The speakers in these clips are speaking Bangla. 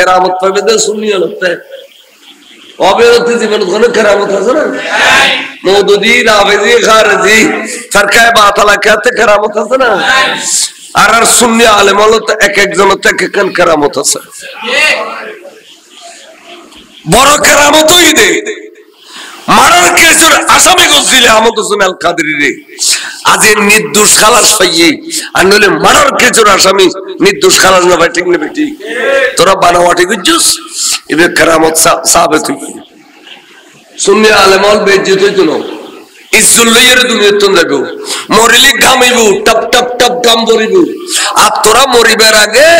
কেরামত পাবে তো সুন্নি হলতে অবিরতি জীবন কোনো কেরামত আছে না মওদুদি রাফেজি খারেজি ফরকায়ে বাতালা কাতে কেরামত আছে না আর সুন্নি আলেম হলো তো এক একজনের তো এক এক কেরামত আছে বড় কেরামতই দে মারার কেসের আসামি গজিলে আহমদ হোসেন আল কাদরি রে আজ নির্দোষ খালাস পাইয়ে আর নইলে মারার কেসের আসামি নির্দোষ খালাস না ভাই ঠিক না বেটি তোরা বানাওয়াটি গুজুস এবে কেরামত সাবিত হই সুন্নি আলেম হল বেজ্জত হইতো না ইজ্জুল্লাহের দুনিয়াত তো দেখো মরিলি ঘামিবু টপ টপ টপ গাম পরিবু আর তোরা মরিবার আগে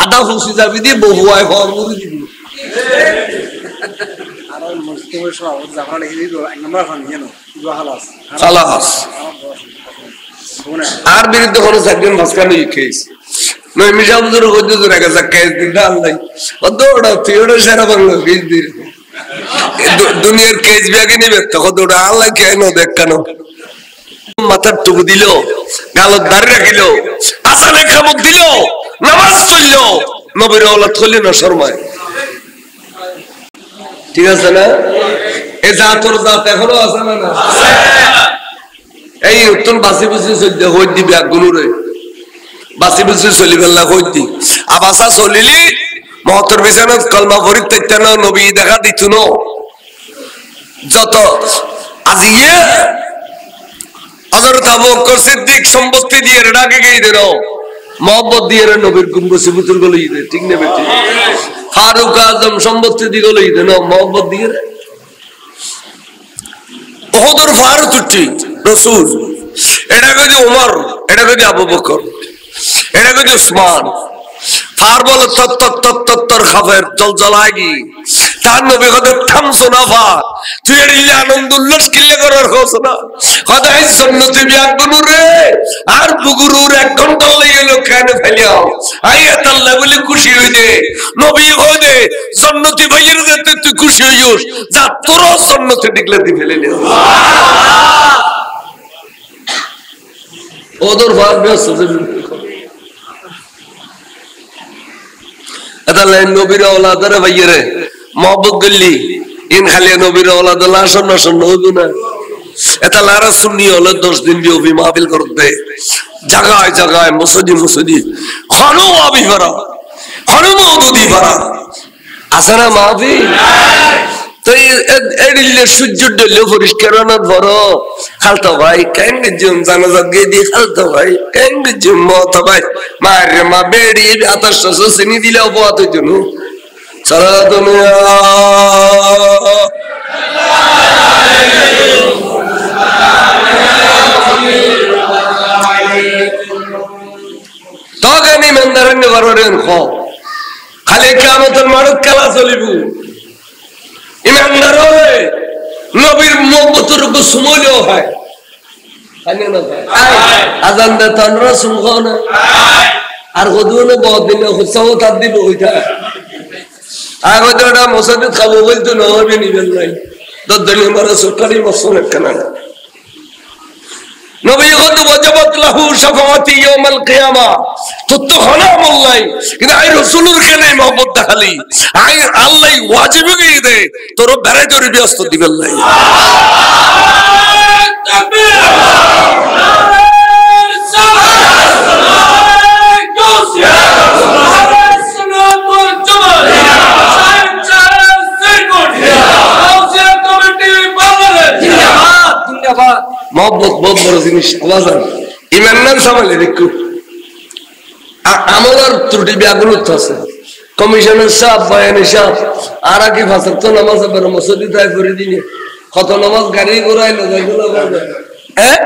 আদা হুসি যাবি দি বহুয়ায় ঘর মুড়ি দিবি আর বিরুদ্ধে কোনো চারজন ভাস্কানি খেয়েছে নয় মিশা বুঝুর হইতে জোর আগে কেস দিন আল্লাহ দৌড়া তুই ওটা সেরা বাংলা কেস দিন দুনিয়ার কেস ব্যাগে নিবে তখন দৌড়া আল্লাহ কেন দেখ কেন মাথার টুকু দিল গালত দাঁড়িয়ে রাখিল আসানে খামক দিল নামাজ চলল নবীর ওলাদ করলি না শর্মায় ঠিক আছে না এই জাতর জাত এখনো আছে না না এই উত্তর বাসি বুঝি চলতে হই দিবি আগুনুরে বাসি বুঝি চলি বেলা হই দি আবাসা চলিলি মহতর বিছানাত কলমা ভরি তেতান নবী দেখা দিত ন যত আজিয়ে হযরত আবু বকর সিদ্দিক সম্পত্তি দিয়ে ডাকে গিয়ে দেন মোহাম্মদ দিয়ে নবীর গুম্বসি পুতুল গলি দে ঠিক না বেটি ফারুক আজম সম্পত্তি দিয়ে গলি দে না মোহাম্মদ দিয়ে ওহদর ফারুক উঠি রাসূল এটা কই ওমর এটা কই আবু বকর এটা কই উসমান ফার বল তত তত তত খাফের জলজলাগি তার নবী কত থামছো না ফা তুই এর আনন্দ উল্লাস কিলে করার হোস না খোদাই সুন্নতি বিয়াগুন রে আর বুগুরুর এক ঘন্টা লাগে লোক কানে ফেলিও আয়াত আল্লাহ বলে খুশি হইতে নবী হইতে সুন্নতি ভাইয়ের যাতে তুই খুশি হইস যা তোর সুন্নতি ডিক্লেয়ার দি ফেলে নিও ওদর ভাব বেশ আদালাই নবীর ওলাদারে ভাইয়েরে মহব্বত গল্লি ইন খালি নবীর ওলাদ আল্লাহ শোনা শোনা হইব না এটা লারা সুন্নি হলে 10 দিন বিওবি মাহফিল করতে জায়গায় জায়গায় মসজিদ মসজিদ খানো আবি ভরা খানো মওদুদি ভরা আছে না মাহফিল তো এডিলে সূর্য ডলে পরিষ্কার না বড় খালতো ভাই কেন জুম জানাজাত গিয়ে দি খালতো ভাই কেন জুম মত ভাই মারে মা বেড়ি 2800 চিনি দিলে অপরাধ হইতো না সারা দুনিয়া তখন ইমানদারের নেবারেন খ খালি কিয়ামতের মারত খেলা চলিব ইমানদার হয় নবীর মহব্বতের উপর সুমলিও হয় আজান দে তনরা সুমখো না আর গদুনে বহুত দিন খুসাও তার দিব ওইটা আগে তো এটা মসজিদ খাবো বলতো না হবে নিবেন নাই দদলি মারা সরকারি মসজিদ কেনা নবী কত ওয়াজিবাত লাহু শাফাআতি ইয়াউমাল কিয়ামা তো হলাম আল্লাহ কিন্তু আই রাসূলের কেনে মহব্বত দেখালি আই আল্লাহ ওয়াজিব গই দে তোর বেরে তোর ব্যস্ত দিবেন নাই তাকবীর মহব্বত বহুত বড় জিনিস আওয়াজ ইমান নাম সামলে দেখো আমলার ত্রুটি ব্যাগুলো আছে কমিশনের সাহেব বয়ানের সাহেব আর কি ফাসাদ তো নামাজ পড়ে মসজিদে তাই করে দিনে কত নামাজ গাড়ি ঘোরাইলো যাইগুলো হ্যাঁ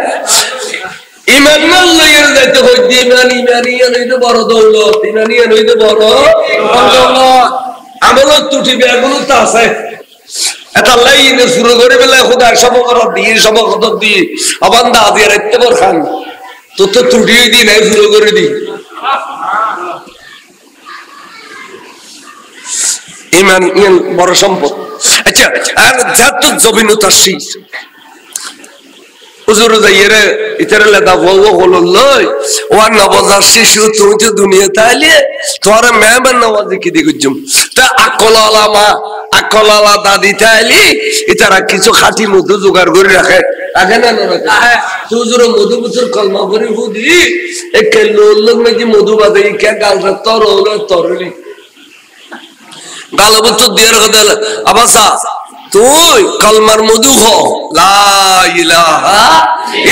ইমান নাম লইয়ের যাইতে হইতে ইমানিয়ান হইতে বড় দৌলত ইমানিয়ান হইতে বড় দৌলত আমলার ত্রুটি ব্যাগুলো তো আছে এটা লাইনে শুরু করে বেলা খোদার সবকরত দিয়ে সবকরত দিয়ে অবান্দা দিয়ে রাখতে পার খান তো তো ত্রুটি দি নাই শুরু করে দি ইমান বড় সম্পদ আচ্ছা আর যত জবিনতার শীত হুজুর যাইরে ইতারে লেদা বউ হলো লই ও নবজার শিশু তুমি তো দুনিয়াতে আইলে তোর মেহমান নওয়াজি কি দিগুজুম তা আকলালা মা আকলালা দাদি তাইলি ইতারা কিছু খাঁটি মধু জোগাড় করে রাখে আগে না রাখে হুজুর মধু বুঝুর কলমা করে বুদি একে লোক নাকি মধু বাদে কে গাল তোর হলো তরলি গাল বুঝতো দিয়ার কথা আবাসা তুই কলমার মধু হ লা ইলাহা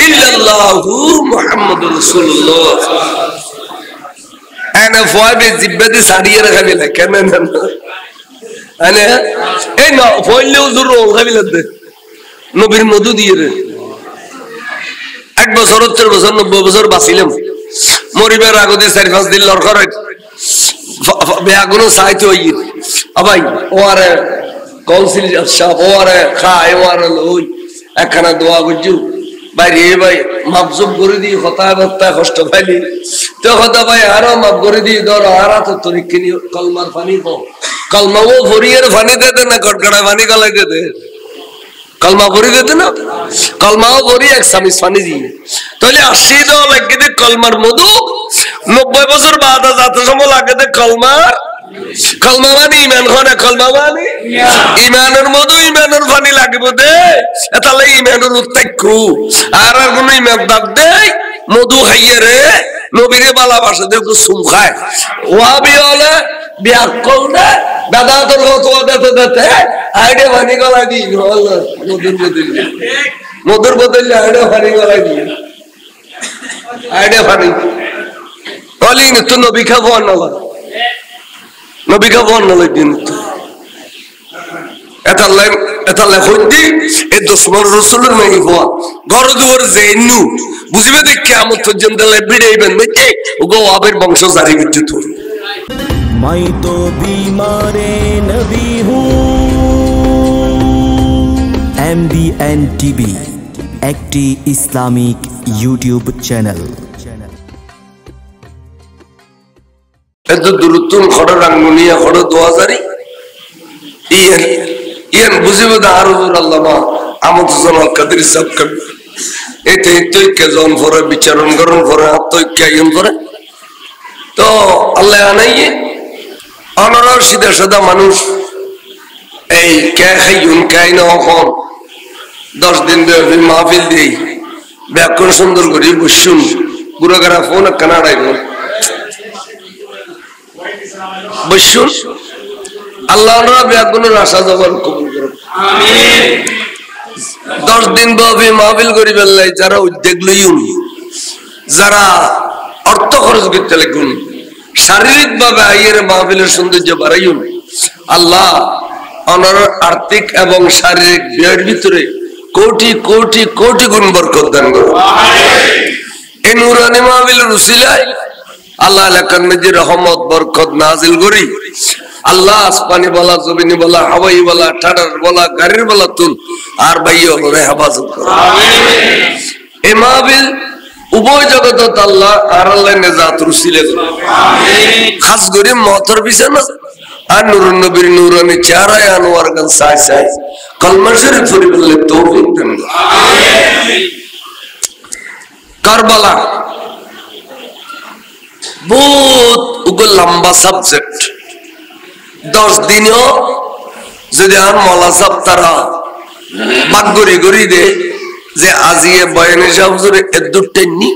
ইল্লাল্লাহু মুহাম্মাদুর রাসূলুল্লাহ এনে ফয়বে জিব্বাতে সারিয়ে রাখবে না কেন না আনে এই না ফয়লে হুজুর রাখবে না নবীর মধু দিয়ে রে 1 বছর 70 বছর 90 বছর বাঁচিলাম মরিবার আগতে 4-5 দিন লড়কর বেয়াগুনো সাইতে হই আবাই ওরে কাউন্সিল সাহেব ওরে খায় ওরে লই একখানা দোয়া করছু বাইরে ভাই মাপজুব করে দি হতায় হতায় কষ্ট পাইলি তো হতা ভাই আরো মাপ করে দি ধরো আরা তো তোর কিনি কলমার পানি কো কলমাও ভরিয়ের পানি দে দে না গড়গড়া পানি গলাই দে দে কলমা ভরি দে না কলমাও ভরি এক সামিস পানি দি তাহলে 80 দাও লাগে দে কলমার মধু 90 বছর বাদে যত সময় লাগে দে কলমার কলমা মানে ইমান হয় কলমা মানে ইমানের মধু ইমানের পানি লাগিব দে তাহলে ইমানের উত্তাক্কু আর কোন ইমান দাব দে মধু খাইয়ে রে নবীরে বালা ভাষা দে সুম খায় ওয়াবি হলে বিয়া করলে দাদা তোর কত দিতে দিতে আইডে পানি গলা দি মধুর বদলে আইডে পানি গলা দি আইডে পানি বলি তো নবী খাবো না নবী খাবো না দিন এতাল্লাই হইতি এই দুশ্মন রসুলের নাকি হওয়া ঘর দুয়ার জেনু বুঝিবে দেখ কেমন পর্যন্ত বিড়াইবেন দেখে ওগো আবের বংশ জারি করছে তোর मैं तो बीमारे नबी हूँ MBN TV একটি ইসলামিক ইউটিউব চ্যানেল এত দূরত্বম খড় রাঙ্গুনিয়া খড় 2000 ইয়ান বুঝিবে দা আর হুজুর আল্লামা আমদ জামাল কাদের সাহেব কা এতে তুই কে জন ফরে বিচারণ করন ফরে তুই কে ইন ফরে তো আল্লাহ আনাইয়ে অনর সিধা সাদা মানুষ এই কে খাইউন কাইন হন 10 দিন ধরে মাহফিল দেই ব্যাকরণ সুন্দর করে বসুন গুরুগারা ফোন কানাডায় বসুন আল্লাহর ব্যাকরণের আশা জবান কবুল করুন আমিন 10 দিন ভাবে মাহফিল করি বেলাই যারা উদ্যোগ লইউন যারা অর্থ খরচ করতে লাগুন শারীরিক ভাবে আইয়ের মাহফিলের সৌন্দর্য বাড়াইউন আল্লাহ অনর আর্থিক এবং শারীরিক ব্যয়ের ভিতরে কোটি কোটি কোটি গুণ বরকত দান করুন আমিন এই নূরানি মাহফিলের উসিলায় আল্লাহ এলাকার মধ্যে রহমত বরকত নাজিল করি আল্লাহ আসমানি বলা জমিনি বলা হাওয়াই বলা টাটার বলা গাড়ির বলা তুল আর ভাইও করে হেফাজত করুন আমিন এই মাহফিল উভয় জগত আল্লাহ আর আল্লাহ নেজাত রুসিলে আমিন খাস করে মতর বিছানা আর নূরুন নবীর নূরানি চেহারায় আনোয়ার গান সাই সাই কলমা শরীফ পড়ে বললে তৌফিক দেন আমিন কারবালা বহুত উগো লম্বা সাবজেক্ট 10 দিনও যদি আর মলা সাহেব তারা বাগ গড়ি গড়ি দে যে আজিয়ে বয়ানে সাহেব এদুরটেননি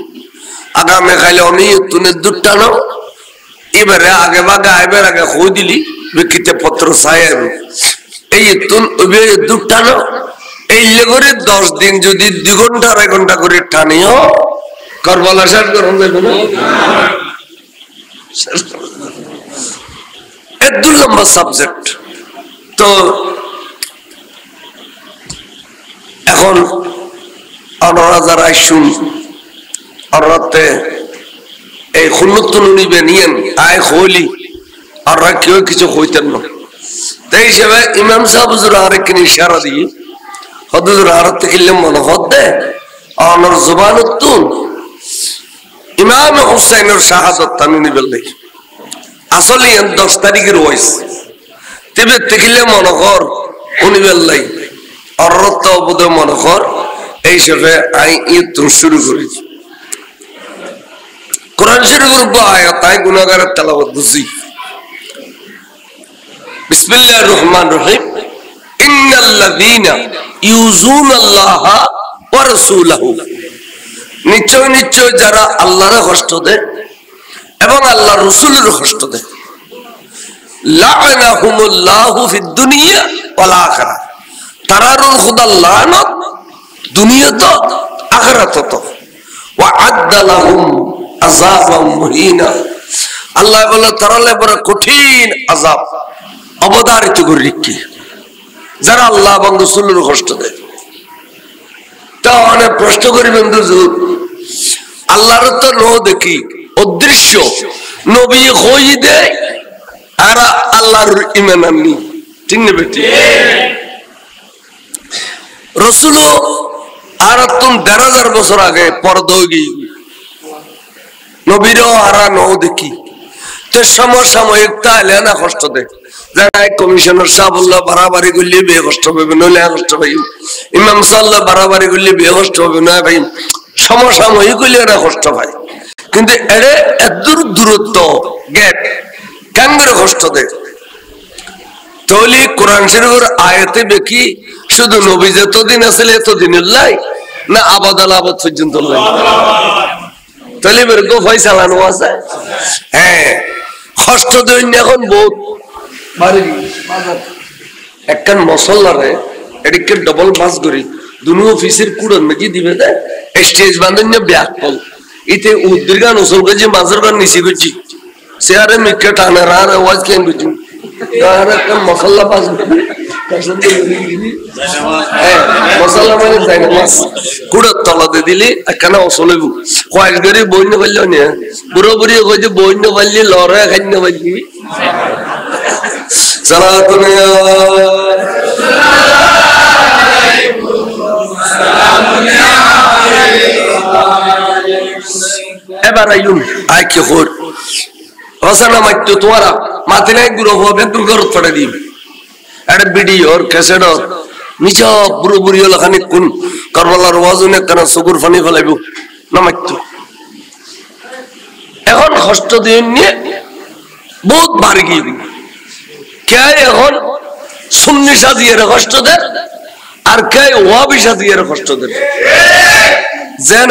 আগামে খাইলে আমি তুনে দুটটা নাও এবারে আগে বাগে আইবার আগে হই দিলি বিকিতে পত্র ছায় এই তুন ওবে দুটটা নাও এই লেগরে 10 দিন যদি 2 ঘন্টা 2.5 ঘন্টা করে টানিও কারবালা শেষ করুন দেবে না এত লম্বা সাবজেক্ট তো এখন আপনারা যারা শুন আরাতে এই খুলুতুন নিবে নিয়েন আয় হইলি আর কেউ কিছু হইতেন না তাই হিসেবে ইমাম সাহেব হুজুর আরেকদিন ইশারা দিয়ে হুজুর আরতে কিল্লে মনে হতে আনার জবানুতুন ইমাম হুসাইনের শাহাদাত তানুনি বললে আসলে 10 তারিখের ওয়াইস তবে দেখিলে মনে কর উনি বললাই অরত বুধ মনে কর এই হিসেবে আই ইয়তুন শুরু করেছি কোরআন শরীফের আয়াত আই গুনাহগারের তেলাওয়াত বুঝি বিসমিল্লাহির রহমানির রহিম ইন্নাল্লাযীনা ইউযুনাল্লাহা ওয়া রাসূলাহু নিশ্চয় নিশ্চয় যারা আল্লাহর কষ্ট দেয় এবং আল্লাহর রাসূলের কষ্ট দেয় লাআনাহুমুল্লাহু ফিদ দুনিয়া ওয়াল আখিরাহ তারারুল খুদা লানত দুনিয়াতে আখিরাতে ওয়া আদ্দা লাহুম আযাবাম মুহিনা আল্লাহ বলে তারালে বড় কঠিন আযাব অবধারিত করে রেখে যারা আল্লাহ এবং রাসূলের কষ্ট দেয় তা অনেক প্রশ্ন করিবেন হুজুর আল্লাহর তো নো দেখি অদৃশ্য নবী কই দেয় আর আল্লাহর ঈমান আনি ঠিক না বেটি রাসূল আর তুম ১৫০০ বছর আগে পর্দা হয়ে গই নবীরও আর নো দেখি তো সমসাময়িক তাহলে না কষ্ট দেয় যারা কমিশনার সাহেব আল্লাহ বাড়াবাড়ি করলে বিয়ে কষ্ট পাবে নইলে কষ্ট পাই ইমাম সাল্লাহ বাড়াবাড়ি করলে বিয়ে কষ্ট হবে না ভাই সমসাময়িক হইলে এরা কষ্ট পায় কিন্তু এরে এত দূরত্ব গ্যাপ কেন করে কষ্ট দেয় তাহলে কোরআন শরীফের আয়াতে দেখি শুধু নবী যতদিন আসলে এতদিন লাই না আবাদাল আবাদ পর্যন্ত লাই তাহলে বের গো ফয়সালানো আছে হ্যাঁ কষ্ট দেন এখন বহুত একখান মশলারে এদিকে ডবল মাছ করি দুনো অফিসের কুড়ন নাকি দিবে দেয় স্টেজ বান্ধন্য ব্যাগ পল ইতে উদ্দির গান ওসল গেছি মাছের গান নিচে গেছি সে আরে মিকে টানে আর আওয়াজ কেন বুঝি আর একটা মশলা পাস মশলা মানে তাই না মাছ কুড়ার তলাতে দিলি একখানা ওসলে কয়েক করে বইন্য পারলেও না বুড়ো বুড়ি কইছে বইন্য পারলি লড়াই খাইন্য পারলি এবার আইলুম আই কি হর রসানা মাইতো তোমারা মাথে নাই গুরু হবে তুই ঘর ফড়ে দিবি একটা ভিডিও ক্যাসেট নিচ পুরো বুড়ি হলো খানিক কোন কারবালার ওয়াজনে কেন সুগুর ফানি ফেলাইব না মাইতো এখন কষ্ট দিয়ে নিয়ে বহুত বাড়ি গিয়ে কে এখন সুন্নি সাজিয়ে কষ্ট দেয় আর কে ওয়াবি সাজিয়ে কষ্ট দেয় যেন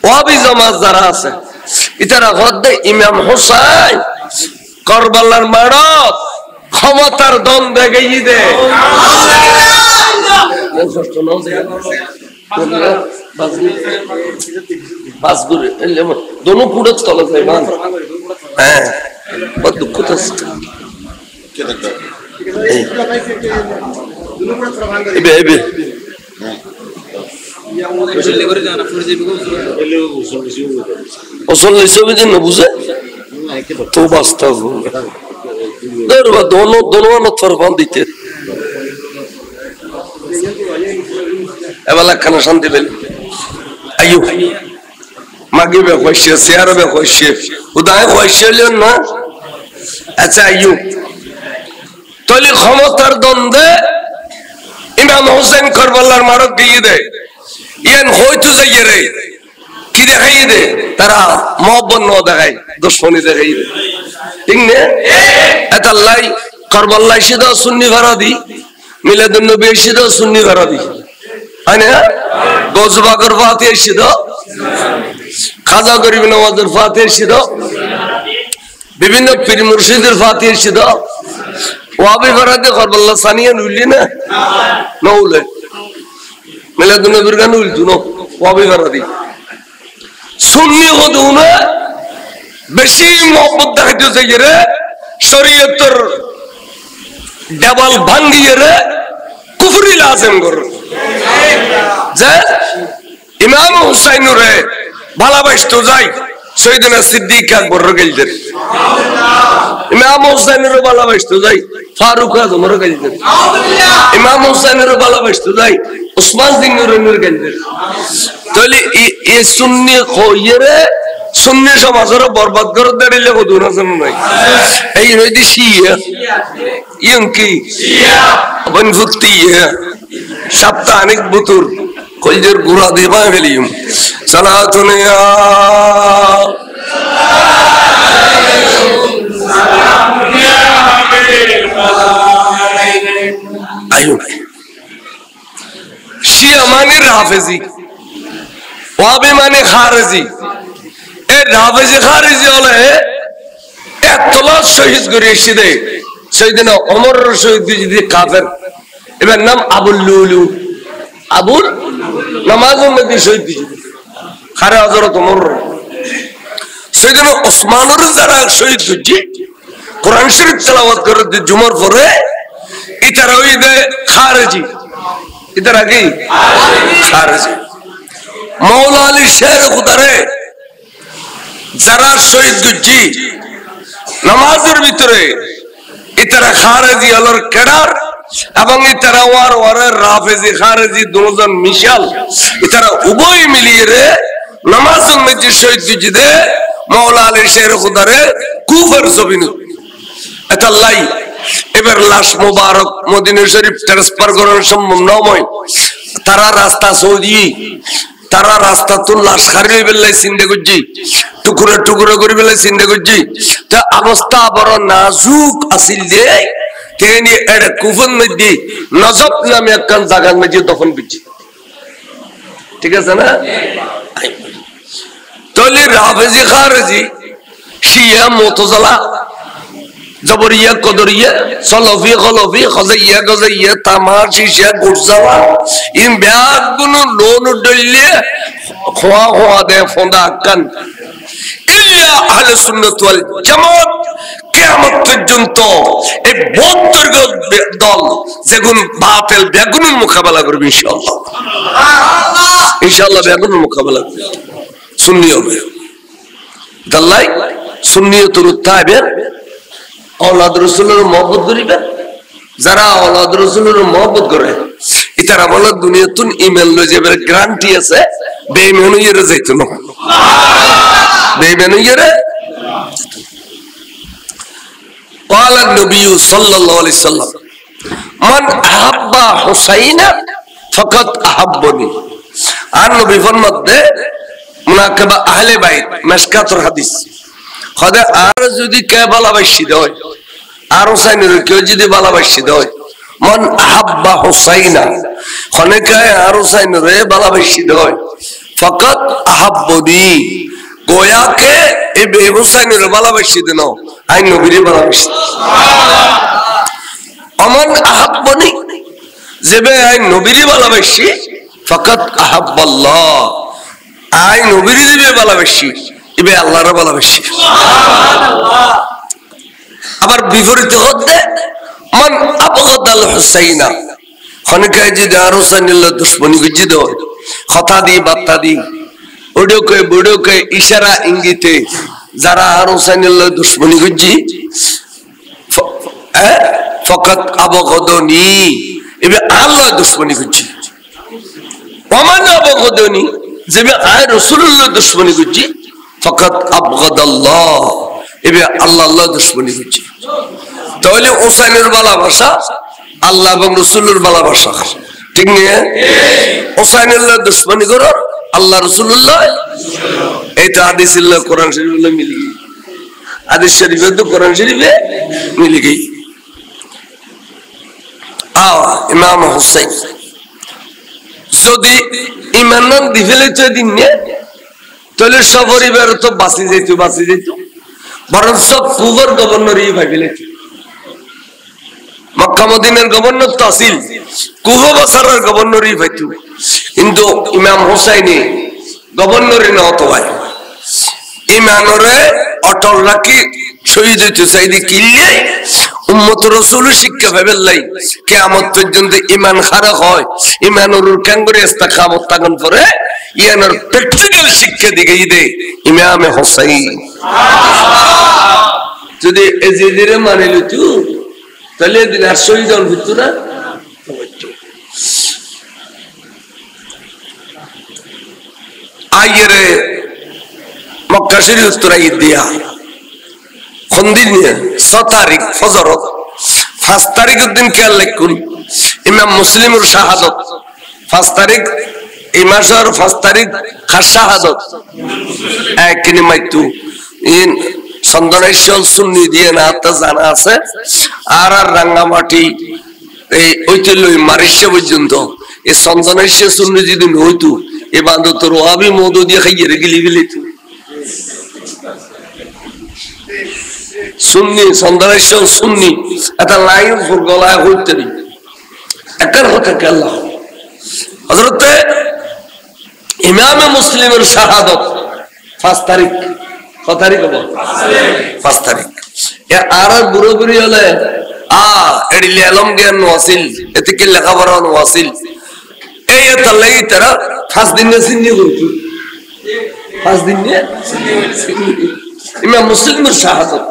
ওয়াবি জামাত যারা আছে ইতারা হদ্দে ইমাম হুসাইন কারবালার মারত ক্ষমতার দ্বন্দ্বে গিয়ে দে दोनों पूरा तला হ্যাঁ দুঃখ বুঝে তো বাস্তব दोनों फरमान দিতে এবেলা খানা শান্তি পেলে আইয়ো মাগে বে খুশি সিয়ার বে খুশি উদায় খুশি না আচ্ছা আইয়ো তলি ক্ষমতার দ্বন্দ্বে ইমাম হোসেন কারবালার মারক দিয়ে দেয় ইয়ান হয়তো যাইয়ে রে কি দেখাই দে তারা মহব্বত ন দেখায় দুশ্মনী দেখাই দে ঠিক না এটা লাই কারবালায় সিধা সুন্নি ভারাদি মিলাদুন নবী সিধা সুন্নি ভারাদি হয় না গজবাগর ফাতিহা সিধা খাজা গরিব নওয়াজের ফাতিহা সিধা বিভিন্ন পীর মুর্শিদের ফাতিহা সিধা ওয়াবি ভারাদি কারবালা সানিয়া নুলি না নউলে মিলাদুন নবীর গান উলতু ন ওয়াবি ভারাদি সুন্নি হদুনা বেশি মোহাম্মত দেখাইতে চাই রে শরীয়তের দেওয়াল ভাঙ্গিয়ে রে কুফরি লাজম কর যে ইমাম হুসাইন রে ভালোবাসতো যাই সৈয়দনা সিদ্দিক আকবর গেলদের ইমাম হুসাইন রে ভালোবাসতো যাই ফারুক আজম রে গেলদের ইমাম হুসাইন রে ভালোবাসতো যাই উসমান জিন্নুর গেলদের তাহলে এই সুন্নি কইয়ে রে সুন্নি সমাজের বরবাদ করে দাঁড়িয়ে কদুর হাসান নাই এই রইদি শিয়া ইয়ঙ্কি শিয়া বনভুক্তি সাপ্তাহিক বুতুর কলজের গুড়া দিবা ফেলিম সালাতুন ইয়া আয়ু শিয়া মানে হাফেজি, ওয়াহাবি মানে খারেজি। এই হাফেজি খারেজি হলে একতলা শহীদ করে এসে সেদিন অমর শহীদ যদি কাফের, এবার নাম আবুল লুলু, আবুল নামাজের মধ্যে শহীদ দিয়েছিল খারে হযরত ওমর। সেদিন ওসমানের যারা শহীদ হচ্ছে কোরআন শরীফ তেলাওয়াত করে জুমার পরে, ইতারা ওই দে খারেজি, ইতারা কি খারেজি। মৌলা আলী শের খুদারে যারা শহীদ হচ্ছে নামাজের ভিতরে, ইতারা খারেজি হলোর কেডার, এবং ইতারা ওয়ার ওয়ারের রাফেজি খারেজি দুজন মিশাল, ইতারা উভয় মিলিয়ে রে নামাজের মধ্যে শহীদ হচ্ছে দে মৌলা আলী শের খুদারে কুফার জমিন। এটা লাই এবার লাশ মুবারক মদিনা শরীফ ট্রান্সফার করার সম্ভব নয়। তারা রাস্তা সৌদি, তারা রাস্তা তো লাশ খারিয়ে বেলায় চিন্তা করছি, টুকরো টুকরো করে বেলায় চিন্তা করছি। তা অবস্থা বড় নাজুক আসিল দে তিনি এটা কুফন মধ্যে নজব নামে একখান জায়গার মধ্যে দফন করছি। ঠিক আছে না? তাহলে রাফেজি খারেজি শিয়া মুতাজিলা জবরিয়া কদরিয়া সলফি খলফি খজাইয়া গজাইয়া তামার শিশা গুরজালা ইন ব্যাগ গুলো লোন ডলিয়ে খোয়া খোয়া দে ফোঁদা কান ইল্লা আহলে সুন্নাত ওয়াল জামাত কিয়ামত পর্যন্ত এই 72 দল যেগুন বাতিল বেগুনের মোকাবেলা করবে ইনশাআল্লাহ। ইনশাআল্লাহ বেগুনের মোকাবেলা করবে সুন্নি হবে। দাল্লাই সুন্নিয়তুল তাবির আওলাদ রাসূলের মহব্বত করিবে, যারা আওলাদ রাসূলের মহব্বত করে ইতারা বলে দুনিয়াতুন ইমান লয়ে যাবে গ্যারান্টি আছে, বেঈমান হইয়া যাইতো না, বেঈমান হইয়া। قال النبي صلى الله عليه وسلم من احب حسين فقد احبني। আর নবী ফরমাতে মুনাকাবা আহলে বাইত মিশকাতুল হাদিস খোদা আর যদি কে ভালোবাসি দেয় আর হোসেনের কেউ যদি ভালোবাসি দেয়, মন আহাব্বা হুসাইনা খনে কে আর হোসেনের ভালোবাসি দেয় ফাকাত আহাব্বনি গোয়া কে এই হোসেনের ভালোবাসি দেন আই নবীর ভালোবাসি। অমন আহাব্বনি যেবে আই নবীর ভালোবাসি ফাকাত আহাব্বাল্লাহ আই নবীর যেবে ভালোবাসি এবে আল্লাহর ভালোবাসি। আবার বিপরীত হতে মান আবগাদাল হুসাইনা খনকায় যদি আর হোসেনের দুশমনী গুজি দেয় কথা দি বার্তা দি ওডোকে বুড়োকে ইশারা ইঙ্গিতে যারা আর হোসেনের দুশমনী গুজি ফকাত আবগাদনি এবে আল্লাহ দুশমনী গুজি। ওমান আবগাদনি যেবে আয় রাসূলুল্লাহ দুশমনী গুজি ফকাত আবগাদাল্লাহ এবে আল্লাহ আল্লাহ দুশমনী গুজি। তাহলে হোসেনের ভালোবাসা আল্লাহ এবং রাসূলের ভালোবাসা, ঠিক না? হোসেনের দুশমনী করো আল্লাহ রাসূলুল্লাহ, এইটা হাদিসুল্লাহ কোরআন শরীফে মিলে গই, হাদিস শরীফে তো কোরআন শরীফে মিলে গই। ইমাম হুসাইন যদি ইমান দি ফেলে তো দিন নে তাহলে সপরিবার তো বাঁচি যেত বরং সব কুফর গভর্নরই ভাবিলে। মক্কা মদিনার গভর্নর তো আসিল, কুফা বাসারের গভর্নরই ভাইতো, কিন্তু ইমাম হুসাইনি গভর্নরই না অত ভাই ইমানরে অটল রাখি শহীদ হইতে চাইদি কিনলে উম্মত রাসূলের শিক্ষা পাবেন লাই কিয়ামত পর্যন্ত ইমান খারাপ হয় ইমানের কাঙ্গরে ইস্তেকামত তাগন পরে ইয়ানোর প্র্যাকটিক্যাল শিক্ষা দিকে দে ইমাম হুসাইন। যদি এজিদিরে মানিল তো তাহলে দিন আর শহীদ হইতো না। আইরে মক্কা শরীফ উত্তরা দিয়া কোন দিন 6 তারিখ ফজর 5 তারিখের দিন খেয়াল রাখুন ইমাম মুসলিমের শাহাদত 5 তারিখ এই মাসের 5 তারিখ খাস শাহাদত একদিন মাইতু ইন সন্দনেশ্বর সুন্নি দিয়ে না তা জানা আছে আর রাঙ্গামাটি এই ঐতিহ্য মারিশা পর্যন্ত এই সন্দনেশ্বর সুন্নি যদি হইতো এ বান্ধব তোর ওয়াবি মধু দিয়ে খাইয়ে গিলি গিলি সুন্নি সন্দনেশ্বর সুন্নি এটা লাইন ফুর গলায় হইতে নি একার কথা আল্লাহ হযরতে ইমাম মুসলিমের শাহাদত 5 তারিখ কত তারিখ হবে 5 তারিখ এ আর গুরুগুরি হলে এডিলে আলম জ্ঞান ওয়াসিল এতে লেখাপড়া ওয়াসিল এই তো লাগি তারা 5 দিন সিন্নি হইতো 5 দিন ইমাম মুসলিমের শাহাদত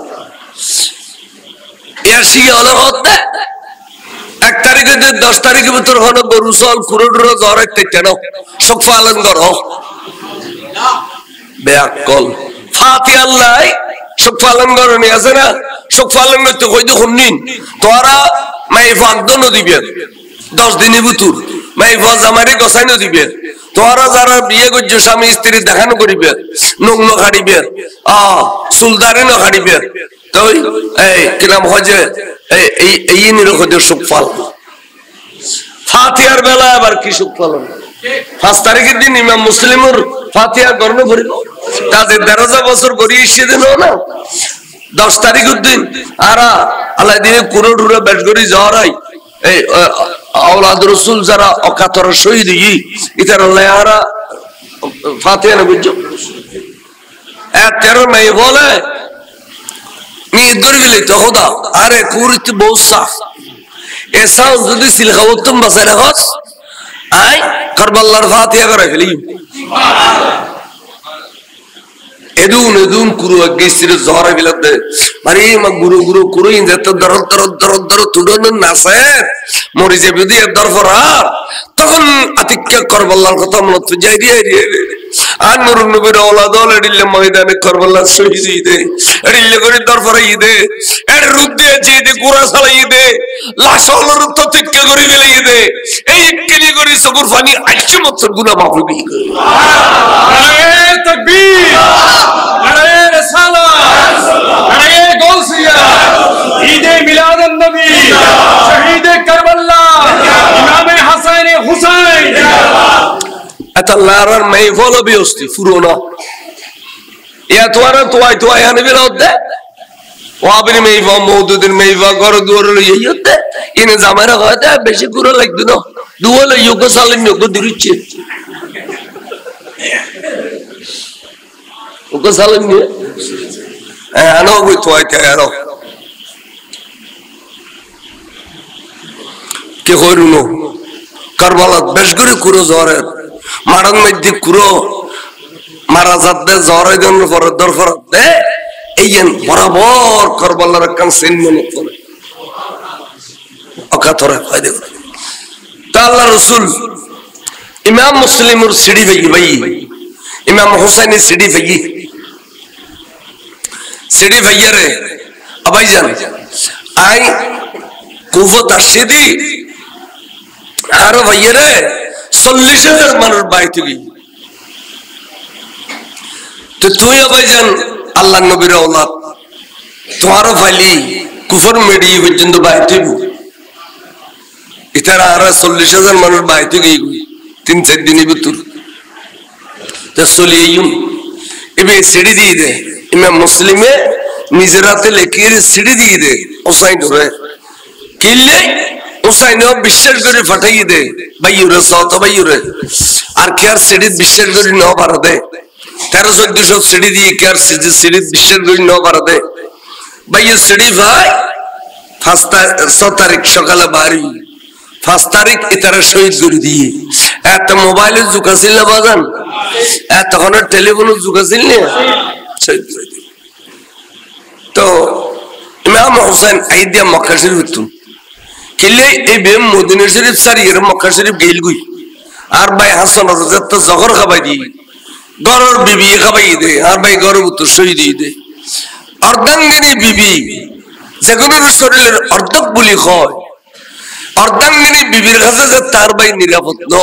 এর শিয়া হলো হতে 1 তারিখে 10 তারিখের ভিতর হলো গরু সল কুরুডুর জ্বর হইতে কেন শোক পালন করো বেয়াকল ফাতিহা আল্লাহ শোক পালন করনি আছে না শোক পালন করতে কইতো শুনিন তোরা মাই ফাকদন দিবে 10 দিনের ভিতর মাই ফজ আমারে গোসাইন দিবে তোরা যারা বিয়ে করছো স্বামী স্ত্রী দেখানো করিবে নগ্ন খাড়িবে সুলদারে না খাড়িবে তো এই কি নাম হজে এই নিরখদের শোক পালন ফাতিহার বেলা আবার কি শোক পালন 5 তারিখের দিন ইমাম মুসলিমের ফাতিহা গর্ণ করিল তাদের 13 বছর গড়িয়ে সেদিন না 10 তারিখের দিন আর আল্লাহ দিনে কুরুডুরে বেশ গড়ি জ্বর হয় এই আওলাদ রাসূল যারা অকাতর শহীদ ইতার লেহারা ফাতিহা না বুঝছো 13 মে বলে নিয়ত করে গেলে তো খোদা আরে কুরুত বহুত সাফ এসা যদি সিলখাওতুম বাসায় রাখস আই কারবালার ফাতিহা করে ফেলি এদুন কুরু গেছির জহরা বিলাতে আরে মা গুরু গুরু কুরু ইনতে দর তুডন নাসে মরি যাবে দি দরফরার তখন আতিক্কা কারবালার কথা মনে যাই দিয়ে আর নূর নবীর আওলাদ এডিলে ময়দানে কারবালা শহীদ দে এডিলে করে দরফরাই দে এর রূপ দিয়ে যে কুরা সালাই দে লাশর ততিক্কা করে বেলাই দে এই একলি করে সবর ফানি আইছে মত গুনাহ মাফ হবি নারে তাকবীর নারে রিসালাত নারে গাউসিয়া ঈদে মিলাদুন নবী শহীদ কারবালা ইমাম হাসান হুসাইন আল্লাহর মাইফল বিয়স্তি ফুরোনা ইয়া তোরা তোয়াই আনে বিরোধে ওয়াবিন মাইফা মওদুদিন মাইফা গর দুয়ার লইতে ইনে জামারা হয়তো বেশি গুরু লাগবে না দুয়াল ইয়োগ সালেন ইয়োগ দিরুচ্ছে ওগো সালেন নি আনো কই তোয়াই আনো কে হইরুনো কারবালা বেশ করে কুরো জরে মারান মধ্যে কুরো মারা যাতে জ্বর হইজন পরে দরফর দে এইন বরাবর কারবালার কান সেন মনে করে অকাতরে ফায়দা তা আল্লাহ রাসূল ইমাম মুসলিমের সিডি ভাই ইমাম হুসাইনের সিডি ভাইয়ারে আবাইজান আই কুফত আসিদি আর ভাইয়ারে 40,000 মানুষ বাইতে গই তো তুই ভাইজান আল্লাহর নবীর আওলাদ তোমারও ফাইলি কুফর মেডি পর্যন্ত বাইতে ইতারা আর 40,000 মানুষ বাইতে গই 3-4 দিনের ভিতর তো চলিয়েম এবে সিডি দিয়ে দে ইমাম মুসলিমে নিজের হাতে লেখিয়ে সিডি দিয়ে দে হুসাইন ধরে কিনলে হুসাইন বিশ্বাস করে ফাটাই দে ভাইয়ুরে সত ভাইয়ুরে আর কি আর সিডি বিশ্বাস করে ন পারা দে 1300-1400 সিডি দিয়ে কি আর সিডি বিশ্বাস করে ন পারা দে ভাইয়ু সিডি ভাই 6 তারিখ সকালে বাড়ি 5 তারিখ ইতারা শহীদ করে দিয়ে এত মোবাইলের যুগ আছিল না বাজান তখন টেলিফোনের যুগ আছিল না শহীদ করে দিয়ে তো ইমাম হুসাইন আইদিয়া মক্কা শরীফ কিলে এই বেম মদিনা শরীফ সারিয়ে মক্কা শরীফ গেল গই আর ভাই হাসান রাজা তো জহর খাবাই দি গরর বিবি খাবাই দে আর ভাই গরব তো শহীদ দে অর্ধাঙ্গিনী বিবি যেগুলোর শরীরের অর্ধক বলি হয় অর্ধাঙ্গিনী বিবির কাছে যে তার ভাই নিরাপদ ন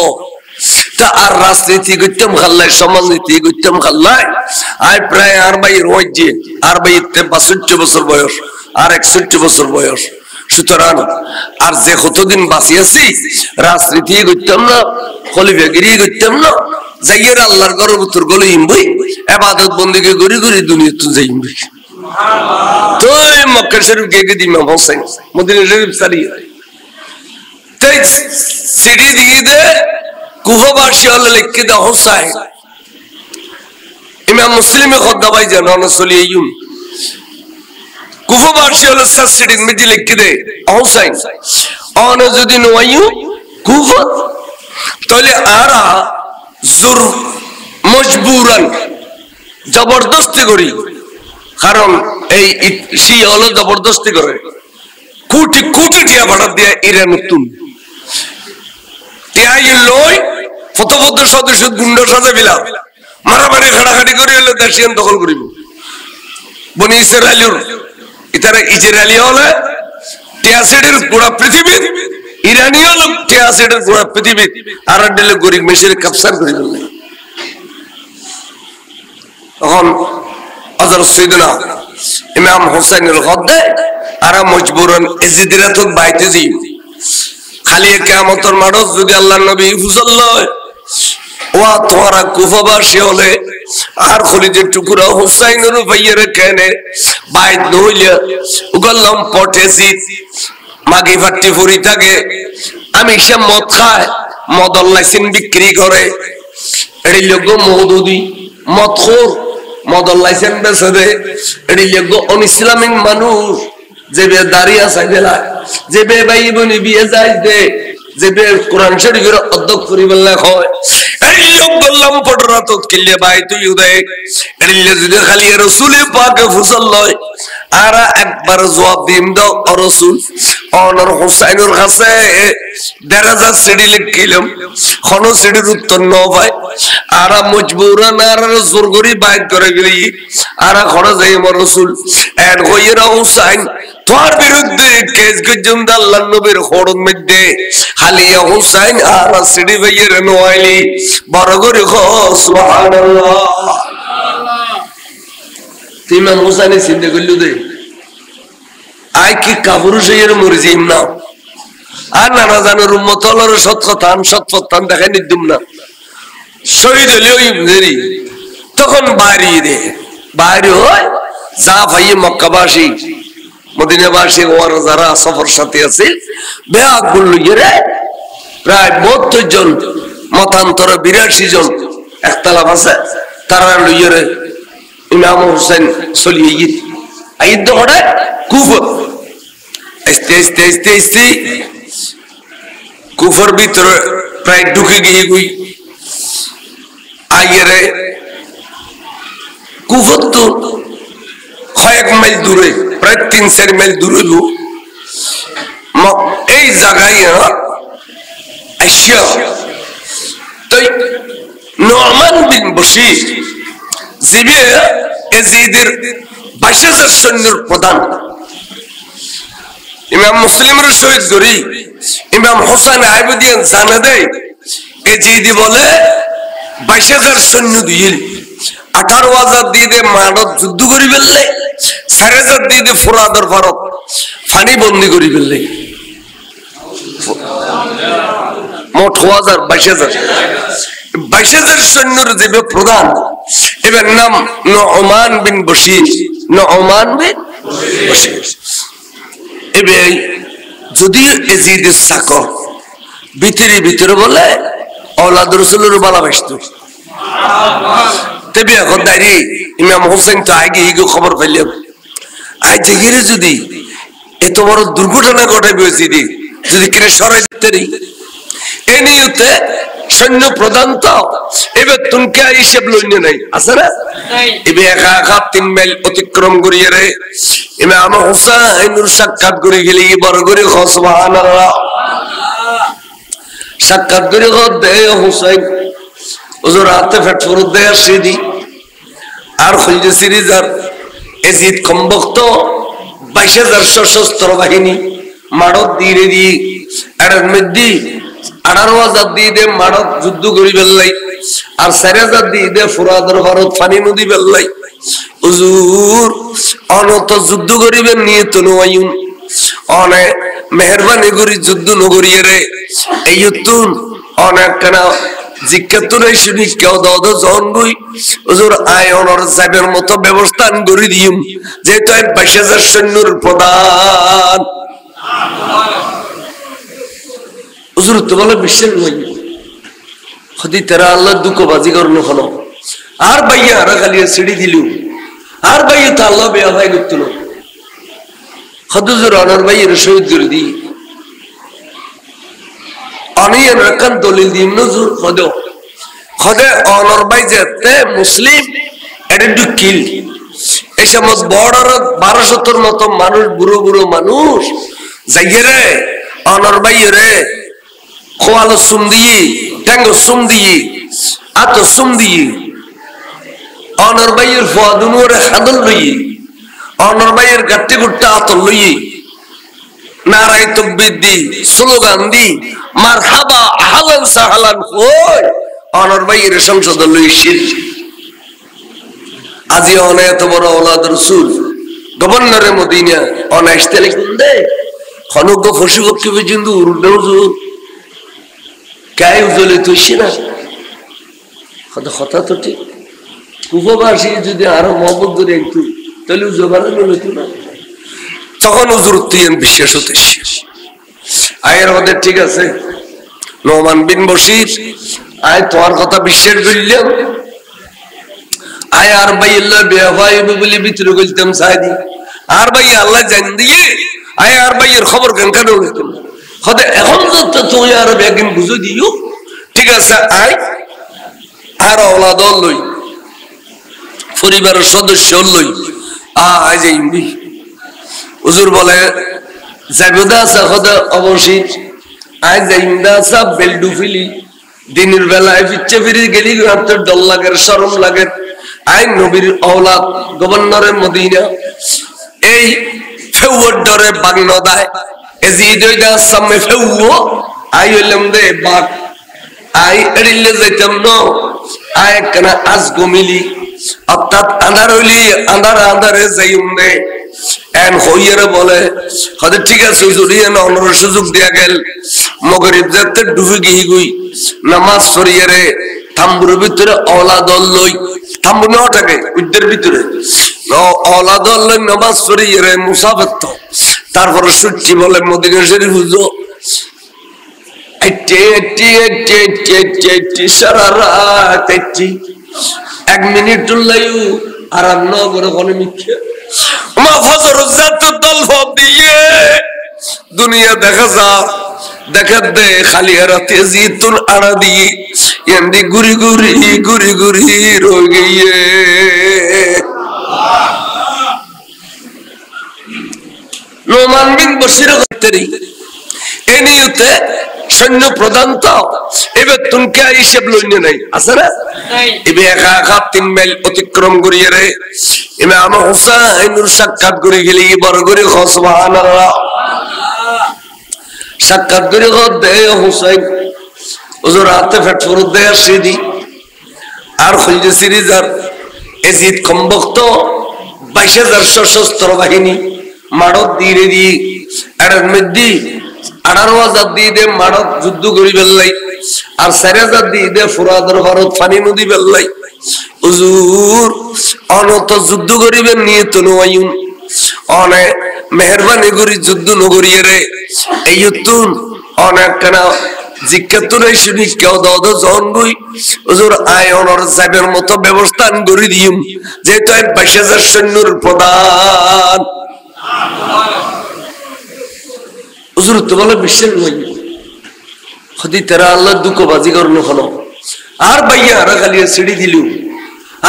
তা আর রাজনীতি করতাম খাল্লাই সমাজনীতি করতাম খাল্লাই আয় প্রায় আর ভাই রয়েছে আর ভাই 62 বছর বয়স আর 61 বছর বয়স সুতরাং আর যে কতদিন বাঁচি আছি রাজনীতি করতাম না খলিফাগিরি করতাম না যাইয়ের আল্লাহর ঘরের ভিতর গলে ইমবই ইবাদত বন্দেগি করি করি দুনিয়াতে যাইমবই তো মক্কা শরীফ গিয়ে দিই ইমাম হোসেন মদিনা শরীফ সারিয়ে তাই সিডি দিয়ে দে কুফাবাসী হলে লিখে দে হোসাইন ইমাম মুসলিমে খদ্দা ভাই জানো চলিয়ে ইউন কুফাবাসী হলে সিডির মধ্যে লিখে দে হোসাইন অন যদি নয়ু কুফা তাহলে আরা জোর মজবুরান জবরদস্তি করি কারণ এই শিয়া হলো জবরদস্তি করে কোটি কোটি টিয়া ভাড়া দিয়ে ইরান নতুন টিয়াই লই ফতবদ্ধ সদস্য গুন্ড সাজে বিলা মারামারি খাড়াখাড়ি করে হলে দেশিয়ান দখল করিব বনি ইসরায়েলের ইতারা ইসরায়েলি হলে টিয়াসিডের পুরা পৃথিবী ইরানি হলো টিয়াসিডের পুরা পৃথিবী আর দিলে গরিব মেশিনে ক্যাপচার করে দিল তখন হযরত সাইয়েদনা ইমাম হোসেনের গদ্দে আর মজবুরন এজিদিরাতুল বাইতে জি খালি কিয়ামতের মাঠ যদি আল্লাহর নবী ফুসল্লাহ ওয়া তোরা কুফাবাসী হলে আর খলিজের টুকরা হোসাইনের ভাইয়ের কেনে বাইত নইলে উগল্লাম পটেছি মাগি ফাটি ফুরি থাকে আমি সে মদ খায় মদল লাইসেন বিক্রি করে এই লোক মওদুদি মদখোর মদল লাইসেন বেচে দে এই লোক অনইসলামিক মানুষ যে বে দাঁড়িয়ে চাইবেলা যে বে ভাই বোনি বিয়ে যায় দে যে বে কোরআন শরীফের অধ্যক্ষ করিবেলা হয় এই লোক বললাম পটরাত কিল্লে ভাই তুই উদয় এই যদি খালি রাসূল পাকে ফুসল্লাহ আর একবার জবাব দিম দাও রাসূল অনর হোসাইনের কাছে দরজা সিডি লিখিলাম কোন সিডির উত্তর ন ভাই আর মজবুরান আর জোর করি বাইত করে গলি আর খড় যাই আমার রাসূল এর কইরা হোসাইন তোর বিরুদ্ধে কেস গজম আল্লাহর নবীর খড়ন মধ্যে খালি হোসাইন আর সিডি ভাইয়ের নয়লি বড় করে সুবহানাল্লাহ ইমাম হোসেন চিন্তা করলো দে আই কি কাপুরুষের মরিজিম না আর নানা জানের উম্মত হলোর সৎপথান দেখাই নিদিম না শহীদ হলেও ইমদেরি তখন বাড়ি দে বাইরে হয় যা ভাই মক্কাবাসী মদিনাবাসী ওর যারা সফর সাথী আছে বেয়াক বলল রে প্রায় 72 জন মতান্তর 82 জন একতলাফ আছে তারা লইরে ইমাম হোসেন চলিয়ে গিয়ে আইদ হড়ে কুফা আস্তে আস্তে আস্তে আস্তে কুফার ভিতরে প্রায় ঢুকে গিয়ে গুই আইরে কুফা তো কয়েক মাইল দূরে প্রায় 3-4 মাইল দূরে এই জায়গায় আইসা তাই নু'মান বিন বশীর জিবে এজিদের 22,000 সৈন্যের প্রধান ইমাম মুসলিমের শহীদ করি ইমাম হোসেন আইবুদিয়ান জানা দেয় এজিদি বলে 22,000 সৈন্য দিয়ে 18,000 দিয়ে দে মানত যুদ্ধ করি ফেললে 4,000 দিয়ে দে ফুরাদর ফারক ফানি বন্দি করি ফেললে মোট 22,000 সৈন্যের যে প্রধান এবার নাম নু'মান বিন বশীর নু'মান বিন বশীর এবে যদি এজিদের সাকর ভিতরে ভিতরে বলে আওলাদ রাসূলের ভালোবাসতো তবে এখন দাঁড়িয়ে ইমাম হোসেন তো আগে এগো খবর পাইলাম আজ জেগিরে যদি এত বড় দুর্ঘটনা ঘটাবে যদি কিনে সরাই দিতে নেই এ নিয়তে সৈন্য প্রধান তো এবার তুমি হিসেব লইনে নাই আছে না এবার একা একা 3 মাইল অতিক্রম করিয়ে রে ইমাম হোসেনের সাক্ষাৎ করে গেলে বড় করে সুবহানাল্লাহ সাক্ষাৎ করে দে হোসেন হুজুর হাতে ফেট ফরদ দে সিদি আর খলজে সিরিজার এজিদ কমবক্ত 22,000 সশস্ত্র বাহিনী মাড়ত দিয়ে দি এটার মধ্যে 18,000 দিয়ে দে মাড়ত যুদ্ধ করি বেললাই আর 4,000 দিয়ে দে ফুরাদের ভারত পানি নদী বেললাই হুজুর অনত যুদ্ধ করিবেন নিয়ে তো নয়ুন অনেক মেহরবানি করি যুদ্ধ নগরিয়ে রে এই তুন অনেক কেনা জিজ্ঞাত নাই শুনি কেউ দাও জন গই হুজুর আয় অনর যাবের মতো ব্যবস্থা করে দিম যেহেতু 22,000 সৈন্যর প্রধান হুজুর তো বলে বিশ্বাস নই হদি তেরা আল্লাহ দুঃখ বাজি করলো হলো আর ভাইয়া আর খালিয়া সিঁড়ি দিল আর ভাইয়া তা আল্লাহ বেয়া ভাই করছিল হদুজুর অনর ভাইয়ের শহীদ করে দি অনিয়ন রাখান দলিল দিম নজুর হদে হদে অনর ভাই যেতে মুসলিম এটা একটু কিল এই সমস্ত বড় 1200 মতো মানুষ বুড়ো বুড়ো মানুষ যাইয়ে রে অনর ভাইয়েরে খোয়ালো সুম দিয়ে ট্যাঙ্গো সুম দিয়ে আতো সুম দিয়ে অনর ভাইয়ের ফুয়াদুনুরে হাদল লই অনর ভাইয়ের গাট্টি গুট্টা আতল লই নারাই তাকবীর দি স্লোগান দি মারহাবা আহলান সাহলান কই অনর ভাইয়ের সংসদ লই শির আজি অনে এত বড় ওলাদ রাসূল গভর্নরে মদিনা অনাইস্তে লিখুন দে খনক ফসি গপকে পর্যন্ত উরুডাউজু কাই উজলে তুইছি না কথা তো ঠিক উপবাসী যদি আরো মহব্বত করে একটু তাহলে জবানে লইতো না তখন হুজুর তুই বিশ্বাস হতে আয়ের ওদের ঠিক আছে নোমান বিন বশির আয় তোমার কথা বিশ্বাস করলাম আয় আর ভাই আল্লাহ বেয়াভাই বলে ভিতরে গলতাম সাইদি আর ভাই আল্লাহ জান দিয়ে আয় আর ভাইয়ের খবর কেন কেন হইতো হতে এখন তো তুই আর একদিন বুঝে দিও ঠিক আছে আয় আর ওলাদ লই পরিবারের সদস্য লই আয় যাইবি হুজুর বলে যাইবদা সাহদা অবশ্যই আয় যাইমদা সব বেলডু ফিলি দিনের বেলায় পিচ্ছে ফিরে গেলি রাতের ডল লাগে শরম লাগে আয় নবীর ওলাদ গভর্নরে মদিনা এই ফেউর ডরে বাগনদায় এজিদইদা সামনে ফেউও আই হইলাম দে বাগ আই এড়িলে যাইতাম ন আয় কেন আজ গমিলি অর্থাৎ আন্ধার হইলি আন্ধারে যাইম দে এন হইয়ারে বলে হয়তো ঠিক আছে জড়িয়ে না অন্য সুযোগ দিয়া গেল মগরিব যাতে ডুবে গিয়ে গুই নামাজ সরিয়ে থাম্বুর ভিতরে অলাদল লই থাম্বু নেওয়া থাকে উদ্দের ভিতরে অলাদল লই নামাজ সরিয়ে মুসাফের তো তারপরে সুচ্ছি বলে মদিনা শরীফ হুজুর সারা রাত 1 মিনিট লাইউ আরাম ন করে কোনে মিথ্যা মা ফজর জাত দল দিয়ে দুনিয়া দেখা যা দেখা দে খালি রাতে জিতুন আড়া দিয়ে এন্দি গুরি গুরি রয়ে গিয়ে নোমান বিন বশির গতরি এনিউতে সৈন্য প্রধান তো এবে তুমকে হিসেব লইনে নাই আছে না এবে একা 3 মাইল অতিক্রম করিয়ে রে ইমাম হুসাইনের সাক্ষাৎ করে গেলি বড় করে সুবহানাল্লাহ সাক্ষাৎ করে দে হুসাইন হুজুর হাতে ফেটফুর দে আসিদি আর খলজে সিরিজার এজিদ কমবক্ত 22,000 সশস্ত্র বাহিনী মাড়ত দিয়ে দি এর মধ্যে 18,000 দিয়ে দে মাড়ত যুদ্ধ করি বেললাই আর 4,000 দিয়ে দে ফুরাদের ভারত পানি নদী বেললাই হুজুর অনত যুদ্ধ করিবেন নিয়ে তো নয়ুন অনে মেহরবানি করি যুদ্ধ নগরিয়ে রে এই তুন অনেক কেনা জিজ্ঞাত নাই শুনি কেউ দাও জন গই হুজুর আয় অনর যাবের মতো ব্যবস্থা করে দিম যেহেতু 22,000 সৈন্যর প্রধান হুজুর তো বলে বিশ্বাস নই হদি তেরা আল্লাহ দুঃখ বাজি করলো হলো আর ভাইয়া আর খালিয়া সিঁড়ি দিল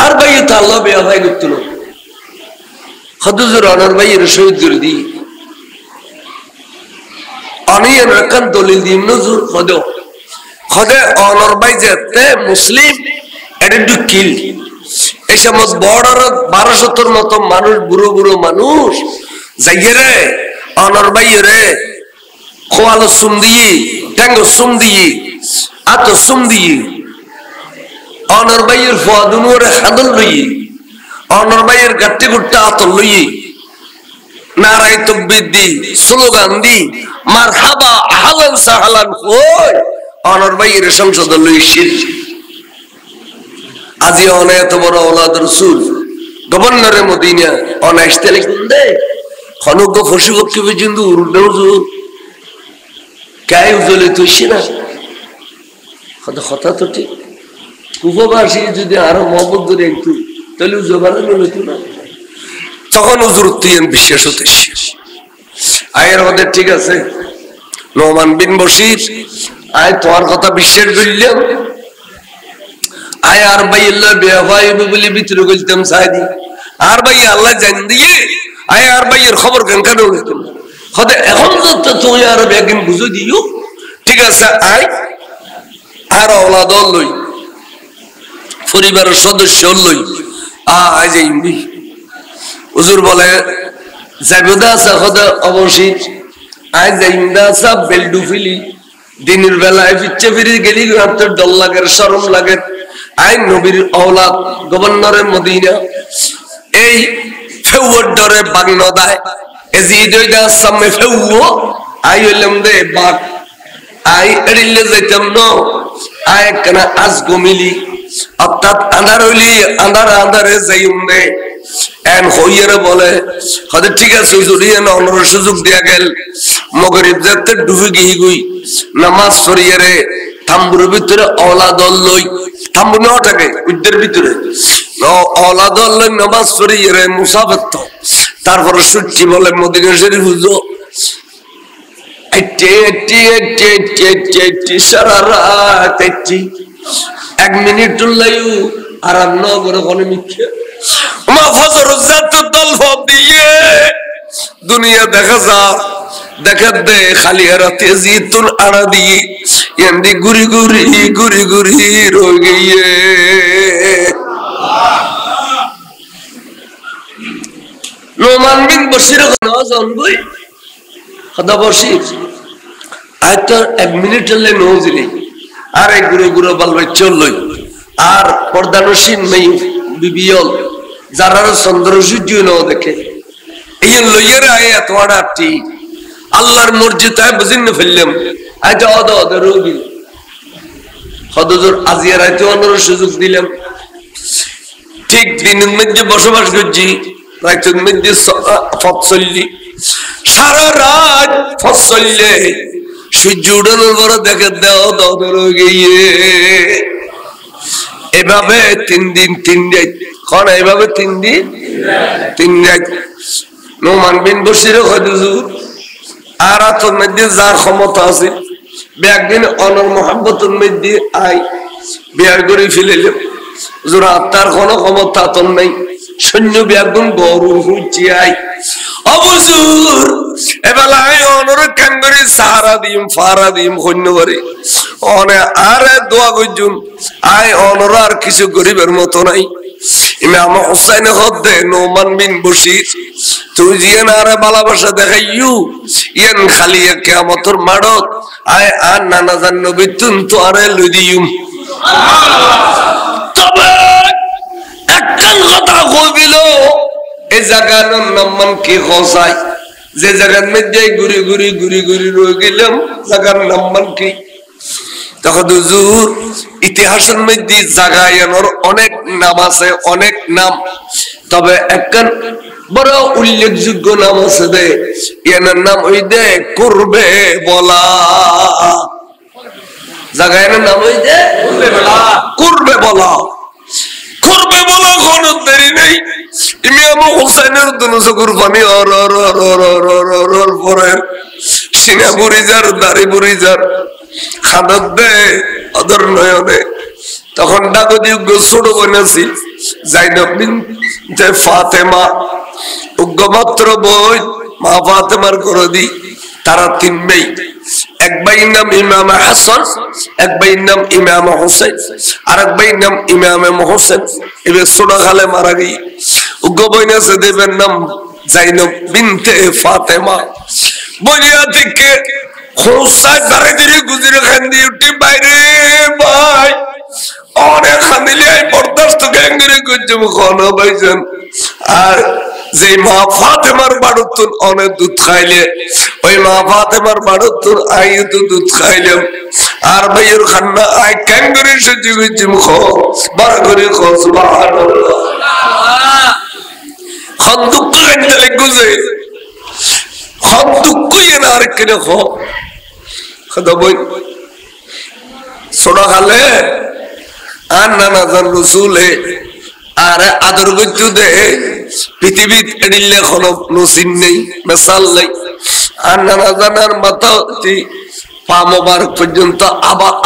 আর ভাইয়া তা আল্লাহ বেয়া ভাই করছিল হদুজুর অনর ভাইয়ের শহীদ করে দি অনিয়ন রাখান দলিল দিম নজুর হদে অনর ভাই যেতে মুসলিম এটা একটু কিল এই সমস্ত বড় 1200 মতো মানুষ বুড়ো বুড়ো মানুষ যাইয়ে রে অনর ভাইয়েরে খোয়ালো সুমদি ট্যাঙ্গো সুমদি আতো সুমদি অনর ভাইয়ের ফুয়াদুনুরে হাদল লই অনর ভাইয়ের গাট্টি গুট্টা আতো লই নারাই তাকবীর দি স্লোগান দি মারহাবা আহলান সাহলান কই অনর ভাইয়ের সংসদ লই শির আজি অনে এত বড় ওলাদ রাসূল গভর্নরে মদিনা অনাইস্তে লিখুন দে খনক ফসি করতে পর্যন্ত উরুডাউজু কাই উজলে তুইছি না কথা তো ঠিক উপবাসী যদি আরো মহব্বত ধরে একটু তাহলে জবানে লইতো না তখন হুজুর তুইন বিশ্বাস হতে আয়ের ওদের ঠিক আছে নোমান বিন বশির আয় তোমার কথা বিশ্বাস করলাম আয় আর ভাই আল্লাহ বেওয়াই বলে ভিতরে গলতাম সাইদি আর ভাই আল্লাহ জান দিয়ে আয় আর ভাইয়ের খবর কেন কেন হইতো হতে এখন তো তুই আর একদিন বুঝে দিও ঠিক আছে আয় আর ওলাদ লই পরিবারের সদস্য লই আয় যাইবি হুজুর বলে যাইবদা সাখদা অবশ্যই আয় যাইমদা সব বেলডু ফিলি দিনের বেলায় পিচ্ছে ফিরে গেলি রাতের ডল লাগে শরম লাগে আই নবীর औलाद গভর্নরে মদিনা এই ফেউর ডরে বাগনদায় এজিদইদা সামনে ফেউও আই হইলাম দে বাগ আই এরিলে যাইতাম ন আই কেন আজ গমিলি অর্থাৎ আন্ধার হইলি আন্ধারে যাইম দে এন হইয়ারে বলে হতে ঠিক আছে জড়িয়ে না অন্য সুযোগ দিয়া গেল মগরিব যাতে ডুবে গিয়ে গুই নামাজ পড়িয়ারে থাম্বুর ভিতরে औलाद লই থাম্বু না থাকে উদ্দের ভিতরে औलाद লই নামাজ পড়িয়ারে মুসাফির তো তারপরে সুচ্চি বলে মদিনা শরীফ হুজুর সারা রাত এক মিনিট লাইউ আরাম না করে কোনে মিথ্যা মা ফজর জাত দল দিয়ে দুনিয়া দেখা যা দেখা দে খালি রাতে জিতুন আড়া দিয়ে এন্দি গুরি গুরি রয়ে গিয়ে নোমান বিন বশির নজন বই খোদা বশির আজ তো এক মিনিট লে নজলি আর এক গুরু বলবে চললই আর পর্দানসীন মেই বিবিয়ল যারা চন্দ্র সূর্য ন দেখে এই লইয়ের আয় এতটি আল্লাহর মর্যাদায় বুঝিন ফেললাম আজ অদ রোগী হদজুর আজিয়ার আইতে অন্যর সুযোগ দিলাম ঠিক দিনের মধ্যে বসবাস করছি রাতের মধ্যে পথ চললি সারা রাত পথ চললে সূর্য উঠানোর পরে দেখে দেও দর গিয়ে এভাবে 3 দিন 3 রাত কোন এভাবে 3 দিন 3 রাত নোমান বিন বশির হুজুর আর তোর মধ্যে যার ক্ষমতা আছে একদিন অনর মোহাম্মতের মধ্যে আই বিয়ার করে ফেলিলাম হুজুর তার কোনো ক্ষমতা তোর নাই সৈন্য একদম গরু হচ্ছে আই অবজুর এবেলায় অনর কাঙ্গরি সাহারা দিম ফারা দিম সৈন্যবাড়ি অনে আরে দোয়া করছুন আই অনর আর কিছু গরিবের মতো নাই ইমাম হুসাইন হদ্দে নোমান বিন বশির তুই জিয়ান আরে ভালোবাসা দেখাইউ ইয়ান খালি কিয়ামতের মাড়ত আয় আর নানা জান নবী তুন তো আরে লই দিউম তবে একখান কথা কইবিল এই জায়গার নাম কি খোসাই যে জায়গার মধ্যে ঘুরি রয়ে গেলাম জায়গার নাম কি তখন হুজুর ইতিহাসের মধ্যে জায়গায়নোর অনেক নাম আছে অনেক নাম তবে একখান বড় উল্লেখযোগ্য নাম আছে দে এনার নাম ওই দে করবে বলা জায়গার নাম ওই দে করবে বলা কোনো দেরি নেই ইমাম হুসাইনের দুনুসকুর পানি অর পরে সিনা বুড়িজার দাড়ি বুড়িজার খাদত দে অদর নয়নে তখন ডাকদিউগ্য ছোট বনেছি জাইনব বিনতে ফাতেমা উগ্রমাত্র বই মা ফাতেমার করে দি তারা 3 ভাই এক ভাইয়ের নাম ইমাম হাসান এক ভাইয়ের নাম ইমাম হোসেন আর এক ভাইয়ের নাম ইমাম মোহসেন এবার ছোট খালে মারা গিয়ে উগ্র বইন আছে দেবের নাম জাইনব বিনতে ফাতেমা বইয়া থেকে খোসায় বারে দিলে গুজরে খান্দি উঠি বাইরে ভাই অনেক খান্দিলে বরদাস্ত গ্যাঙ্গিরে গুজম খানো ভাইজান। আর যে মা ফাতেমার বাড়ুতুন অনেক দুধ খাইলে ওই মা ফাতেমার বাড়ুতুন আই তো দুধ খাইলাম। আর ভাইয়ের খান্না আই গ্যাঙ্গিরে সহ্য গুজম খো বার করে খো সুবহানাল্লাহ। খান দুঃখ গাইতে গুজে খান দুঃখ এনে আর কিনে খো খাদা বই সোনা খালে আর নানা জান রসুলে আর আদর গজ্জু দে পৃথিবীত এড়িলে কোনো নসিন নেই মেসাল নেই। আর নানা জানার মাথা পা মোবারক পর্যন্ত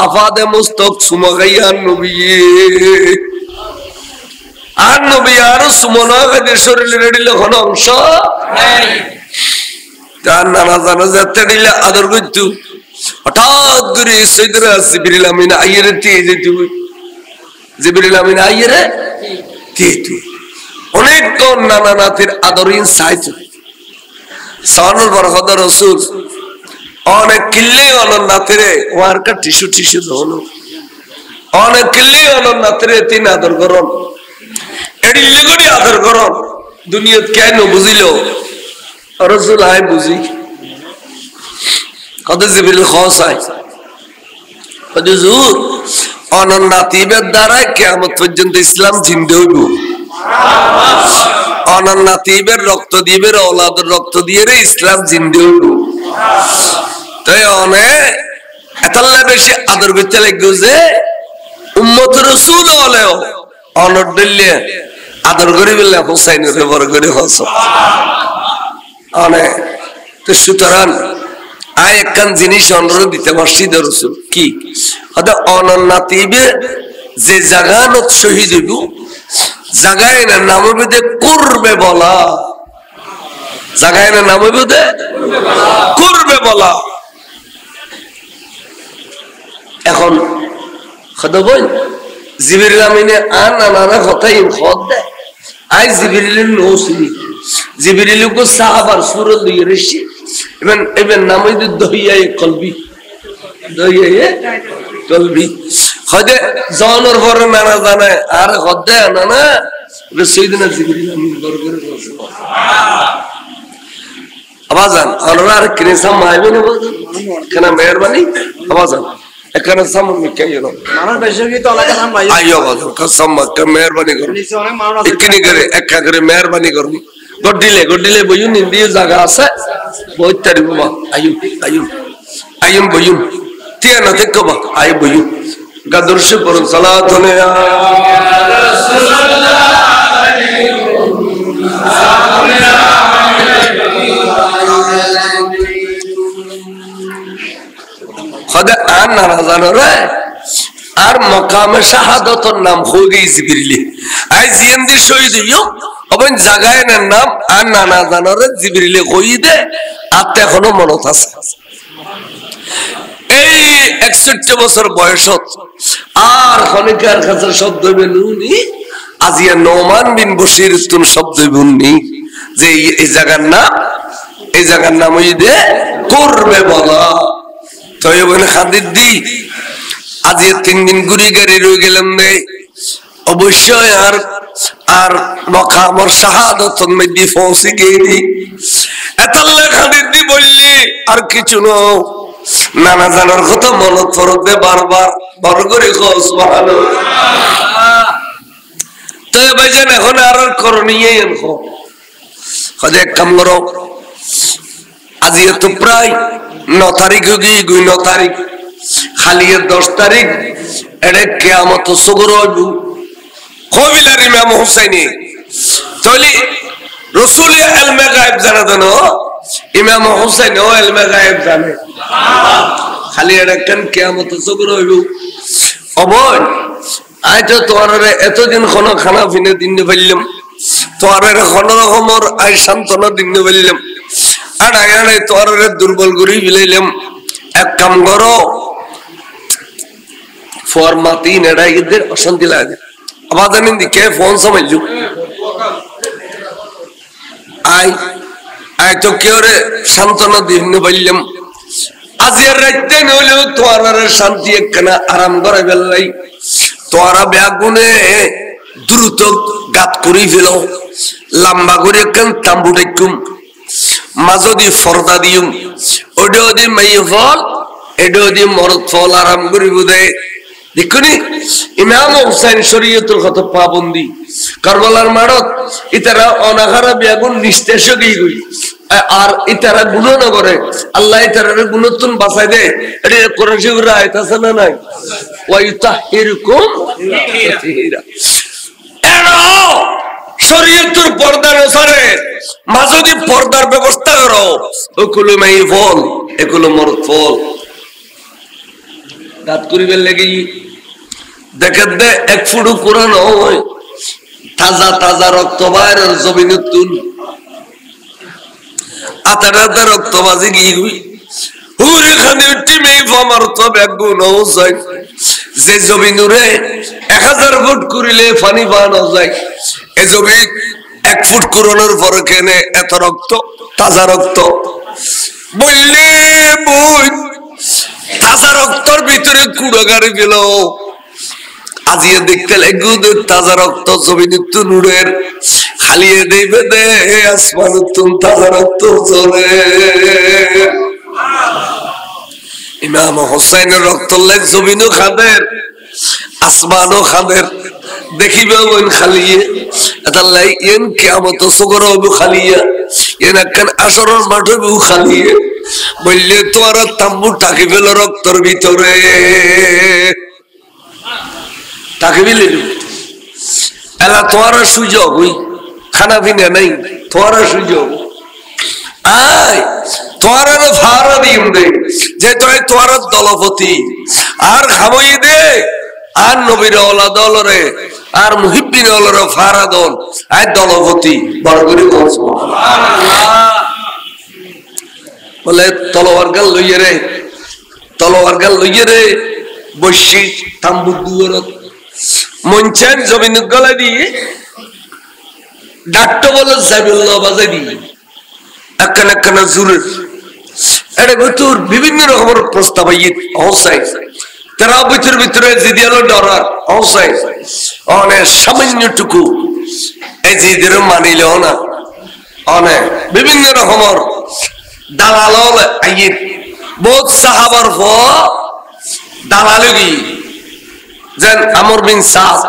আফাদে মুস্তক সুমা গাইয়া নবী আর নবী আর সুমনা গাইতে শরীরে এড়িলে কোনো অংশ নেই। তার নানা জানা যাতে এড়িলে আদর গজ্জু হঠাৎ করে সৈদরা জিবরিল আমিন আইরে দিয়ে যেতে জিবরিল আমিন আইরে দিয়ে অনেক নানা নাতির আদরিন সাইজ সানুর বরকত রাসূল অনেক কিল্লে অনন নাতিরে ওয়ারকা টিস্যু টিস্যু দোনো অনেক কিল্লে অনন নাতিরে তিন আদর করন এডিলে করে আদর করন দুনিয়াত কেন বুঝিলো রাসূল আই বুঝি কত জিবরিল খোসাই কত জুর অনন নাতিবের দ্বারা কিয়ামত পর্যন্ত ইসলাম জিন্দে হইব। অনন নাতিবের রক্ত দিবের ওলাদের রক্ত দিয়ে ইসলাম জিন্দে হইব। তাই অনেক এতলা বেশি আদর করতে লাগবে যে উম্মত রাসূল হলেও অনর দিলে আদর করে বললে হুসাইনের বড় করে হস অনেক। তো সুতরাং আয় একখান জিনিস অনুরোধ দিতে পারছি রাসূল কি অনন নাতিবে যে জাগানত শহীদ হইব জাগায় না নামবিদে করবে বলা জাগায় না নামবিদে করবে বলা। এখন খোদা বল জিবরিল আমিনে আর নানা কথাই খোদ দে আই জিবরিলের নৌসিনি জিবরিলকে সাহাবার সুরত দিয়ে রেশি এবং এবেন নামবিদে দহিয়ায়ে কলবি দহিয়ায়ে কলবি খোদে জানোর পরে নানা জানে আর খোদে নানা সাইয়েদনা জিবরিল আমিন বরকত আওয়াজান আর কিনে সামাইবে না কেন মেহেরবানি আওয়াজান এখানে সামনে মিকাইও মানা বেশি কি তো লাগা নাম ভাই আইও কসম কে মেহেরবানি করো নিচে অনেক মানা ইকনি করে একা করে মেহেরবানি করো গডিলে বইউন নিয়ে জায়গা আছে বহুত তারি বাবা আইও বইউন তিয়া না দেখো বা আই বইউন গাদরশ পড়ুন সালাত আলা রাসূলুল্লাহ খোদা আর নানা জানো রে আর মকামে শাহাদাতর নাম হয়ে গেছে জিবরিল আই জিন্দি শহীদ হইও অবন জায়গায় নাম আর নানা জানো রে জিবরিল কই দে আতে এখনো মনত আছে। এই 61 বছর বয়সত আর খনিকার কাছে শব্দ বেনুনি আজিয়া নোমান বিন বশির তুন শব্দ বেনুনি যে এই জায়গার নাম হই দে করবে বলা। তো এখানে খাদির দি আজ 3 দিন ঘুরি গাড়ি রয়ে গেলাম রে অবশ্যই আর মকামর শাহাদাত মধ্যে পৌঁছে গেলি এতলা খাদির দি বললি আর কিছু না নানা জানার কথা মনত পড়বে বারবার বড় করে সুবহানাল্লাহ। তো ভাইজান এখন আর করণীয় এনকো খোদা এক কাম করো আজ তো প্রায় 9 তারিখ হয়ে গই 9 তারিখ খালি 10 তারিখ এড়ে কিয়ামত সুগর হইব কবিলার ইমাম হুসাইনি তলি রাসূল ইলমে গায়েব জানা জানো ইমাম হুসাইন ও ইলমে গায়েব জানে খালি এড়ে কেন কিয়ামত সুগর হইব অবন আই তো তোরে এতদিন কোনো খানা পিনে দিন পাইলাম তোরে কোনো রকমের আই শান্তনা দিন পাইলাম আর আয়ারে তোরে দুর্বল করি বিলাইলাম এক কাম করো ফরমাতি নেড়াই গিয়ে অশান্তি লাগে আওয়াজ আনিন দিকে ফোন সমঝু আই আয় তো কেউ সান্ত্বনা দিন বললাম আজিয়ার রাইতে নইলেও তোমার শান্তি একখানা আরাম করে ফেললাই তোরা ব্যাগুনে দ্রুত গাত করে ফেলো লম্বা করে একখান তাম্বু ডাকুম মাঝে দিয়ে ফর্দা দিম ওটাও দিয়ে মেয়ে ফল এটাও দিয়ে মরদ ফল আরাম করিব দেয় দেখুনি ইমাম হুসাইন শরীয়তুল কত পাবন্দি কারবালার মারত ইতারা অনাহারা বেগুন নিস্তেজ গই গই আর ইতারা গুনাহ না করে আল্লাহ ইতারার গুনাহতুন বাঁচায় দেয় এটা কোরআন শরীফের আয়াত আছে না নাই ওয়া ইতাহিরকুম তাহিরা এরা শরীয়তুর পর্দা অনুসারে মাঝদি পর্দার ব্যবস্থা করো ওগুলো মেয়ে ফল এগুলো মরদ ফল দাঁত করিবেন লেগে দেখেন দে এক ফুটু কোরআন হয় তাজা তাজা রক্ত বাইরের জমিন তুল আতাটা রক্ত বাজি গিয়ে গুই হুরে খানে টিমে আমার তো বেগুন যায় যে জমিনুরে 1000 ফুট করিলে পানি বানো যায় এই জমি 1 ফুট কোরআনের পরে কেনে এত রক্ত তাজা রক্ত বললে বই তাজা রক্তর ভিতরে কুড়ো গাড়ি গেল আজিয়ে দেখতে লাগু তাজা রক্ত জমিনে তুনুরের খালিয়ে দেবে দে আসমান তুন তাজা রক্ত চলে ইমাম হোসেনের রক্ত লাগ জমিনও খাদের আসমানও খাদের দেখিবে ওই খালিয়ে এটা লাই এন কিয়ামত সগর হবে খালিয়া এন একখান আসরের মাঠ হবে খালিয়ে বললে তোমার তাম্বু টাকি ফেল রক্তর ভিতরে টাকি ফেলে এলা তোমার সুযোগ ওই খানা পিনা নাই তোমার সুযোগ আয় তোমার ভাড়া দিম দে যে তোমার দলপতি আর খাবই দে আর নবীর ওলা দলরে আর মুহিব্বিন ওলরে ভাড়া দল আর দলপতি বড় করে বলে তলোয়ার গাল লইয়ে রে বসি তাম্বু দুয়ারত মঞ্চান জমিন গলা দিয়ে ডাক্তার বলে জাবিউল্লাহ বাজাই দিয়ে একখানা একখানা জুরের এটা ভিতর বিভিন্ন রকমের প্রস্তাব হোসাই তারা ভিতরে জিদিয়ালো ডরার হোসাই অনেক সামান্যটুকু এই জিদের মানিলেও না অনেক বিভিন্ন রকমের দালাল আইয়ে বহুত সাহাবার দালালে গিয়ে যেন আমর বিন সাদ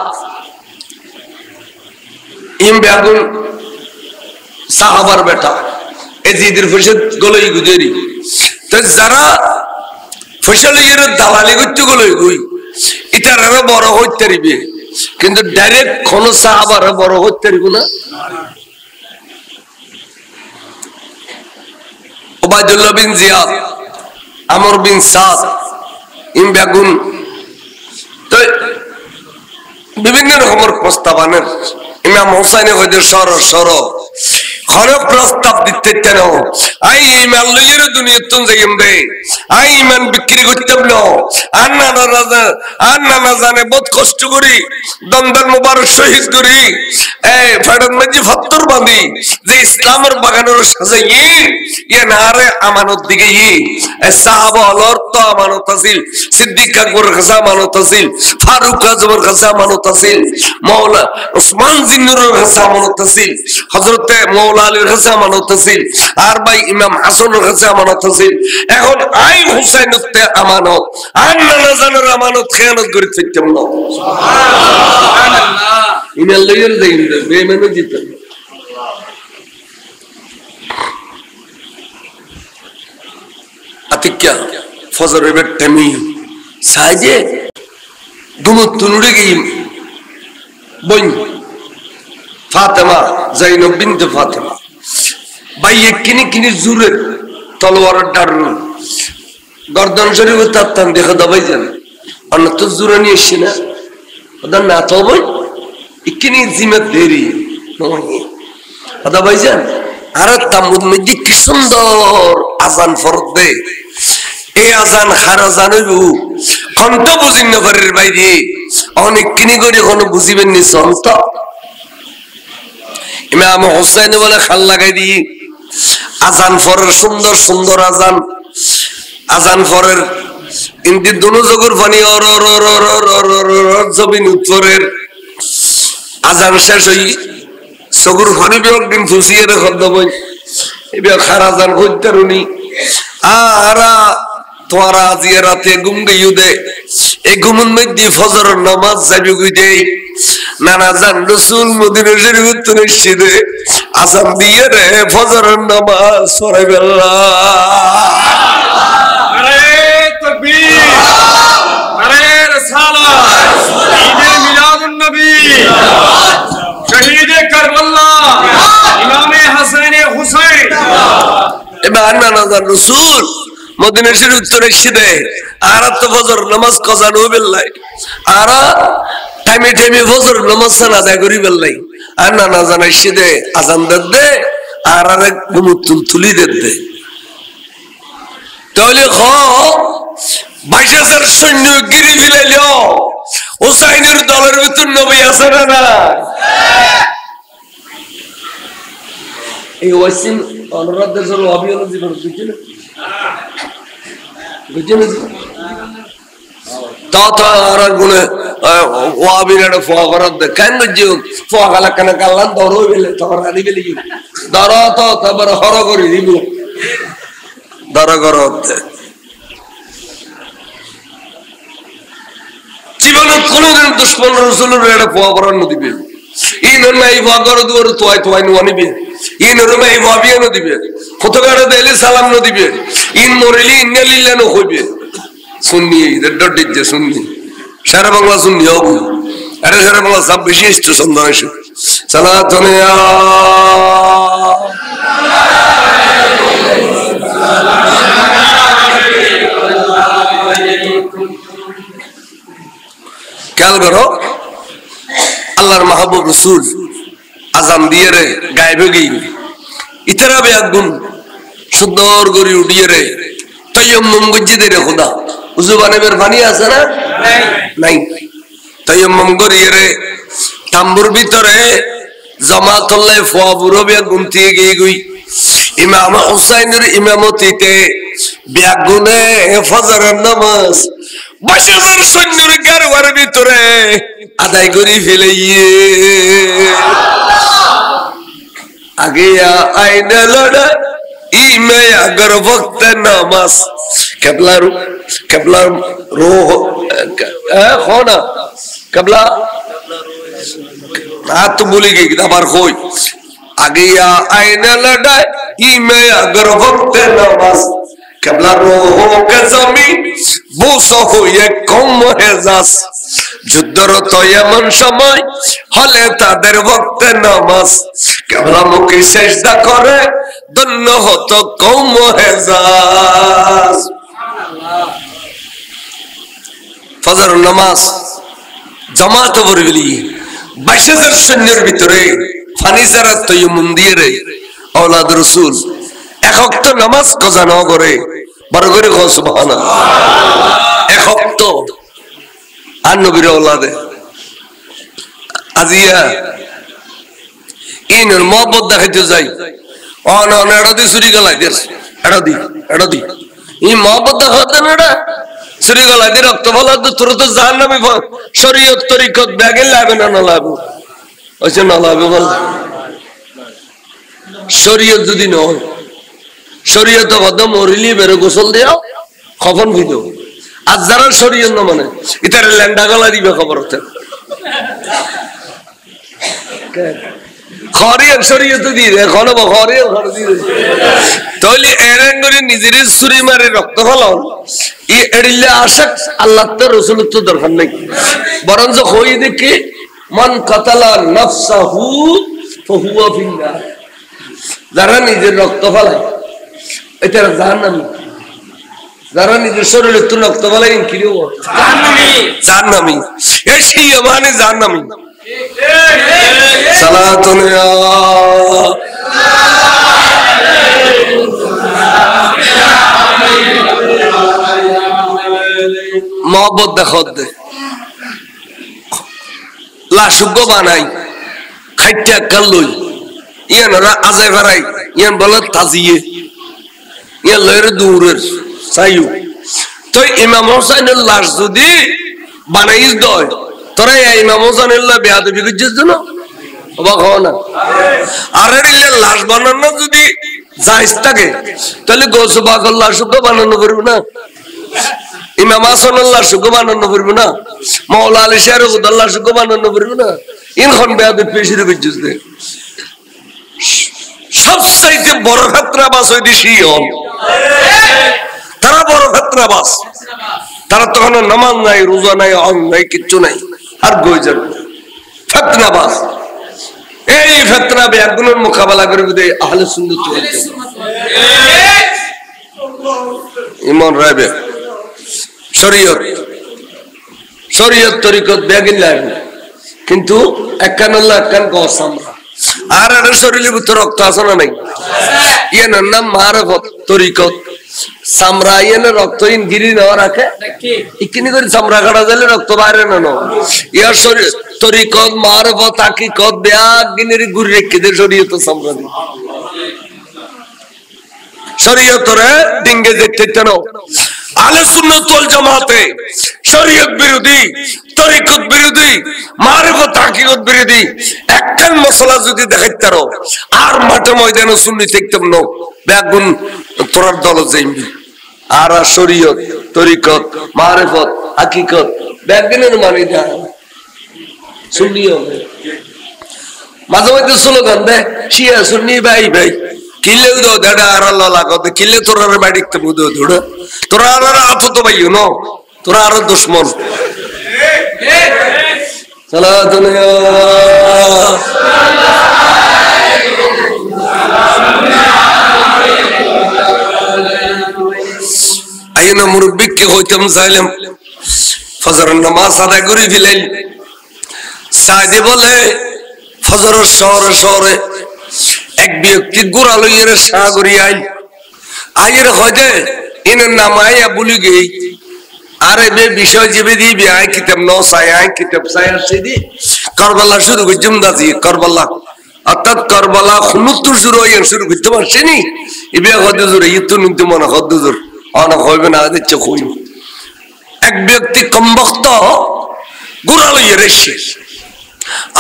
ইম বেগুন সাহাবার বেটা এজিদের ফসল গলই গুজেরি তো যারা ফসলের দালালি করতে গলই গুই ইতার আরো বড় হইতে পারিবে কিন্তু ডাইরেক্ট কোন সাহাবার বড় হইতে পারিব না ওবায়দুল্লাহ বিন জিয়াদ আমর বিন সাদ ইম বেগুন তো বিভিন্ন রকমের প্রস্তাব আনেন ইমাম হোসাইনে কইদের সর খর প্রস্তাব দিতে কেন আই ইমান লইয়ের দুনিয়া তুন যাইম দে আই ইমান বিক্রি করতে বলো আর না জানে বহুত কষ্ট করি দমদল মুবারক শহীদ করি ফাড়ন মাঝি ফত্তর বাঁধি যে ইসলামের বাগানের সাজাই ইয়ে না রে আমানত দিকে সাহাবা হলর তো আমানত আছিল সিদ্দিক আকবরের কাছে আমানত আছিল ফারুক আজমের কাছে আমানত আছিল মাওলা উসমান জিন্নুরের কাছে আমানত আছিল হযরতে মাওলা আলীর কাছে আমানত আছিল আর ভাই ইমাম হাসানের কাছে আমানত আছিল এখন আই হুসাইনতে আমানত আর না জানার আমানত খেয়ানত করে ফিরতাম না সুবহানাল্লাহ ইনাল লইয়ের দেইন বেমানে জিতন আতিক্যা ফজরের টাইমে সাজে দুমত তুনুড়ে গিয়ে বই ফাতেমা জাইনব বিনতে ফাতেমা বাইয়ে কিনি জুরে তলোয়ারের ডার গর্দন শরীফ তাত্তান দেখা দাবাই যান অন্য তো জুরে নিয়ে এসছি না ওদের না তো বই ইকিনি জিমেত দেরি দাবাই যান আর তামুদ মধ্যে কি সুন্দর আজান ফরদ দে এই আজান হার আজান হইব কণ্ঠ বুঝিন নগরের বাইরে অনেক কিনি করে কোনো বুঝিবেন নি সন্ত ইমাম হোসেন বলে খাল লাগাই দিয়ে আজান ফরের সুন্দর সুন্দর আজান, আজান ফরের ইন্দি দুনো জগর পানি জমিন উত্তরের আজান শেষ হই সগুর পানি বিয়োগ দিন ফুসিয়ে রেখে দেবই এবার খার আজান হইতে রুনি আরা তোরা আজিয়ে রাতে ঘুম গিয়ে দে এই ঘুমন মধ্যে ফজরের নামাজ যাবি গুইতে নানা জান রাসূল মদিনা শরীফ তো নিশ্চিতে আজান দিয়ে রে ফজরের নামাজ পড়াইবে আল্লাহ। আরে তাকবীর, আরে রিসালাত, ঈদে মিলাদুন নবী, শহীদে কারবালা, ইমামে হাসানে হুসাইন। এবার নানা জান রাসূল মদিনা শরীফ উত্তর এসে আর তো ফজর নামাজ কজান হইবে লাই আর টাইমে টাইমে ফজর নামাজ আদায় করি বেলাই আর নানা জান এসে দে আজান দে আর আরেক ঘুমুতুল তুলি দে তাহলে 22,000 সৈন্য গিরি ফিলাইল হুসাইনের দলের ভিতর নবী আছে না না? এই ওয়াসিম অনুরাধের জন্য অভিযান জীবন বুঝছেন বুঝছেন তার গুণে ওয়াবির ফোয়া করার দে কেন বুঝছো ফোয়া গালা কেন কাল্লান ধরো বেলে তখন আনি বেলে ধর তো তারপরে হর করি দিব ধর কর জীবনে কোনদিন দুশ্মন রসুলের এটা ফোয়া করার দিবে ইন নাই ফোয়া করো দুয়ার তোয়াই তোয়াই নিবে ইন রুমে এই ভাবিয়ে দিবে কতগাড়ে দিলে সালাম ন দিবে ইন মরিলি ইন্নালিল্লাহ ন হইবে সুন্নি এদের ডিজে সুন্নি সারা বাংলা সুন্নি হবে আরে সারা বাংলা সব বেশি ইষ্ট সন্ধান আছে সালাতুনে খেয়াল করো আল্লাহর মাহবুব রাসূল আজান দিয়ে রে গায়েবে গিয়ে ইতারা বে আগুন সুন্দর করে উঠিয়ে রে তায়াম্মুম গজ্জি দে রে খোদা উজুবানের পানি আছে না নাই তায়াম্মুম করিয়ে রে তাম্বুর ভিতরে জামাতুল্লাহ ফুয়াবুরো বে আগুন দিয়ে গিয়ে গই ইমাম হুসাইনের ইমামতিতে বেগুনে ফজরের নামাজ 22,000 সৈন্যের গারওয়ার ভিতরে আদায় করে ফেলাইয়ে আগে আইনা লড়া ইমে আগর वक्त নামাজ কেবলা রোহ হোনা কেবলা হাত ভুলে গই আবার কই আগে আইনা লড়া ইমে আগর वक्त নামাজ কেবলা রোহ কে জমিন বুসো হয়ে কম হেজাস যুদ্ধরত এমন সময় হলে তাদের ভক্ত নামাজ কেবলা মুখে সেজদা করে ধন্য হতো কওম হেজাজ। ফজর নামাজ জামাত পড়বি 22,000 সৈন্যের ভিতরে ফানিজারা তায়াম্মুম দিয়ে রে আওলাদ রাসূল এক ওয়াক্ত নামাজ কাজা না করে বড় করে সুবহানাল্লাহ এক ওয়াক্ত আর নবীর আওলাদে আজিয়া ইনের মহব্বত দেখাইতে যাই অন অন এড়া দি চুরি গলাই দেস এড়া দি ই মহব্বত দেখাতে না এড়া চুরি গলাই দি রক্ত ফলা তোর তো জাহান্নামে শরীয়ত তরিকত ব্যাগে লাগবে না না লাগবে ওইসে না লাগবে বল শরীয়ত যদি নয় শরীয়ত কত মরিলি বেরো গোসল দিও খফন ভিডিও আর যারা শরীয়ত না মানে ইতার ল্যান্ডা গলা দিবে খবর হতে খরিয়ার শরীয়ত দিয়ে এখন খরিয়ার ঘর দিয়ে তাহলে এরেন করে নিজের ছুরি মারে রক্ত ফলাও ই এড়িলে আশাক আল্লাহ তার রাসূলের তো দরকার নাই বরঞ্চ হই দেখে মান কাতালা নাফসাহু ফাহুয়া ফিন্নার যারা নিজের রক্ত ফলায় এটা জাহান্নামী যারা নিজের শরীরে তো রক্ত ফলায় কিরিও জাহান্নামী এই সেই মানে জাহান্নামী সালাতুন মহব্বত দেখো দে লাশুগ্য বানাই খাইতে কাল লই ইয়ানরা আজাই ফারাই ইয়ান বলে তাজিয়ে ইয়ান লয়ের দূরের চাইও তো ইমাম হোসেনের লাশ যদি বানাইস দয় তোরা ইমাম হোসেনের বেয়াদবি করছিস না অবাক হও না আর লাশ বানানো যদি জায়েজ থাকে তাহলে গৌসে পাকের লাশও বানানো পারবে না ইমাম হাসানের লাশও বানানো পারবে না মাওলা আলী শাহ রহমাতুল্লাহ লাশও বানানো পারবে না ইনখন বেয়াদবি পেশিরে করছিস দে সবচাইতে বড় ফেতনাবাজ হইতে শিয়ন তারা বড় ফেতনাবাজ তারা তখন নামাজ নাই রোজা নাই হজ নাই কিচ্ছু নাই আর গইজার ফেতনাবাজ এই ফেতনা বেয়াগুলোর মোকাবেলা করে দেয় আহলে সুন্নাত ওয়াল জামাত ইমান রাবে শরীয়ত তরিকত বেয়াগিন লাগে কিন্তু একখান আল্লাহ একখান গস আমরা আর এর শরীরের ভিতর রক্ত আছে না নাই ইয়ার নাম মারফত তরিকত সামরা ইয়ার রক্ত ইন গিরি না রাখে ইকিনি করে সামরা কাটা দিলে রক্ত বাইরে না না ইয়ার শরীর তরিকত মারফত হাকিকত বেয়াগিনের গুরি রেখে দে শরীয়ত সামরা দি শরীয়তরে ডিঙ্গে যেতে না আহলে সুন্নাত ওয়াল জামাতে শরীয়ত বিরোধী তরিকত বিরোধী মারফত হাকিকত বিরোধী একখান মশলা যদি দেখাইতারো আর মাঠে ময়দানে সুন্নি থাকতাম না বেগুন তোরার দল যাইবি আর শরীয়ত তরিকত মারফত হাকিকত বেগুনের মানে যায় সুন্নি হবে মাঝে মধ্যে স্লোগান দেয় শিয়া সুন্নি ভাই ভাই কিলে দো দাদা আর আল্লাহ লাগত কিলে তোরার বাড়ি তে বুদো ধুড় তোরা আর আতো তো ভাইও নো তোরা আর দুশমন সালাতু আইনা মুরব্বিক কে হইতাম জালেম ফজর নামাজ আদায় করে ফেলেন সাইদে বলে ফজরের শহরে শহরে এক ব্যক্তি গোড়া লইয়ের সাগরি আইয়ের হয়তো এনের নাম আইয়া বলি গই আরে বে বিষয় যেবে দিবি আই কিতাব ন সাই আই কিতাব সাই আসে দি কারবালা শুরু করছুম দাজি কারবালা অর্থাৎ কারবালা 69 শুরু হইয়া শুরু করতে পারছেনি ইবে হদ জোরে ইতো নিতে মনে হদ জোর অন হইবে না দিচ্ছে কই এক ব্যক্তি কমবক্ত গোড়া লইয়ের এসে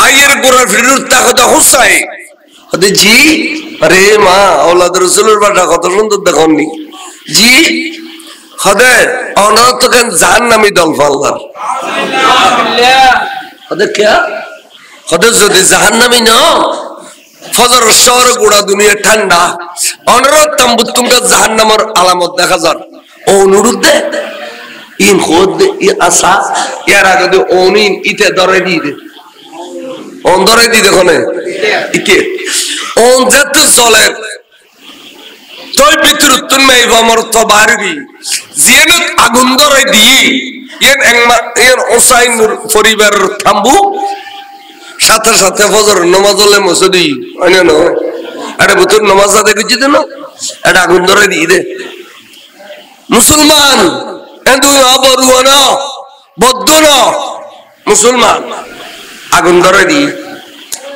আইয়ের গোড়ার ফিরুত তাকতে হুসাই হদে জি আরে মা আওলাদ রাসূলের বাটা কত সুন্দর দেখনি জি হদে অনাথ কেন জাহান্নামী দল ফাল্লার সুবহানাল্লাহ হদে কি হদে যদি জাহান্নামী না ফজর শহর গোড়া দুনিয়া ঠান্ডা অনরত তাম্বুত তুমকা জাহান্নামের আলামত দেখা যায় ও নুরুদে ইন খোদ ই আসা ইয়ার আগে দে ওনিন ইতে ধরে দি দে অন ধরে দি দেখো না ইকে অন যত চলে তোই ভিতর তুমি আমার তো বারবি জিয়ানত আগুন ধরে দি এন একমা এর ওসাইন পরিবার থাম্বু সাথে সাথে ফজর নামাজ হলে মসজিদি আনে না আরে ভিতর নামাজ আদায় করছি না এটা আগুন ধরে দি দে মুসলমান এন্দু আবরুয়া না বদ্ধ না মুসলমান আগুন ধরে দি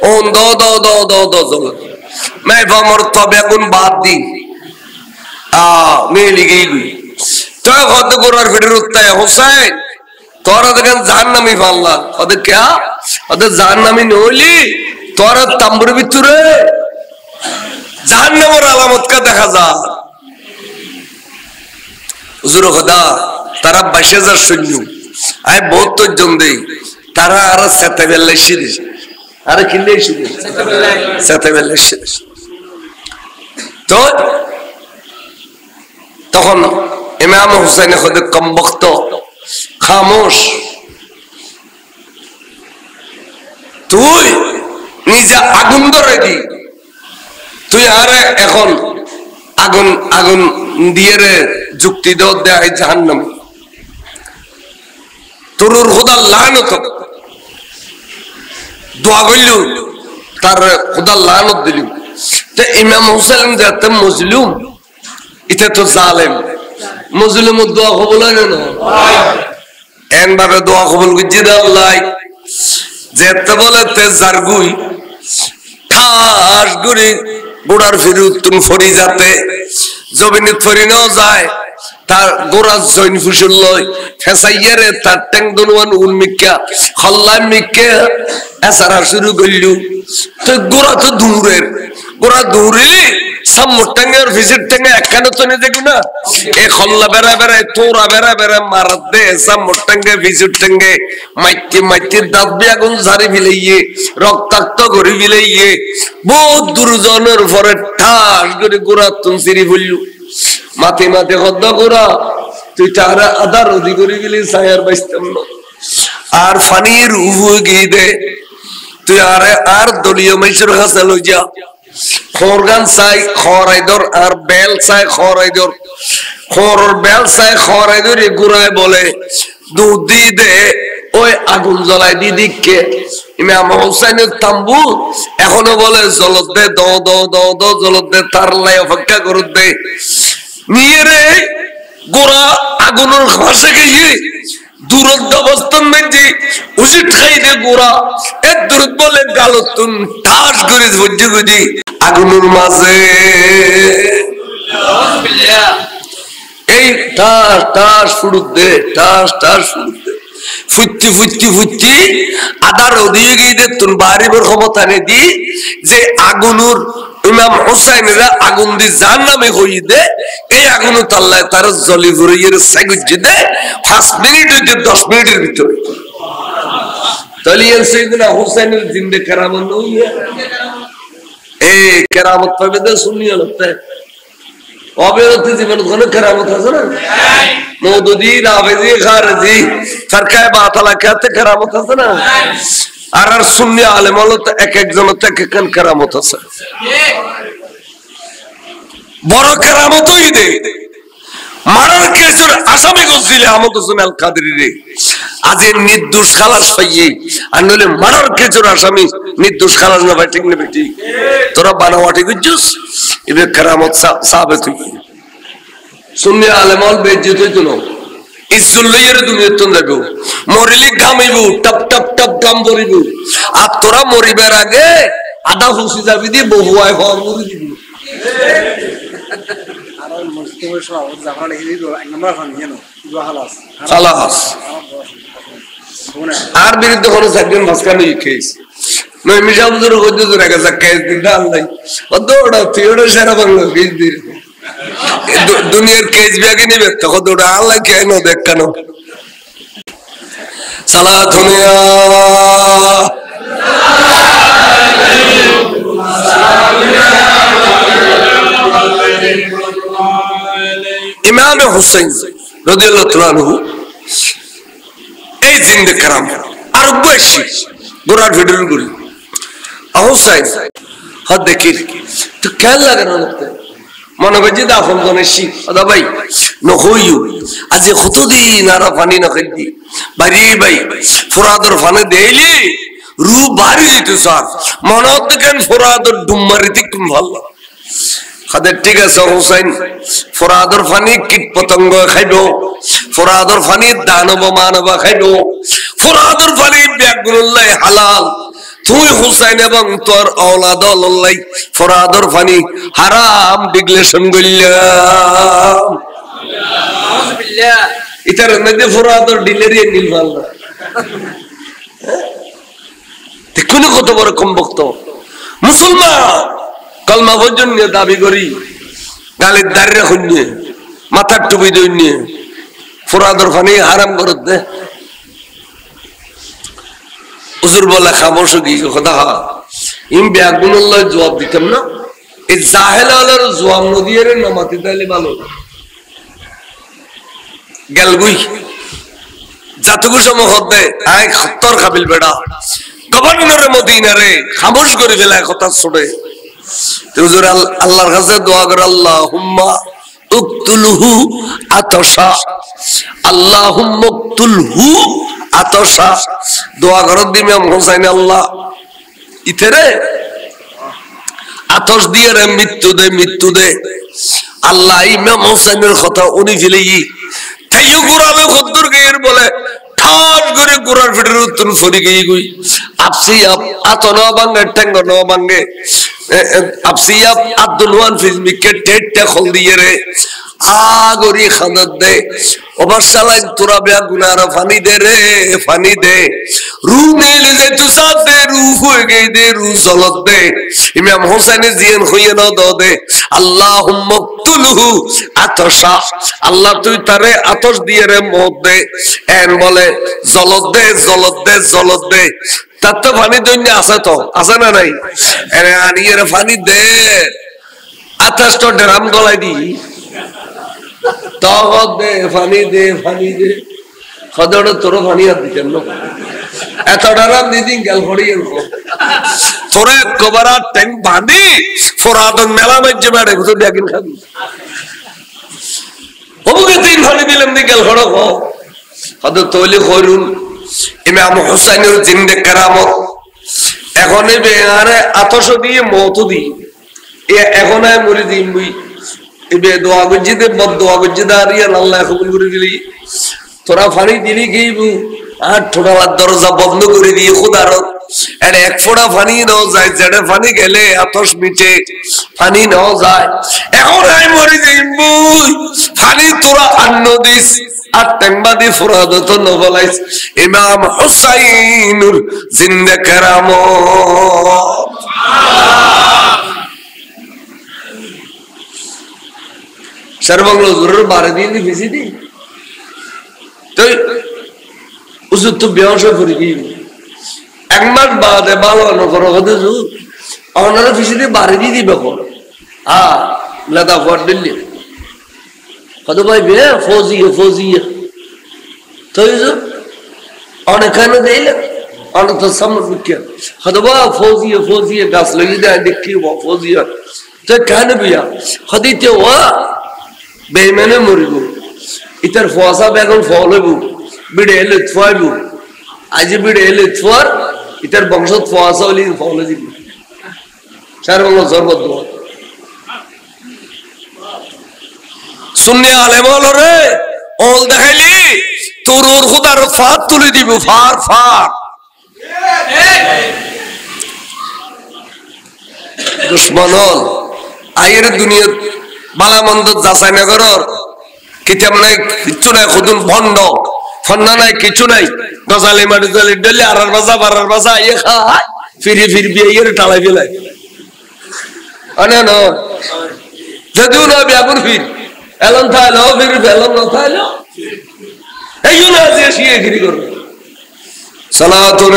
ওন দ দ দ দ দ দ मैं वमर तब अगुन बात दी मेली गई तो खुद गुरर फिर उठता है हुसैन तोरा देखन জাহান্নামী ফাল্লা ওদের কি ওদের জাহান্নামী নলি তোরা তাম্বুর ভিতরে জাহান্নামের আলামত কা দেখা যায় হুজুর খোদা তারা 22000 সৈন্য আই 72 জন দেই তারা আর সাথে বেলাইছি আরে কিল্লে শুধু সাথে বেলাইছি তো তখন ইমাম হুসাইন খুদ কমবক্ত খামোশ তুই নিজে আগুন ধরে দি তুই আরে এখন আগুন আগুন দিয়ে রে যুক্তি দেয় জাহান্নাম তোর খোদা লানত দোয়া কইলু তার খোদা লানত দিলু তো ইমাম হুসাইন যাতে মজলুম এটা তো জালেম মজলুম দোয়া কবুল হয় না এন ভাবে দোয়া কবুল করছি আল্লাহ যেতে বলে তে জারগুই ঠাস করে গোড়ার ফিরুত তুন ফরি যাতে জমিনে ফরি নাও যায় তার গোড়ার জৈন ফুসল লয় ফেসাইয়ারে তার ট্যাং দনুয়ান উন্মিকা হল্লা মিকা এসারা শুরু করলু তো গোড়া তো দূরের গোড়া দূরে সামুর ট্যাঙ্গের ভিজিট ট্যাঙ্গে একখানে তো নিয়ে দেখো না এ হল্লা বেড়া বেড়ায় তোরা বেড়া বেড়া মারাত দে সামুর ট্যাঙ্গে ভিজিট ট্যাঙ্গে মাইতে মাইতে দাঁত বেগুন ঝাড়ি ফিলাইয়ে রক্তাক্ত করে ফিলাইয়ে বহুত দুর্জনের পরে ঠাস করে গোড়া তুন সিঁড়ি ফুললু মাতে মাতে হদ্দা গোড়া তুই তারা আদার অধি করে গেলি সায়ার বাইস্তাম না আর ফানির উভু গিয়ে দে তুই আর দলীয় মাইসের কাছে লই যা খরগান চাই খরাইদর আর বেল চাই খরাইদর খরর বেল চাই খরাইদর এ গুড়ায় বলে দুধ দিয়ে দে ওই আগুন জ্বলাই দি দিককে ইমাম হোসেনের তাম্বু এখনো বলে জলত দে দ দ দ দ জলত দে তার লাই অপেক্ষা করত দে নিয়ে রে গোড়া আগুনের ফাঁসে গিয়ে দূরত্ব অবস্থান মেঝে উচিত খাই দে গোড়া এর দূরত বলে গালতুন ঠাস করে বুঝে বুঝি আগুনের মাঝে এই ঠাস ঠাস ফুড়ুত দে ঠাস ঠাস ফুড়ুত দে ফুটতি ফুটতি ফুটতি আদার ওদিকে গিয়ে দে তুন বাড়ির ক্ষমতা নে দি যে আগুনুর ইমাম হুসাইনরা আগুন দি জান নামে হই দে এই আগুন তাল্লায় তার জলি ভরিয়ের সাইগুজি দে 5 মিনিট হইতে 10 মিনিটের ভিতরে তাহলে সাইয়েদনা হুসাইনের জিন্দে কারামত হইয়া এই কারামত পাবে দে সুন্নিয়া লাগতে অবিরত জীবন কোন কারামত আছে না মওদুদি রাফেজি খারজি ফরকায়ে বাতালা কাতে কারামত আছে না আর সুন্নি আলেম হলো তো এক একজনের তো এক এক কারামত আছে বড় কারামত হই দে মারার কেসের আসামি গজিলে আহমদ হোসেন আল কাদরি রে আজ নির্দোষ খালাস পাইয়ে আর নইলে মারার কেসের আসামি নির্দোষ খালাস না ভাই ঠিক না বেটি তোরা বানাওয়াটি গুজুস এবে কারামত সাবিত হই সুন্নি আলেম হল বেজ্জত হইতো না ইজ্জুল্লাহের দুনিয়াত তো যাবো মরিলি গামিবু টপ টপ টপ গাম পরিবু আর তোরা মরিবার আগে আদা হুসি যাবি দি বহুয়ায় হওয়ার মরি দিবি আর মুসলিমের সব জাফরান হিদি এক নম্বর খান জানো খালাস খালাস আর বিরুদ্ধে কোন সাকজন মাসকানি কেস নয় মিশা বুজুর কইতে জোরে গেছে কেস দিন আল্লাহ ও দৌড়া থিওড়া সারা বাংলা কেস দিন দুনিয়ার কেস বিয়াকে নিবে তখন দৌড়া আল্লাহ কেন দেখ কেন সালাতুনিয়া ইমাম হুসাইন রাদিয়াল্লাহু তাআলা আনহু এই জিন্দে কারাম আর বেশি গোড়ার ভিডিও করি হুসাইন হাত দেখি তো কেন লাগে না লাগতে মনে করছি দাফন জনের শিখ আদা ভাই নহইও আজ কতদিন আর পানি না খাইদি বাড়ি ভাই ফোরাদর ফানে দেইলি রু বাড়ি যেত স্যার মনে হতো কেন ফোরাদর ডুম্মারিতে কোন ভালো খাদের ঠিক আছে হুসাইন ফোরাদর ফানি কীট পতঙ্গ খাইব ফোরাদর ফানি দানব মানব খাইব ফোরাদর ফানি ব্যাগুল্লাহ হালাল তুই হুসাইন এবং তোর আওলাদ আল্লাহ ফোরাদর ফানি হারাম ডিক্লেরেশন করলাম আউযুবিল্লাহ ইতার মধ্যে ফোরাদর ডিলেরি নিল আল্লাহ দেখুন কত বড় কমবক্ত মুসলমান কলমা পর্যন্ত দাবি করি গালের দাঁড়িয়ে রাখুন নিয়ে মাথার টুপি দই নিয়ে ফোরাদর ফানি হারাম করত দে হুজুর বলে খামোশ কি কথা ইম ব্যাগুল্লাহ জবাব দিতাম না এই জাহেলালের জবাব নদিয়ে নামাতি তাইলে ভালো গেলগুই জাতগু সময় হতে আয় খত্তর কাবিল বেড়া গভর্নরের মদিনারে খামোশ করে ফেলা কথা শুনে হুজুর আল্লাহর কাছে দোয়া করে আল্লাহুম্মা উকতুলহু আতশা আল্লাহুম্মা উকতুলহু আতশা দোয়া করে ইমাম হুসাইন আল্লাহ ইতেরে আতশ দিয়ে রে মৃত্যু দে আল্লাহ ইমাম হুসাইনের কথা উনি ফেলেই তাইও কুরআনে খদ্দর গের বলে ঠাস করে গোড়ার ফিটের উত্তর ফরি গিয়ে গুই আপসি আপ আত ন বাঙ্গে টেঙ্গ ন বাঙ্গে আপসি আপ আব্দুল ওয়ান ফিজমিকে টেটটা খল দিয়ে রে আগরি খাদত দে ওবার শালা তোরা বিয়া গুনার পানি দে রে পানি দে রু মেলে যে তু সাথ দে রু হয়ে গই দে রু জলত দে ইমাম হোসেনের জিয়ান হইয়ে ন দ দে আল্লাহুম্মা তুলহু আতশা আল্লাহ তুই তারে আতশ দিয়ে রে মত দে এন বলে জলত দে জলত দে জলত দে তার তো পানি দৈন্য আছে তো আছে না নাই এরে আনিয়ে রে পানি দে আতশ তো ড্রাম গলাই দি তগত দে পানি দে পানি দে খদড় তোর পানি আর দিতেন না এত ডরাম দিদিন গেল ফড়িয়ে তোরে কবরা ট্যাঙ্ক বাঁধি ফোরাদন মেলা মধ্যে বেড়ে তো ব্যাগিন খাবি ওকে তিন পানি দিলাম দি গেল ফড় হদ তৈলি খৈরুন ইমাম হুসাইনের জিন্দে কেরামত এখন এই বেহারে আতশ দিয়ে মত দি এখন আয় মরি দিন বুই এবে দোয়া গজ্জি দে বদ দোয়া গজ্জি দাঁড়িয়ে আল্লাহ কবুল করে দিলি তোরা পানি দিলি গিয়েবু আর ঠোঁটার দরজা বন্ধ করে দিয়ে খুদার এর এক ফোঁটা পানি নাও যায় যেটা পানি গেলে আতশ মিটে পানি নাও যায় এখন আই মরি যাইবু পানি তোরা আন্ন দিস আর টেংবাদি ফুরাদত নবলাইস ইমাম হুসাইনুর জিন্দে কেরামত সর্বঙ্গ জরুর বারে দিয়ে বেশি দি তো উজুর তো বেহস করে গিয়ে এক মাস বাদে ভালো করো হতে আপনারা বেশি দিয়ে বাড়ি দিয়ে দিবে হ্যাঁ লেদা ফর দিল্লি কত ভাই বে ফৌজিয়ে ফৌজিয়ে তো অনেকখানে দিলে অনেক তো সামনে বিখ্যাত কত বা ফৌজিয়ে ফৌজিয়ে গাছ লাগিয়ে দেয় দেখি ফৌজিয়ে তো কেন বিয়া হদিতে ও বেইমানে মরিব ইতার ফসা বেগন ফল হইব বিড়ে এলে থুয়াইব আজ বিড়ে এলে থুয়ার ইতার বংশ ফসা হলি ফল দিব চার বংশ জরবত সুন্নি আলেম হল রে ওল দেখাইলি তোর ওর খুদার ফাঁদ তুলে দিব ফার ফার দুশ্মন হল আয়ের দুনিয়া বালা মন্দ যাচাই না করার কিতাব নাই কিচ্ছু নাই খুদুন ভণ্ড ফন্না নাই কিছু নাই গজালি মাটি জালি ডেলি আড়ার বাজা ইয়ে খায় ফিরি ফিরবি ইয়ে টালাই ফেলাই আনে না যদিও না ব্যাগুন ফির এলন থাইলো ফির এলন না থাইলো এই জন্য আজকে শিয়ে গিরি করবে সালাতুন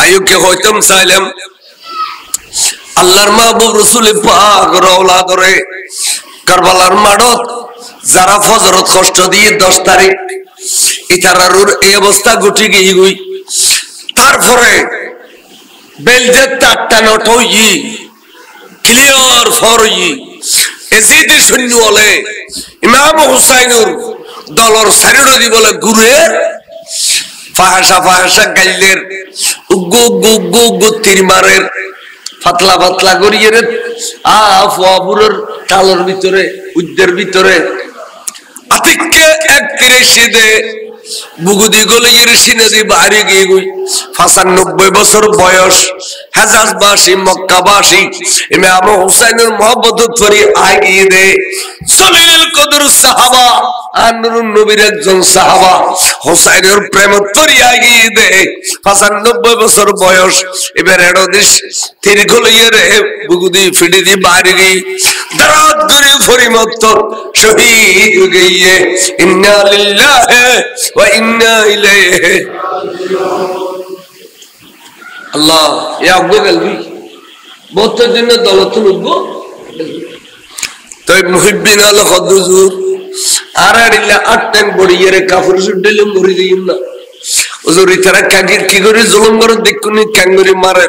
আয়ুবকে হইতাম চাইলাম আল্লাহর মাহবুব রাসূল পাক রওলা ধরে কারবালার মাঠত যারা ফজরত কষ্ট দিয়ে 10 তারিখ ইতারারুর এই অবস্থা ঘটে গিয়ে গই তারপরে বেলজে 4টা নট হই ক্লিয়ার ফর হই এজিদি শূন্য বলে ইমাম হুসাইনুর দলর শরীর দি বলে গুরে ফাহাসা ফাহাসা গাইলের উগ্গু উগ্গু উগ্গু তিরমারের পাতলা পাতলা করিয়ে রে ফুয়াবুরের কালোর ভিতরে উদ্দের ভিতরে আতিককে এক কৃষি দে বুগুদি গলিয়ে সিনে দি বাড়ি গিয়ে গই 95 বছর বয়স হেজাজবাসী মক্কাবাসী ইমাম হুসাইনের মহব্বত করি আগিয়ে দে জলিলুল কদর সাহাবা আনরুন নবীর একজন সাহাবা হুসাইনের প্রেম করি আগিয়ে দে 95 বছর বয়স এবার এডদিস তীর গলিয়ে রে বুগুদি ফিডি দি বাড়ি গই দরাত করে ফরিমত শহীদ গইয়ে ইন্না লিল্লাহি ওয়া ইন্না ইলাইহি আল্লাহ ইয়া গলবি বহুত দিন দৌলত লুগো তাই মুহিব্বিন আল খুজুর আরাদিল্লা আটন বড়িয়ে রে কাফর সুডলে মরি দিন না হুজুর ইতারা কাগির কি করে জুলুম করে দেখুনি কাঙ্গুরি মারে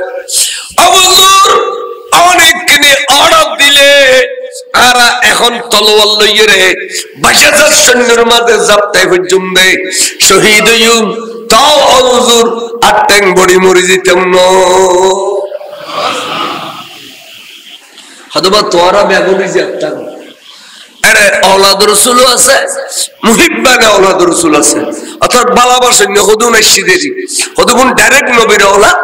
হুজুর অনেক কিনে অর্ডার দিলে আরা এখন তলোয়ার লইয়ে রে 22000 সৈন্যের মাঝে জাপটাই হুজুম দে শহীদ হইম তাও হুজুর আটন বড়ি মরি দিতাম না হয়তোবা তোরা বেগুনি যাত্রা আরে আওলাদ রাসূল আছে মুহিব্বানে আওলাদ রাসূল আছে অর্থাৎ ভালোবাসেন হুদুন আশিদেরি হুদুন ডাইরেক্ট নবীর আওলাদ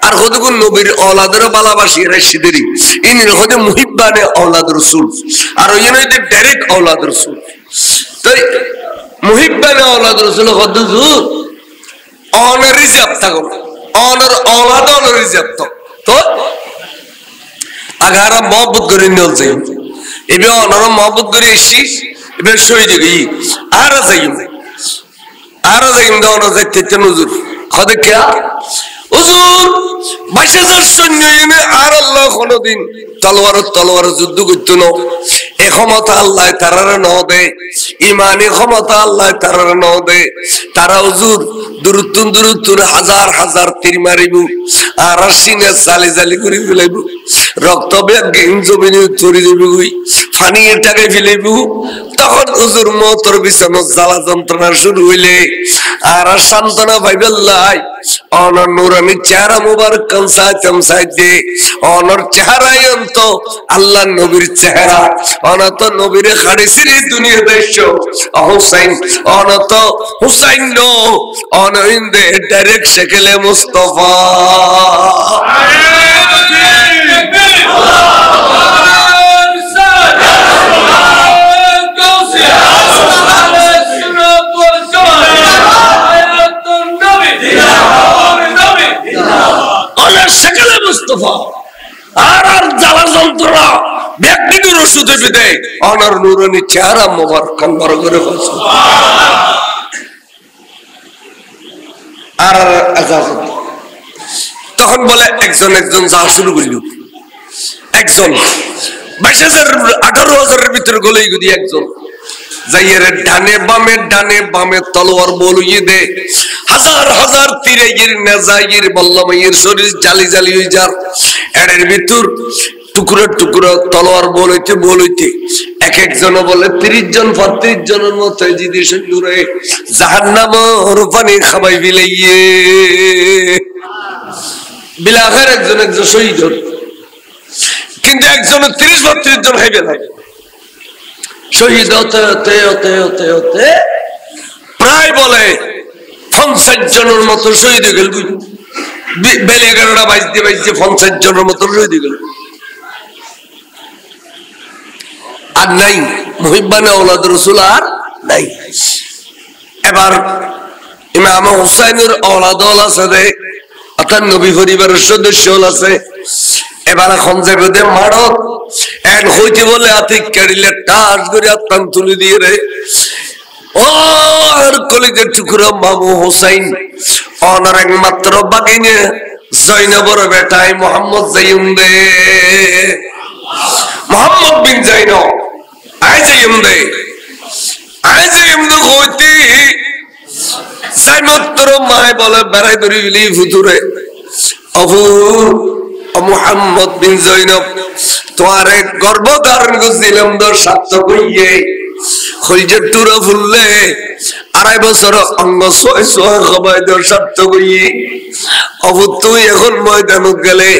আর হুদুন নবীর আওলাদের ভালোবাসি রাশিদেরি ইনি হদে মুহিব্বানে আওলাদ রাসূল আর ওইনে ডাইরেক্ট আওলাদ রাসূল তো মুহিব্বানে আওলাদ রাসূল হুদুন অনার রিজার্ভ থাকো অনার আওলাদ অনার রিজার্ভ তো আগারা মহব্বত করে নিল যাই এবার অনার মহব্বত করে এসি এবার শহীদ গই আর যাইম দাও যাইতে নজর খদে কে হুজুর 22000 সৈন্য এনে আর আল্লাহ কোনদিন তলোয়ার যুদ্ধ করতে না এ ক্ষমতা আল্লাহ তারারে ন দে ইমানি ক্ষমতা আল্লাহ তারারে ন দে তারা হুজুর দূরত্ব হাজার হাজার তীর মারিব আর সিনে জালি করে ফেলাইব রক্ত বেগেন জমিনে চড়ি যাইব পানি টাকে ফেলাইব তখন হুজুর মতর বিছানো জ্বালা যন্ত্রণা শুরু হইলে আর সান্ত্বনা পাইবেল্লাই অনর নুরানি চেহারা মুবারক কামসাই দে অনর চেহারাই অন্ত আল্লাহ নবীর চেহারা অনত নবীর খাড়িসিরি দুনিয়া দেশ হুসাইন অনত হুসাইন নো অনইন্দে ডাইরেক্ট শেকেলে মুস্তাফা মুস্তাফা আর জ্বালা যন্ত্রণা ব্যক্তিদের ওষুধ পেতে অনার নুরানি চেহারা মোবারক কান বড় করে ফেলছে আর তখন বলে একজন যা শুরু করল একজন 22000 ভিতরে গলেই গদি একজন যাইয়ের ডানে বামে তলোয়ার বলুইয়ে দে হাজার হাজার তীরের নেজাইয়ের বল্লমাইয়ের শরীর জালি হয়ে যার এর ভিতর টুকরো তলোয়ার বলইতে এক একজন বলে 30 জন 35 জনের মতো যদি শুনে জাহান্নামের পানি খাবাই বিলাইয়ে বিলাহের একজন শহীদ কিন্তু একজন 30-32 জন খাইবে না শহীদ হতে প্রায় বলে 50 জনের মতো শহীদ হয়ে গেল বেলে 11টা বাজতে 50 জনের মতো শহীদ হয়ে গেল আর নাই মুহিব্বানে আওলাদ রাসূল আর নাই এবার ইমাম হুসাইনের আওলাদ আছে অর্থাৎ নবী পরিবারের সদস্য আছে এবার এখন যাবে মারত এন হইতে বলে আতিক কাড়িলে টাস করে আত্মান তুলে দিয়ে রে ও আর কলিজের টুকরো মামু হুসাইন অনার একমাত্র বাগিনে জয়নবর বেটাই মোহাম্মদ জাইউন্দে মোহাম্মদ বিন জাইনব আই জাইউন্দে হইতে জাইমাত্র মায় বলে বেড়াই ধরি বিলি ফুতুরে আবু মোহাম্মদ বিন জৈনব তোমারে গর্ব ধারণ করছিলাম সার্থক হইয়ে খলজের টুরা ফুললে 2.5 বছর অঙ্গ ছয় সবাই সার্থক হইয়ে অবু তুই এখন ময়দানত গেলে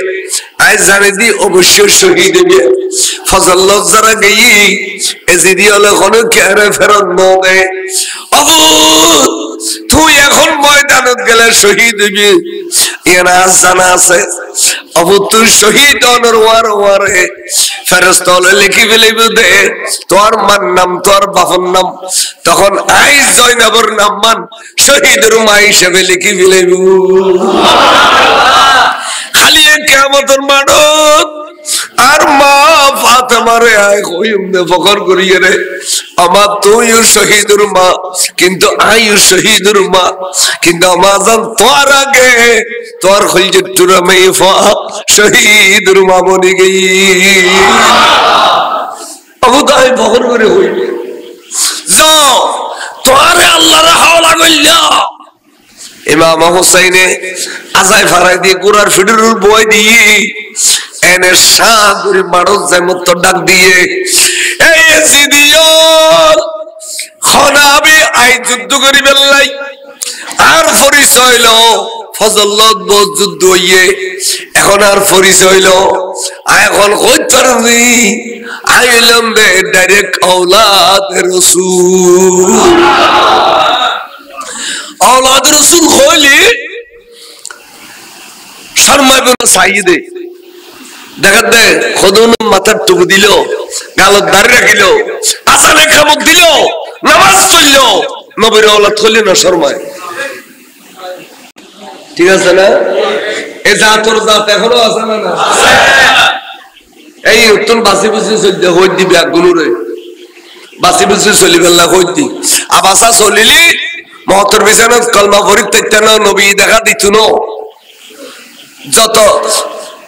আজ জানি দি অবশ্যই শহীদ হইবে ফজল লজ্জারা গেই এজিদি হলে কোনো কেয়ারে ফেরত নদে অবু তুই এখন ময়দানত গেলে শহীদ হইবি এরা জানা আছে অবু তুই শহীদ অনর ওয়ারে ফেরেশতা হলে লিখি ফেলিব দে তোর মার নাম তোর বাপর নাম তখন আই জয়নবর নাম মান শহীদের মা হিসেবে লিখি ফেলিব খালি কিয়ামতের মাঠত আর মা ফাতেমারে আয় কইমনে ফখর করিয়ে রে আমার তুইও শহীদের মা কিন্তু আইও শহীদের মা কিন্তু আমার জান তোর আগে তোর খলজের টুরা মেফা শহীদের মা বনে গই আবু তাই ফখর করে হইবে যাও তোরে আল্লাহর হাওলা কইলা ইমাম হুসাইনে আজাই ফারাই দিয়ে গোরার ফিডুর বই দিয়ে এনে সাগরি মারত যেমত ডাক দিয়ে এই জিদিয়ল খনাবি আই যুদ্ধ করি বেলাই আর পরিচয় লো ফজলত যুদ্ধ হইয়ে এখন এখন আর পরিচয় হইল এখন কইতারনি আইলাম দে ডাইরেক্ট আওলাদ রাসূল আওলাদ রাসূল হইলি শর্মায় বলে সাইদে দেখা দে খোদন মাথার টুকু দিল গালত দাঁড়িয়ে রাখিল আসানে খামক দিল নামাজ পড়ল নবীর আওলাদ হইলি না শর্মায় ঠিক আছে না এই জাতর জাত এখনো আছে না না এই উত্তর বাসি বুঝি চলতে হই দিবি আগুনুরে বাসি বুঝি চলি বেলা হই দি আবাসা চলিলি মহতর বিছানাত কলমা ভরি তেতেন নবী দেখা দিত ন যত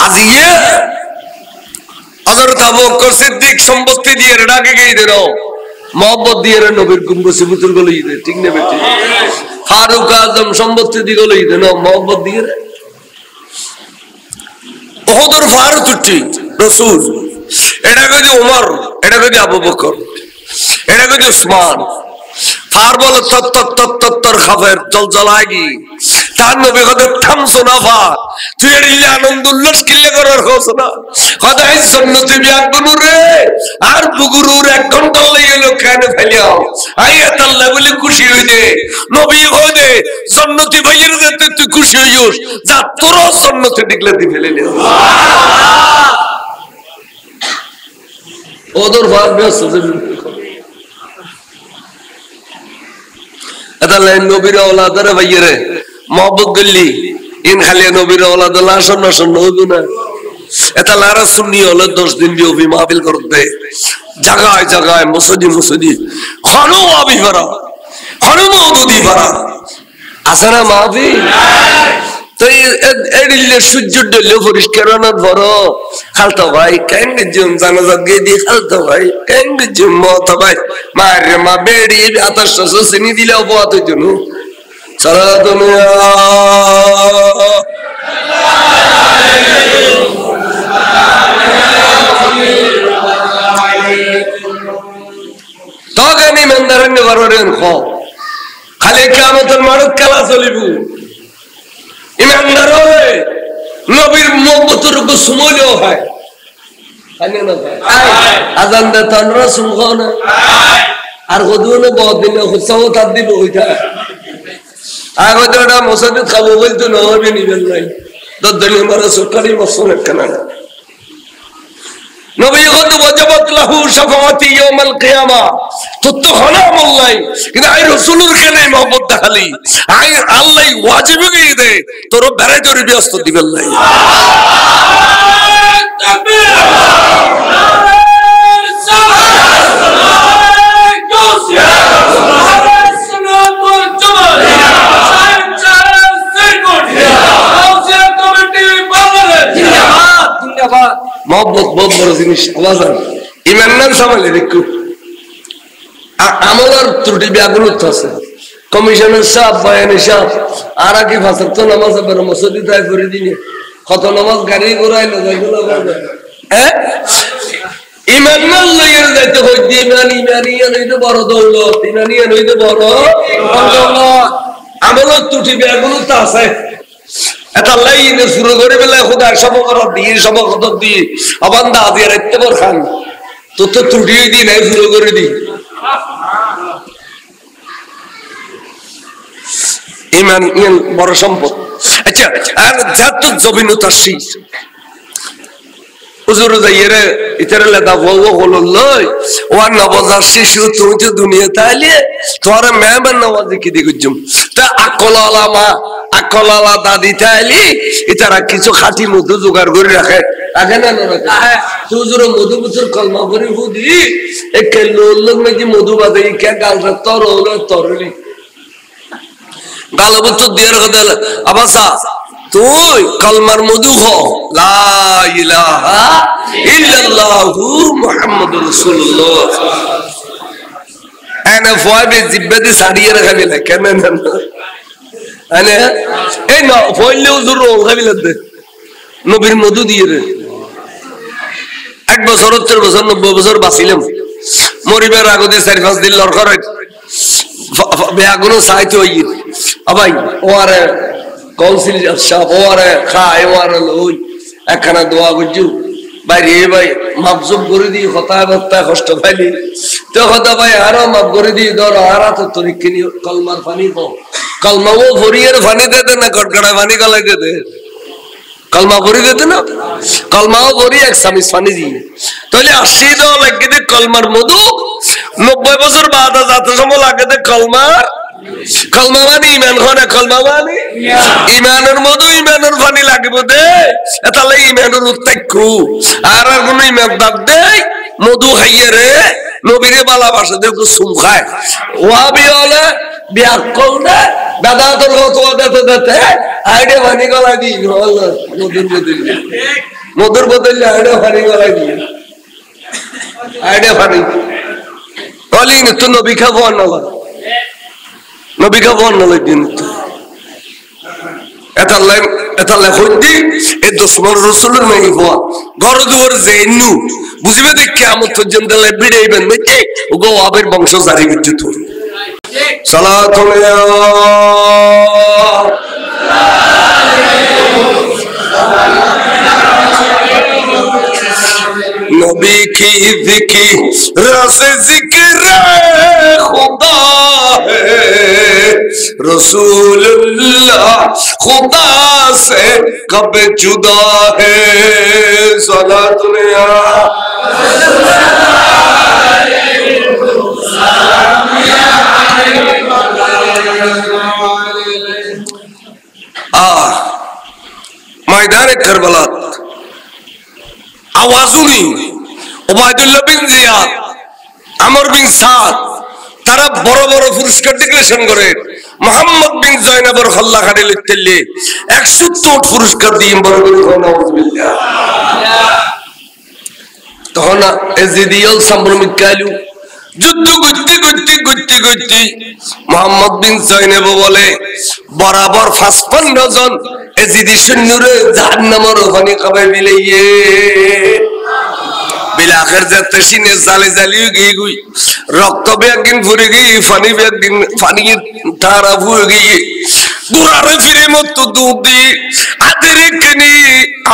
আজিয়ে হযরত আবু বকর সিদ্দিক সম্পত্তি দিয়ে ডাকে গই দেন মোহাম্মদ দিয়ে নবীর গুম্বসি পুতুল গলি দে ঠিক না বেটি ফারুক আজম সম্পত্তি দিয়ে গলি দেন মোহাম্মদ দিয়ে ওহদর ফারুক তুটি রাসূল এটা কই ওমর এটা কই আবু বকর এটা কই উসমান ফার বল তত্তর খাফের জলজলাগি তার নবী কত থামছো না ফা তুই এর আনন্দ উল্লাস কিলে করার হোস না খোদাই সুন্নতে বিয়াগুনু রে আর বুগুরুর 1 ঘন্টা লাগে লোক কানে ফেলিও আয়াত আল্লাহ বলে খুশি হইতে নবী হইতে সুন্নতি ভাইয়ের যেতে তুই খুশি হইস যা তোর সুন্নতে ডিক্লেয়ার দি ফেলে নে ওদর ভাব বেসে আদালে নবীর আওলাদের ভাইয়েরে মহব্বত গল্লি ইন খালি নবীর আওলাদ লাশন নাশন হইবো না এটা লারা সুন্নি হলো 10 দিন বিওবি মাহফিল করতে জায়গায় জায়গায় মসজিদ খানো আবি ভরা খানো মওদুদি ভরা আসনা মাহফিল তো এডিলে সূর্য ডলে পরিষ্কার না বড় খালতো ভাই কেন জুম জানাজা গিয়ে দি খালতো ভাই কেন জুম মত ভাই মারে মা বেড়ি আতাশ সসনি দিলে অপত জন্য সারা দুনিয়া তগনি মন্দারন বররেন খো খালি কিয়ামতের মারত খেলা চলিবু ইমানদার হলে নবীর মহব্বতের উপর সুমইলো হয় আজান দে তনরা সুমখো না আর গদুনে বহুত দিন খুসাও তার দিব হইতা আগে তো এটা মসজিদ খাবো বলতো নবী নিবেন নাই দদলি মারা সরকারি মসজিদ কেনা নবী কত ওয়াজিবাত লাহু শাফাআতি ইয়াউমাল কিয়ামা তত হনা মোল্লাই কিন্তু আই রাসূলের কেনে মহব্বত দেখালি আই আল্লাহ ওয়াজিব করে দে তোর বেরে জরি ব্যস্ত দিবেন নাই তাকবীর মহব্বত বহুত বড় জিনিস আওয়াজান ইমান নাম সামলে দেখো আমলার ত্রুটি ব্যাগুলো আছে কমিশনার সাহেব বয়ানি সাহেব আর কি ফাসর তো নামাজ পড়ে মসজিদে তাই করে দিনে কত নামাজ গাড়ি ঘোরাইলো যাইগুলো হ্যাঁ ইমান নাম লইয়ে যাইতে হই ইমানিয়ান হইতে বড় দৌলত ইমানিয়ান হইতে বড় দৌলত আমলার ত্রুটি ব্যাগুলো তো আছে এটা লাইনে শুরু করে বেলা খোদা সব করার দিয়ে সব কদর দিয়ে অবান্ধা দিয়ে রাখতে পার খান তো তো ত্রুটি দিয়ে নাই শুরু করে দি ইমান ইমান বড় সম্পদ আচ্ছা আর যত জবিনতার শীষ হুজুর যাইরে ইতারে লেদা বউ হলো লই ওয়া নবজার শিশু তুমি তো দুনিয়াতে আইলে তোর মেহমান নওয়াজি কি দিগুজুম তা আকলালা মা আকলালা দাদি তাইলি ইতারা কিছু খাঁটি মধু জোগাড় করে রাখে আগে না রাখে হুজুর মধু বুঝুর কলমা করে বুদি এক লোক নাকি মধু বাদে কে গালটা তর হলো তরলি গাল বুঝতো দেড় কথা আবাসা তুই কলমার মধু হ লা ইলাহা ইল্লাল্লাহু মুহাম্মাদুর রাসূলুল্লাহ انا فؤاد জিব্বাতে সারিয়ে রাখবে না কেন না আনে এই না ফয়লে হুজুর রাখবে দে নবীর মধু দিয়ে রে 1 বছর 70 বছর 90 বছর বাঁচিলাম মরিবার আগে 4-5 দিন লড় করে বেয়াগুনো সাইতে হই আবাই ওরে কাউন্সিল সাহেব ওরে খায় ওরে লই একখানা দোয়া করছু ভাই রে ভাই মাপজুপ করে দিই হতায় হত্যায় কষ্ট পাইলি তো হতা ভাই আরো মাপ করে দিই ধর আর তো তরিক কিনি কলমার পানি তো কলমাও ভরিয়ের পানি দিতে না গড়গড়ায় পানি গলায় দিতে কলমা ভরি দিতে না কলমাও ভরি এক চামিচ পানি দিয়ে তাহলে 80 দেওয়া লাগে দে কলমার মধু 90 বছর বাদ যত সময় লাগে দে কলমার কলমা মানে ইমান হয় কলমা মানে ইমানের মধু ইমানের পানি লাগবে দে তাহলে ইমানের উত্তাক্য আর কোন ইমান বাদ দে মধু খাইয়ে রে নবীরে ভালোবাসা দেখো সুম খায় ওয়াবি হলে বিয়াকল দে দাদা তোর কথা দিতে আইডে পানি গলা দিই মধুর বদলে আইডে পানি গলা দিই আইডে পানি বলি তো নবী খাবো না নবী খাবো না দিন এতাল্লাই হইতি এই দুশ্মন রসুলের নাকি হওয়া ঘর দুয়ার জেনু বুঝবে দেখ কেমন পর্যন্ত বিড়াইবেন দেখে ওগো আবের বংশ জারি করছে তোর नबी की जिक्र रसे जिक्र खुदा है रसूलुल्लाह खुदा से कब जुदा है सलातुल्लाह मैदान करबला आवाजुनी उबायदुल्लाह बिन जियाद আমর বিন সাদ তারা বড় বড় পুরস্কার ডিক্লেরেশন করে মোহাম্মদ বিন জয়নবর হল্লা খাড়ি লিখতেলে 100 পুরস্কার দিয়ে বড় বড় নাউজুবিল্লাহ তখন এজিদিয়াল সামরুমিক কালু যুদ্ধ করতে মোহাম্মদ বিন জয়নব বলে বরাবর 55 জন এজিদি সৈন্যরে জাহান্নামের ওখানে কবে বিলাইয়ে বিলাখের যাতে সিনে জালে জালিয়ে গিয়ে গই রক্ত বেগিন ভরে গিয়ে পানি বেগিন পানি ধারা ভরে গিয়ে দুরারে ফিরে মত দুধ দিয়ে আদরে কেনি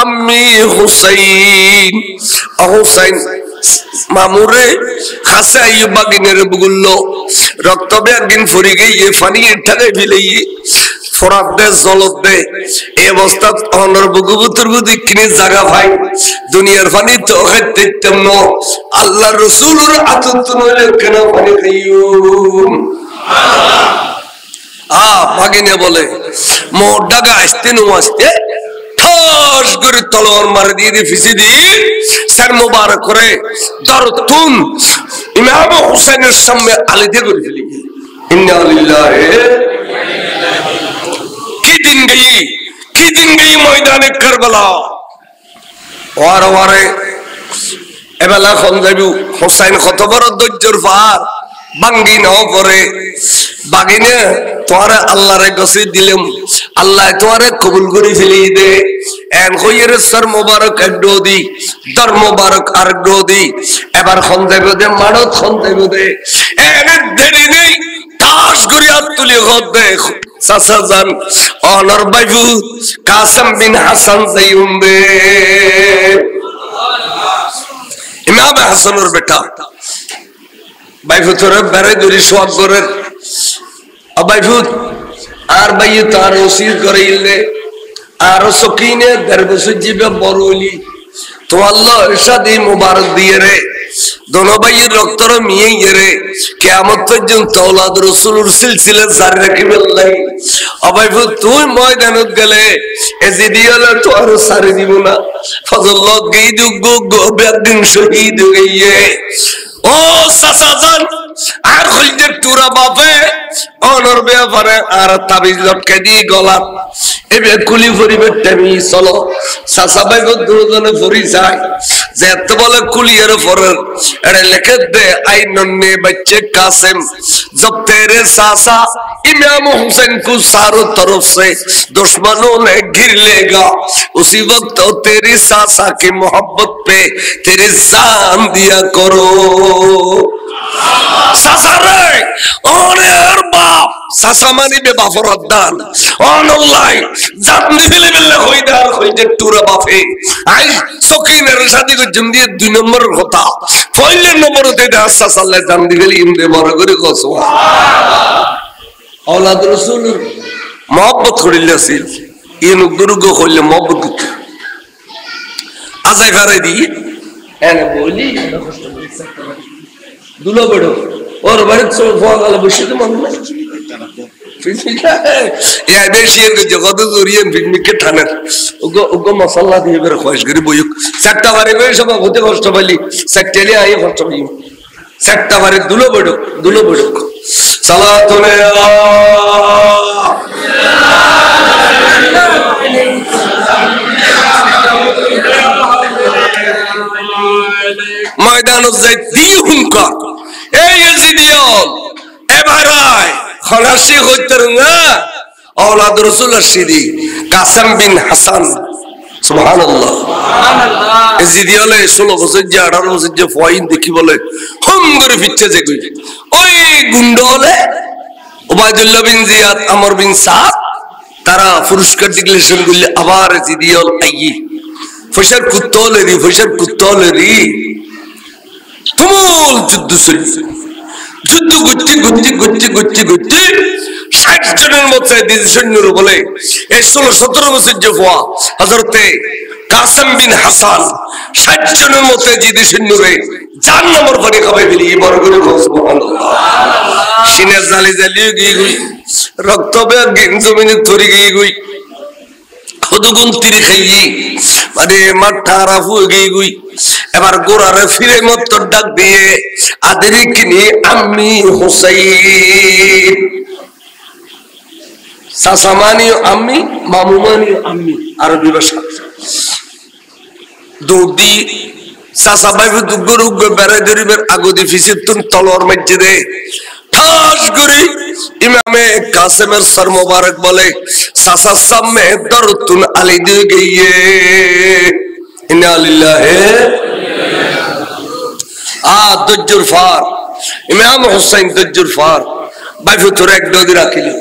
আম্মি হুসাইন হুসাইন মামুরে খাসা আইয়ুব বাগিনের বুগুল্লো রক্ত বেগিন ভরে গিয়ে পানি ঠাকে ফিলেই ফরাত দে জলত দে এই অবস্থা অনর বুগুবুতর বুদি কিনে জায়গা ভাই দুনিয়ার পানি তো খাইতেম ন আল্লাহর রাসূলের আতত নইলে কেন পানি খাইও ভাগিনে বলে মোর ডাগা আসতে নো আসতে ঠাস করে তলোয়ার মার দিয়ে ফিসি দিয়ে স্যার মোবারক করে দরতুন ইমাম হুসাইনের সামনে আলিতে করে ফেলি ইন্না লিল্লাহি की दिन गई मैदाने करबला और वारे एबला खन जाबु हुसैन कत बड़ धैर्यर पार बांगी नाও পরে বাগিনে তোরে আল্লাহরে গসি দিলাম আল্লাহ তোরে কবুল করে ফেলি দে এন কইরে সর মোবারক এক ডোদি দর মোবারক আর ডোদি এবার খন যাবে দে মানত খন যাবে দে এনে দেরি নেই তাস করি হাত তুলি হদ দে চাচা জান অনর বাইবু কাসম বিন হাসান যাইউমবে ইমাম হাসানের বেটা বাইবু তোরে বেরে দরি সোয়াব করে বাইবু আর বাইয়ে তার ওসির করে ইলে আর সকিনে দরবসে জিবে বড়লি তো আল্লাহ ইরশাদি মুবারক দিয়ে রে दोनों भाई रक्तर मिये रे कियामत पर्यंत औलाद रसूलुर सिलसिला जारी राखिबे अल्लाह अबाई तू मयदाনত গেলে এজিদিয়ালে তো আর সারি দিব না ফজলত গই দুগো গবে একদিন শহীদ হইয়ে ও সাসাজান আর হইতে তুরা বাপে অনর ব্যাপারে আর তাবিজ লটকে দি গলা এবে কুলি পরিবে টামি চলো সাসা ভাই দুজনে ফরি যায় যেতে বলে কুলিয়ের ফরের এড়ে লিখে দে আইননে बच्चे कासिम जब तेरे सासा इमाम हुसैन को चारों तरफ से दुश्मनों ने घिर लेगा उसी वक्त तो तेरी सासा की मोहब्बत पे तेरी जान दिया करो सासा रे ओने हर बाप सासा मानी बे बाफर अद्दान ऑन ऑनलाइन जात निफिले बिल्ले होई दार होई जे टूरा बाफे আই সকিনের শাদি করছুম দিয়ে 2 নম্বরের কথা পয়লের নম্বরতে আচ্ছা সাল্লাহ জান দিগেলি ইমরে বড় করে কসো औलाद रसूल मोहब्बत करिले আছিল ইন গুরুগ কইলে मोहब्बत করতে আজাই ফারাই দি এনে বলি এটা কষ্ট করে দুলো বড় ওর বাড়ি চল ফোয়াল বসে তো মন না ফিজিকা ইয়া বেশি এর জগৎ জুরিয়ে ফিজিকে থানার ওগো মশলা দিয়ে বের খোঁজ করি বইক চারটা বারে কই সব হতে কষ্ট পাইলি চারটালে আই কষ্ট পাই চারটা বারে দুলো বড় সালাতুল ময়দান যাইতি হুনকা এই ইয়াজিদিয়ন এবারাই খলাসি হইতর না औलाद रसूल রশিদি কাসম বিন হাসান সুবহানাল্লাহ সুবহানাল্লাহ ইয়াজিদিয়লে 16 বছর যে 18 বছর যে ফয়িন দেখি বলে হম করে ফিচ্ছে যে কই ওই গুন্ডলে উবাইদুল্লাহ বিন জিয়াদ আমর বিন সাদ তারা পুরস্কার ডিক্লেরেশন করলে আবার ইয়াজিদিয়ল আইয়ি ফশার কুত্তলেরি তুমুল যুদ্ধ চলছে যুদ্ধ গুচ্ছি 60 জনের মধ্যে সৈন্যর বলে এই 16-17 বছর যে ফুয়া হযরতে কাসেম বিন হাসান 60 জনের মধ্যে জিদি সৈন্যরে জাহান্নামের পানি খাওয়াই দিলি বড় করে সুবহানাল্লাহ সিনে জালি গই রক্ত বেগ জমিনে ধরে গই খুদগুন তিরি খাইয়ে মানে মাঠা রাফু গই এবার গোরারে ফিরে মত ডাক দিয়ে আদেরি কিনি আম্মি হুসাইন সাসামানি আম্মি মামুমানি আম্মি আরবি ভাষা দৌদি সাসা ভাই দুগর বেড়াই ধরিবের আগদি ফিসিতুন তলোয়ার মাঝে দে ঠাস করে ইমামে কাসেমের সর মোবারক বলে সাসা সামনে দরতুন আলী দিয়ে গিয়ে ইন্না লিল্লাহি দজ্জুর ফার ইমাম হুসাইন দজ্জুর ফার বাইফু তোর এক দদি রাখিলি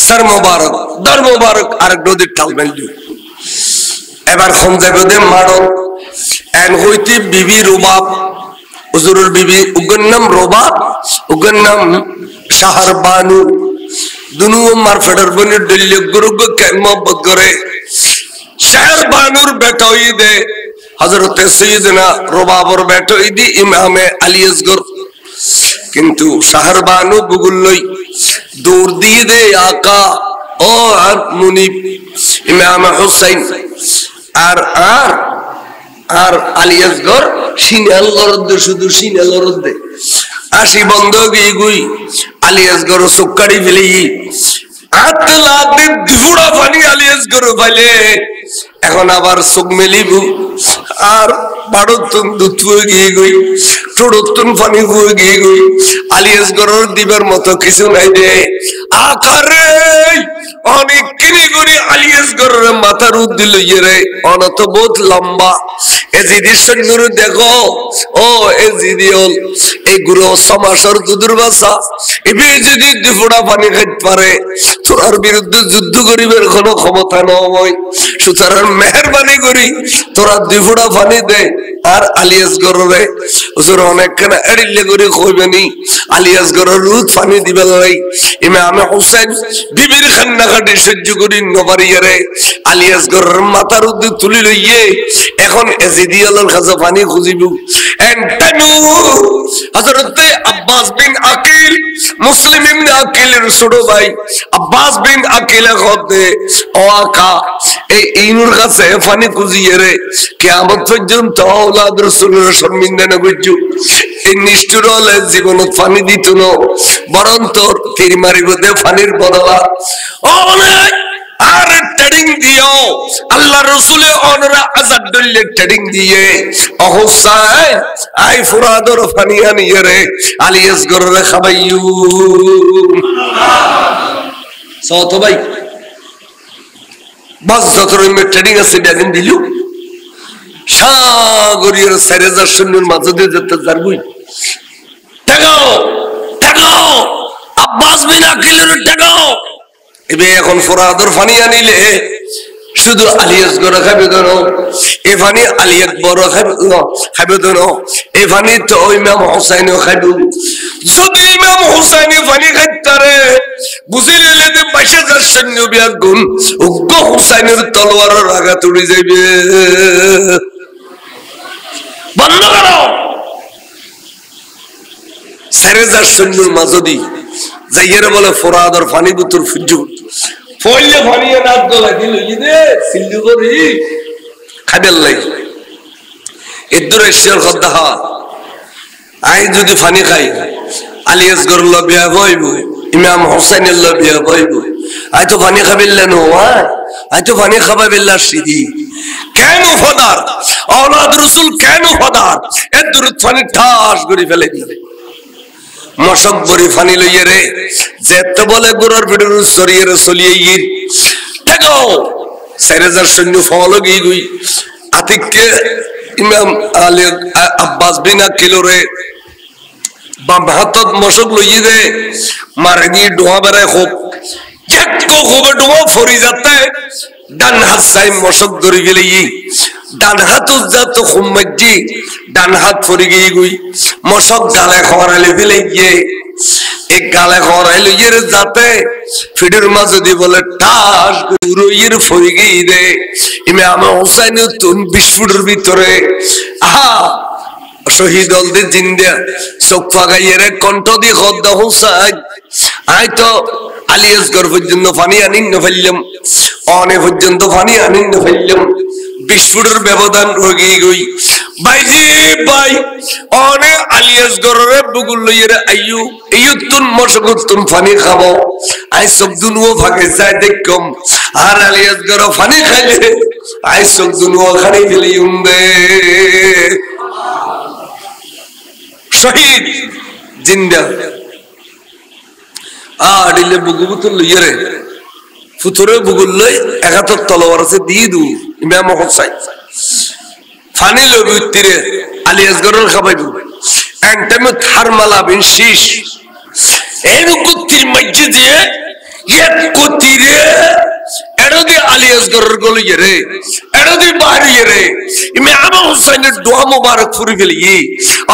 সর মোবারক দর মোবারক আর এক দদি টাল মেললি এবার খন যাবে দে মারো এন হইতে বিবি রুবাব হুজুরের বিবি উগর নাম রুবাব উগর নাম শাহর বানু দুনু মারফেডার বনি দিল্লি গুরুগ কে মোহব্বত করে শাহর বানুর বেটা হই দে হযরত সৈয়দনা রুবাবর বেটা হই দি ইমামে আলী আসগর কিন্তু শাহর বানু গুগল লই দূর দিয়ে দে আকা ও আর মুনিব ইমাম হুসাইন আর আলী আসগর সিনাল গরদ শুধু সিনাল গরদ আসি বন্ধ গই আলী আসগর সুক্কারি ফেলি আতলাতে দুড়া পানি আলী আসগর ফেলে এখন আবার চোখ মেলিব আর বাড়তুন দুধ হয়ে গই ছোড়তুন পানি হয়ে গই আলী আসগরের দিবার মতো কিছু নাই দে আকারে অনেক কিনি করে আলী আসগরের মাথার উদ্দি লইয়ে রে অনত বহুত লম্বা এজিদি সৈন্যর দেখো ও এজিদিয়ল এই গুরু সমাসর দুদুর বাসা এবে যদি দুফোড়া পানি খাইতে পারে তোর বিরুদ্ধে যুদ্ধ করিবার কোনো ক্ষমতা নয় সুতরাং মেহরবানি করি তোরা দুফোড়া পানি দে আর আলী আসগরে হুজুর অনেকখানা এড়িলে করে কইবেনি আলী আসগরের রুদ পানি দিবে লাই ইমাম হুসাইন বিবির খান্নাকাটি সহ্য করি নবারিয়ারে আলী আসগরের মাথার উদ্দি তুলি লইয়ে এখন এজিদিয়ালের কাছে পানি খুঁজিব এন্টানু হযরত আব্বাস বিন আকিল মুসলিম ইবনে আকিলের ছোট ভাই আব্বাস বিন আকিল কইতে ও আকা এই ইনুর কাছে পানি খুঁজিয়ে রে কিয়ামত পর্যন্ত औलाद রাসূলের শর্মিন্দা না বুঝু এই নিষ্ঠুর হলে জীবনত পানি দিত না বরং তোর তীর মারিব দে পানির বদলা অনেক আর ট্রেডিং দিও আল্লাহ রাসূলে ওনরা আজাদ দলে ট্রেডিং দিয়ে অহসান আই ফুরাদর পানি আনিয়ে রে আলী আসগরে খাবাইউ সত ভাই বাস যতরই ট্রেডিং আছে দেখেন দিলু সাগরিয়ার 4000 সৈন্যের মাঝে দিয়ে যেতে যারবই টাকাও আব্বাস বিন আকিলের টাকাও এবে এখন ফরাদর পানি আনিলে শুধু আলী আসগর খাবে ধরো এ পানি আলী আকবর খাবে ধরো এ পানি তো ইমাম হুসাইনও খাইব যদি ইমাম হুসাইন পানি খাইতারে বুঝি লইলে যে 22,000 সৈন্য বিয়াগুন উগ্র হুসাইনের তলোয়ারের আঘাত উড়ে যাইবে বন্ধ করো 4,000 সৈন্যর মাঝদি যাইয়ের বলে ফোরাদর পানি বুতুর ফুজু ফইলে ফানিয়ে নাক গলায় দিল ইদে সিল্লু করি খাবেল লাই এদুর ঈশ্বর খদ্দাহা আই যদি ফানি খাই আলী আসগর লবিয়া বইব ইমাম হুসাইনের লবিয়া বইব আই তো ফানি খাবিল্লা নো আই তো ফানি খাবাবিল্লা সিদি কেন ফদার আওলাদ রাসূল কেন ফদার এদুর ফানি ঠাস করে ফেলে দিলে মশক বড়ি ফানি লইয়ে রে যেতে বলে গোড়ার ভিড়ের সরিয়ে রে চলিয়ে গিয়ে দেখো 4,000 সৈন্য ফলো গিয়ে গুই আতিককে ইমাম আলী আব্বাস বিন আকিল রে বাম হাতত মশক লইয়ে দে মারে গিয়ে ডোয়া বেড়ায় হোক একটু খুব ডোয়া ফরি যাতে ডান হাত চাই মশক ধরে গেলে ডান হাত যাত খুম্মাজি ডান হাত ফরি গিয়ে গুই মশক গালে খরালে ফেলে গিয়ে এক গালে খরাইলে ইয়ের যাতে ফিডের মাঝে দিয়ে বলে টাস রইয়ের ফরি গিয়ে দে ইমাম হুসাইন তুন 20 ফুটের ভিতরে আহা শহীদ হলদে জিন্দা চোখ ফাগাইয়ের কণ্ঠ দিয়ে খদ্দা হুসাইন আই তো আলী আসগর পর্যন্ত পানি আনিন না ফেললাম অনে পর্যন্ত পানি আনিন না ফেললাম 20 ফুটের ব্যবধান রয়ে গই ভাইজি ভাই অনে আলী আসগরের বুগুল লইয়ে আইয়ু ইয়ুতুন মশগুতুন পানি খাবো আই সব দুনুও ফাগে যায় দেখকম আর আলী আসগর পানি খাইলে আই সব দুনুও খানি ফেলি উমবে শহীদ জিন্দা আডিলে বুগুবুতুল লইয়ে রে ফুতুরে বুগুল লই 71 তলোয়ার আছে দিয়ে দু ইমাম হুসাইন ফানি লবি উত্তিরে আলী আসগরের খাবাইবু এন্টামে থারমালা বিন শীশ এই কুত্তির মধ্যে দিয়ে এক কুত্তিরে এড়দি আলী আসগরের গলিয়ে রে এড়দি বাড়িয়ে রে ইমাম হুসাইনের দোয়া মোবারক ফুরি ফেলি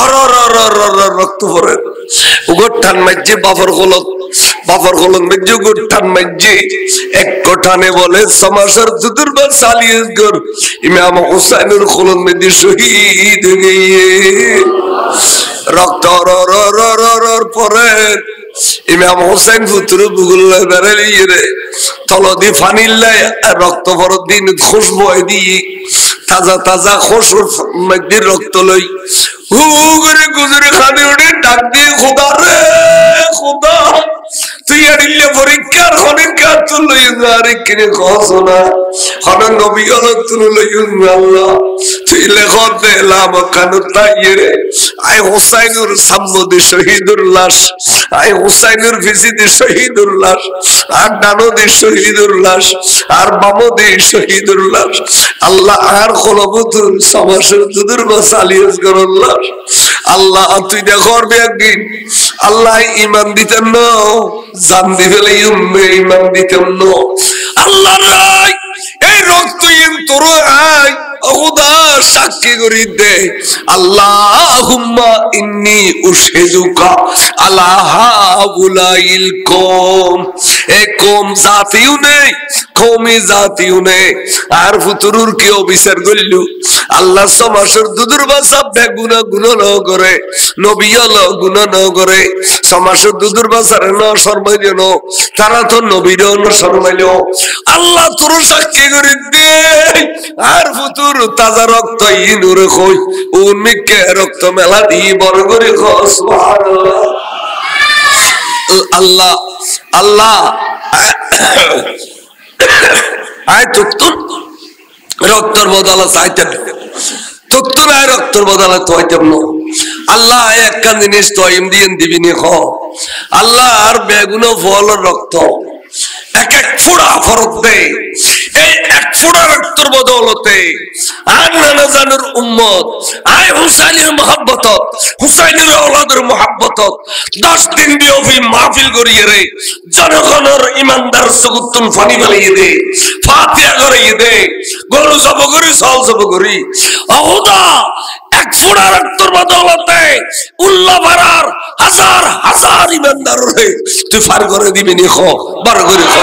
আর রক্ত পড়ে উগঠান মধ্যে বাফর গলত মধ্যে উগঠান মধ্যে এক কোঠানে বলে সমাসের দুদুরবা আলী আসগর ইমাম হুসাইনের খোলন মধ্যে শহীদ হয়ে গিয়ে রক্ত পরে ইমাম হুসাইন পুত্র বুগুল বেড়ালিয়ে রে তলদি ফানিল্লাই রক্ত পর দিন খুশবু দিয়ে তাজা তাজা খুশুর মধ্যে রক্ত লই হু করে গুজরে খানে উঠে ডাক দিয়ে খোদা রে খোদা তুই আনিলে পরীক্ষার হনের কাজ তো লই আরে কিনে খসনা হন নবী হলো তুই লই আল্লাহ তুই লেখত দেলাম কানু তাইয়ে রে আই হুসাইনুর সামনে শহীদুর লাশ আই হুসাইনুর ভিজিতে শহীদুর লাশ আর ডানোদে শহীদুর লাশ আর বামদে শহীদুর লাশ আল্লাহ আর খলবতুর সমাসের দুদুর বাসালি আসগরুল লাশ আল্লাহ তুই দেখরবে একদিন আল্লাহ ঈমান দিতেন না জান দিবেলে ঈমান দিতেন না আল্লাহ রাই এই রক্ত ইন তোর আই খোদা সাক্ষী করি দে আল্লাহুম্মা ইন্নী উশহিদুকা আলা হাউলাইল কওম এ কওম জাতিও নেই কওমি জাতিও নেই আর ফুতুরুর কি অবিচার করলু আল্লাহ সমাসের দুদুর বাসা বেগুনা গুনাহ ন করে নবী আল্লাহ গুনাহ ন করে সমাসের দুদুর বাসার না শর্মাইল তারা তো নবীর না শর্মাইল আল্লাহ তোর সাক্ষী করি দে আর ফুতুর তাজা রক্ত ইনুরে কই উন্মিকে রক্ত মেলা দি বড় করে সুবহানাল্লাহ আল্লাহ আল্লাহ আয় তুতুন রক্তর বদলা চাইতেন তুতুন আয় রক্তর বদলা তোইতেন না আল্লাহ একটা জিনিস তোইম দিন দিবিনি খ আল্লাহ আর বেগুনো ফল রক্ত এক এক ফোড়া ফরক দে এই এই এক ফোঁটা রক্তের বদৌলতে আর নানা জানুর উম্মত আয় হুসাইনের মহব্বত হুসাইনের ওলাদের মহব্বত 10 দিন ব্যাপী মাহফিল করিয়ে রে জনগণের ইমানদার সুগুতুন ফানি বালিয়ে দে ফাতিহা করিয়ে দে গরু জব করি সল জব করি আহুদা এক ফোঁটা রক্তের বদৌলতে উল্লাহ ভরার হাজার হাজার ইমানদার রে তুই ফার করে দিবি নি খো বার করে খো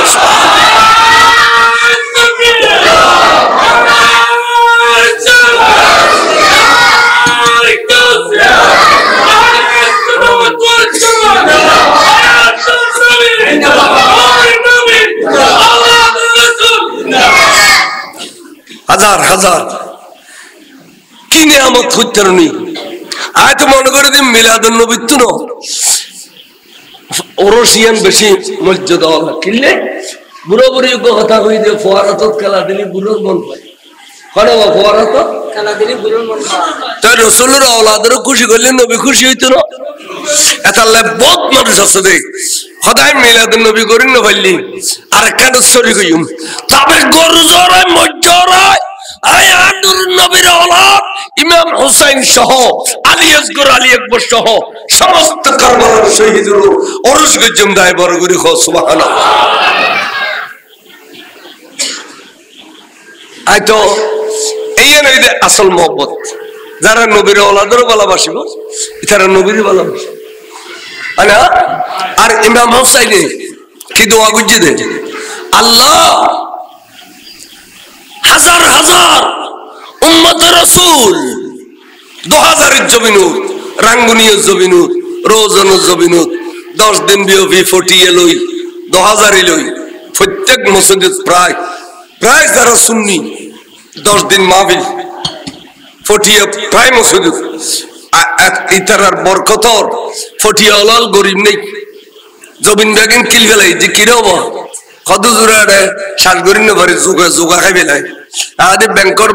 হাজার হাজার কি নিয়ামত হইতেরনি আয় তো মনে করে দিন মিলাদুন নবী তো না ওরসিয়ান বেশি মর্যাদা কিনলে বুড়ো বুড়ি কথা কই দিয়ে ফোয়ারাত খেলা দিলি বুড়োর মন পায় কেন ফোয়ারাত খেলা দিলি বুড়োর মন পায় তাই রসুলের আওলাদের খুশি করলে নবী খুশি হইতো না এতালে বহুত মানুষ আছে দেখ সদায় মিলাদুন নবী করি না পারলি আর একটা সরি কইম তবে গরু জরায় মজ্জরায় আয় আনুর নবীর আওলাদ ইমাম হুসাইন সহ আলী আসগর আলী আকবর সহ সমস্ত কারবালার শহীদুল ওরস গজম দায় বড় করে খ সুবহানাল্লাহ আই তো এই নই দে আসল মোহব্বত যারা নবীর আওলাদের ভালোবাসিব তারা নবীর ভালোবাসে আনা আর ইমাম হুসাইনে কি দোয়া গুজি দে আল্লাহ হাজার হাজার উম্মত রাসূল 2000 জবিনুত রাঙ্গুনিয় জবিনুত রোজন জবিনুত 10 দিন বিওপি 40 লই 2000 লই প্রত্যেক মসজিদে প্রায় যারা সুন্নি 10 দিন মাহফিল 40 প্রায় মসজিদে ইতারার বরকতর 40 অলাল গরিব নেই জবিন বেগেন কিল গেলাই যে কি রব কত জোরে শ্বাস গরিব না পারে জোগা খাই বেলাই আদি ব্যাংকর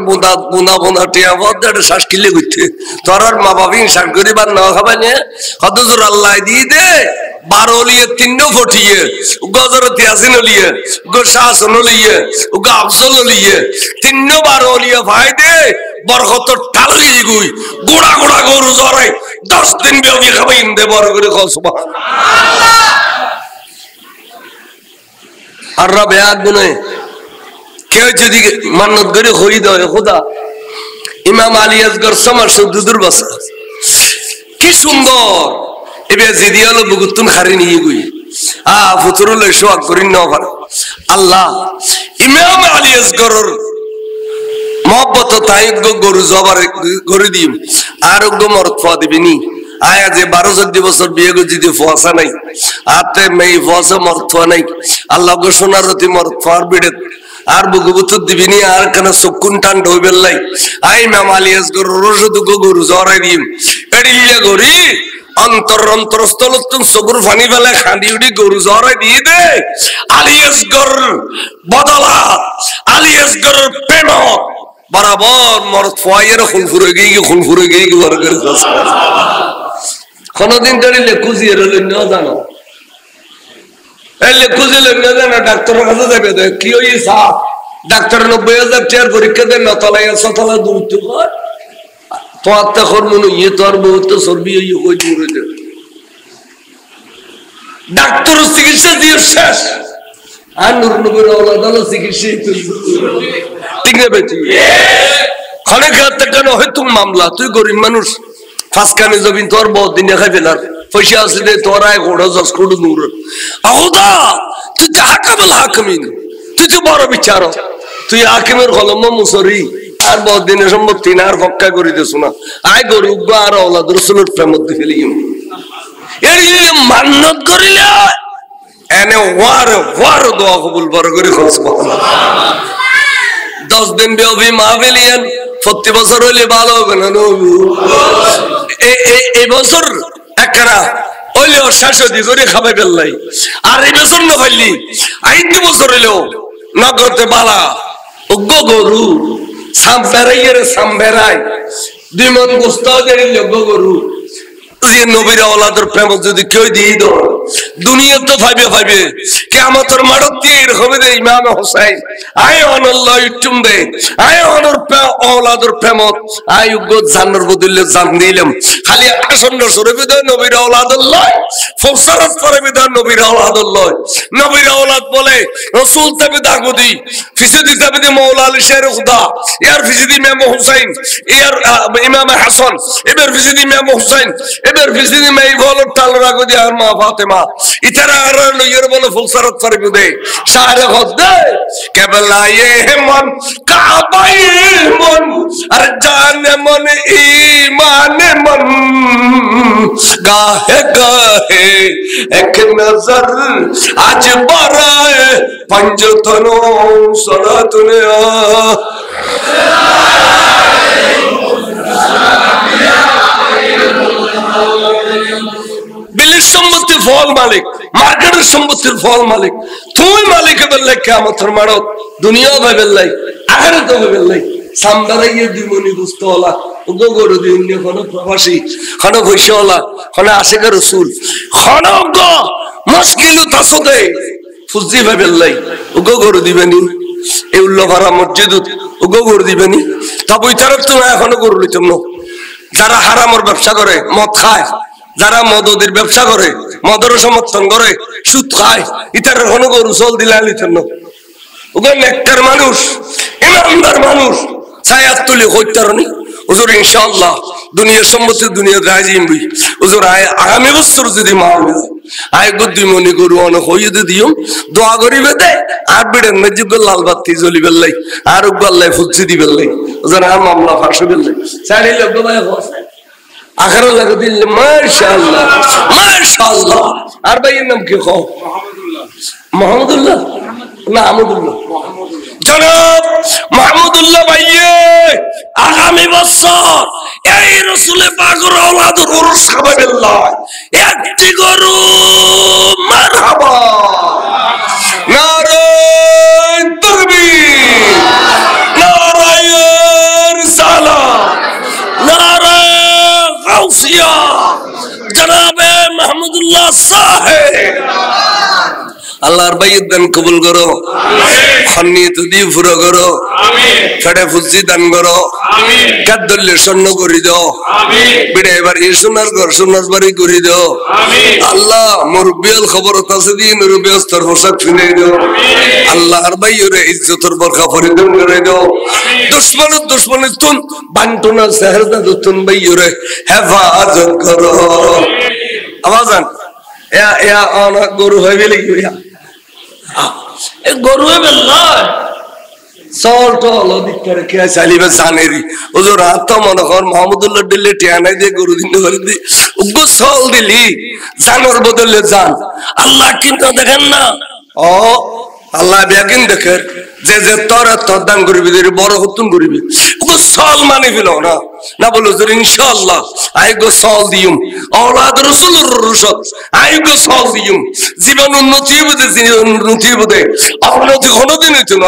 বোনা টিয়া বদ শ্বাস কিলে গইতে তোরার মা বাবা শ্বাস গরিবার না খাবাই নে কত জোর আল্লাহ দিয়ে দে 12 লিয়ে 3 ফটিয়ে গজরতি আসিন লিয়ে গো শাসন লিয়ে গো আফজল লিয়ে 3 লিয়ে ভাই দে বরকত ঠালি গুই গোড়া গোড়া গরু জরাই 10 দিন বেবি খাবাই দে বড় করে কও সুবহানাল্লাহ আর রবে আগুনে কেউ যদি মান্নত করে হই দেয় খোদা ইমাম আলী আসগর সমার সুদুর বাসা কি সুন্দর এবে জিদি হলো বুগুতুন খারি নিয়ে গুই ফুতুরুল শোক করি না পারে আল্লাহ ইমাম আলী আসগরের মহব্বত তাই গরু জবার করে দিম আর গো মরতফা দিবিনি আয়া যে 12-14 বছর বিয়ে গো যদি ফোয়াসা নাই আতে মেই ফোয়াসা মরতফা নাই আল্লাহ গো সোনার রতি মরতফার বিড়ে আর বুগুবুত দিবিনি আর কেন চক্ষুন টান ঢইবেল লাই আই ইমাম আলী আসগর রোজদু গরু জরাই দিম এড়িলে গরি অন্তরস্থলতুন সগুর ফানি ফেলে খাঁদি উড়ি গরু জরাই দিয়ে দে আলী আসগর বদলা আলী আসগর প্রেম বরাবর মরত ফয়ের খুলফুরে গিয়ে বড় করে কোনদিন ধরিলে খুঁজিয়ে রইলেন না জানো এলে খুঁজিলেন না জানো ডাক্তারের কাছে যাবে কি ওই সাপ ডাক্তার 90,000 টাকার পরীক্ষা দেন না তলায় সতলা দূরত্ব কর তো আত্মা কর্মন ইয়ে তোর বহুত চর্বি ইয়ে কই দূরে দে ডাক্তার চিকিৎসা দিয়ে শেষ আর নূর নবীর আওলাদ চিকিৎসা ঠিক না বেটি খনে খাতে কেন হয়তো মামলা তুই গরিব মানুষ ফাঁসখানে জবিন তোর বহুত দিন খাই ফেলার পয়সা আছে দে তোরাই ঘোড়া জস করু নূর আহুদা তুই তো হাকামুল হাকিমিন তুই তো বড় বিচারক তুই হাকিমের কলম মুসরি আর বহুত দিনের সম্পত্তি না আর ফক্কা করে দিস না আয় গরিব আর আওলাদ রাসূলের প্রেমত দি ফেলি এর মান্নত করিলে এনে ওয়ার দোয়া কবুল বড় করে সুবহানাল্লাহ 10 দিন বিওবি মাহফিলিয়ান প্রতি বছর হইলে ভালো হবে না এই বছর একরা হইলে শাশুড়ি করে খাবাই ফেললাই আর এই বছর না পাইলি 8 বছর হইলেও নগদে বালা উগ্র গরু সাম বেড়াই 2 মন গোস্ত দিল গরু যে নবীর আওলাদের প্রেম যদি কেউ দিয়ে দাও দুনিয়া তো ভাইবে কিয়ামতের মাঠত দিয়ে এরকম দে ইমাম হোসেন আয় অনল্লাহ ইটুম দে আয় অনর আওলাদের প্রেমত আয় উগ্র জান্নার বদলে জান দিলাম খালি আসন্ন শরীফে দে নবীর আওলাদুল্লাহ ফসরত করে বিধান নবীর আওলাদুল্লাহ নবীর আওলাদ বলে রাসূল তবে দাগুদি ফিসদি তবে মাওলা আলী শের খুদা ইয়ার ফিসদি ইমাম হোসেন ইয়ার ইমাম হাসান এবার ফিসদি ইমাম হোসেন এবার ফিসদি মাই বলো তাল রাগো দি আর মা ফাতেমা ইতারা আর লইয়ের বলে ফুলসরত করে বিদে শাহরে খদে কেবলায়ে মন কাবাই মন আর জানে মন ঈমানে মন গাহে গাহে এক নজর আজ বরায়ে पंजतनो सलातुने बिलिस सम्पत्तिर फल मालिक मार्केटर सम्पत्तिर फल मालिक तुम मालिक बेल्लाई कियामतेर माठत दुनिया भाई बेल्लाई आखिरत भाई बेल्लाई सामदाराइये दिमनि बुझतोला उगो गरु दिउन्ने खनो प्रवासी खनो भैसोला खनो आशिक रसूल खनो गो मुश्किल तासदे ফুজি ভাবেল্লাই উগো গরু দিবেনি এই উল্লাপাড়া মসজিদত উগো গরু দিবেনি তবে ইতারত তো এখনো গরু লইতাম না যারা হারামর ব্যবসা করে মদ খায় যারা মদদের ব্যবসা করে মদর সমর্থন করে সুদ খায় ইতার এখনো গরু চল দিলা লইতাম না উগো নেককার মানুষ ইমানদার মানুষ ছায়াত তুলি কইতারনি হুজুর ইনশাআল্লাহ দুনিয়ার সম্পত্তি দুনিয়া রাজিম বই হুজুর আগামী বছর যদি মা আয় গুদ্দি মনি করু অন হইয়ে দিও দোয়া করিবে দে আর বিড়েন মসজিদ লাল বাতি জ্বলি বেল্লাই আর গল্লাই ফুচি দি বেল্লাই হুজুর আর মামলা ফাঁস বেল্লাই সারি লোক ভাই আখের লাগা দিল মাশাআল্লাহ মাশাআল্লাহ আর ভাইয়ের নাম কি কও মাহমুদুল্লাহ না আহমদুল্লাহ জনাব মাহমুদুল্লাহ ভাইয়ে আগামী বছর এই রাসূলের পাকের আওলাদের উরুস খাবে বিল্লাহ একটি গরু মারহাবা নারে তাকবীর নারে রিসালাত নারে গাউসিয়া জনাবে মাহমুদুল্লাহ সাহেব আল্লাহর বাইয়ের দান কবুল করো খন্নিত দিয়ে পুরো করো ফেটে ফুসি দান করো কাদ্দল্যে স্বর্ণ করে দাও বিড়ে এবার এই সোনার ঘর সোনার বাড়ি করে দাও আল্লাহ মুরব্বিয়াল খবর আছে দিয়ে মুরব্বিয়াস্তর পোশাক কিনে দাও আল্লাহর বাইয়ের ইজ্জতের বরখা পরিধান করে দাও দুশ্মনের তুন বান্টনা সেহরদা দুতুন বাইয়ের হেফাজত করো আওয়াজান ইয়া অনেক গরু হয়ে গেলে গরু চল টল কে চালিবে জানেরি ওজোর হাত মনে কর মোহাম্মদুল্লাহ দিল্লি টিয়ানাই দিয়ে গরু দিন দি উগ্র চল দিলি জানোর বদলে জান আল্লাহ কিন্তু দেখেন না ও আল্লাহ বেকিন দেখেন যে যে তোর দান করবি বড় হতুন করবি ওগো চল মানে ফেল না না বলো যে ইনশাআল্লাহ আই গো চল দিউম আওলাদ রাসূলুর রসদ আই গো চল দিউম জীবন উন্নতি হবে অবনতি কোনদিন হইতো না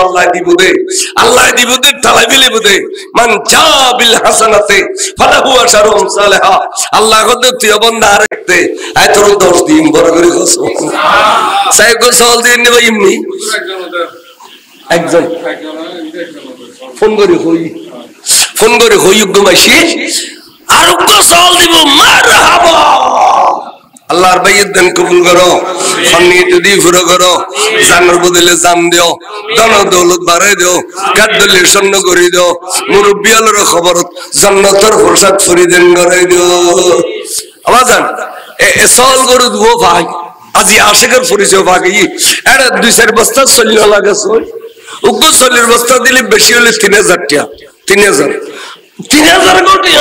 আল্লাহ দিব দে তালাই বিলে বদে মান জা বিল হাসানাতে ফালাহু আশরুম সালেহা আল্লাহ কত তুই বন্ধা রাখতে আই তোর দোষ দিম বড় করে কসম সাই গো চল দিন নে ভাই এমনি একজন ফোন করে হই গমাইছি আর গোসল দিব মারহাবা আল্লাহর বাইয়ের দান কবুল করো খন্নিত দি পুরো করো জানার বদলে জান দিও ধন দৌলত বাড়াই দিও কাদ্দলে স্বর্ণ করে দিও মুরব্বিয়ালের খবর জান্নাতের প্রসাদ ফরিদেন করাই দিও আওয়াজান এ সল করে দিব ভাই আজি আশিকের পরিচয় ভাগি এটা 2-4 বস্তা চলিল লাগে সই উগ্র চলির বস্তা দিলে বেশি হলে 3000 টাকা 3000 কোটি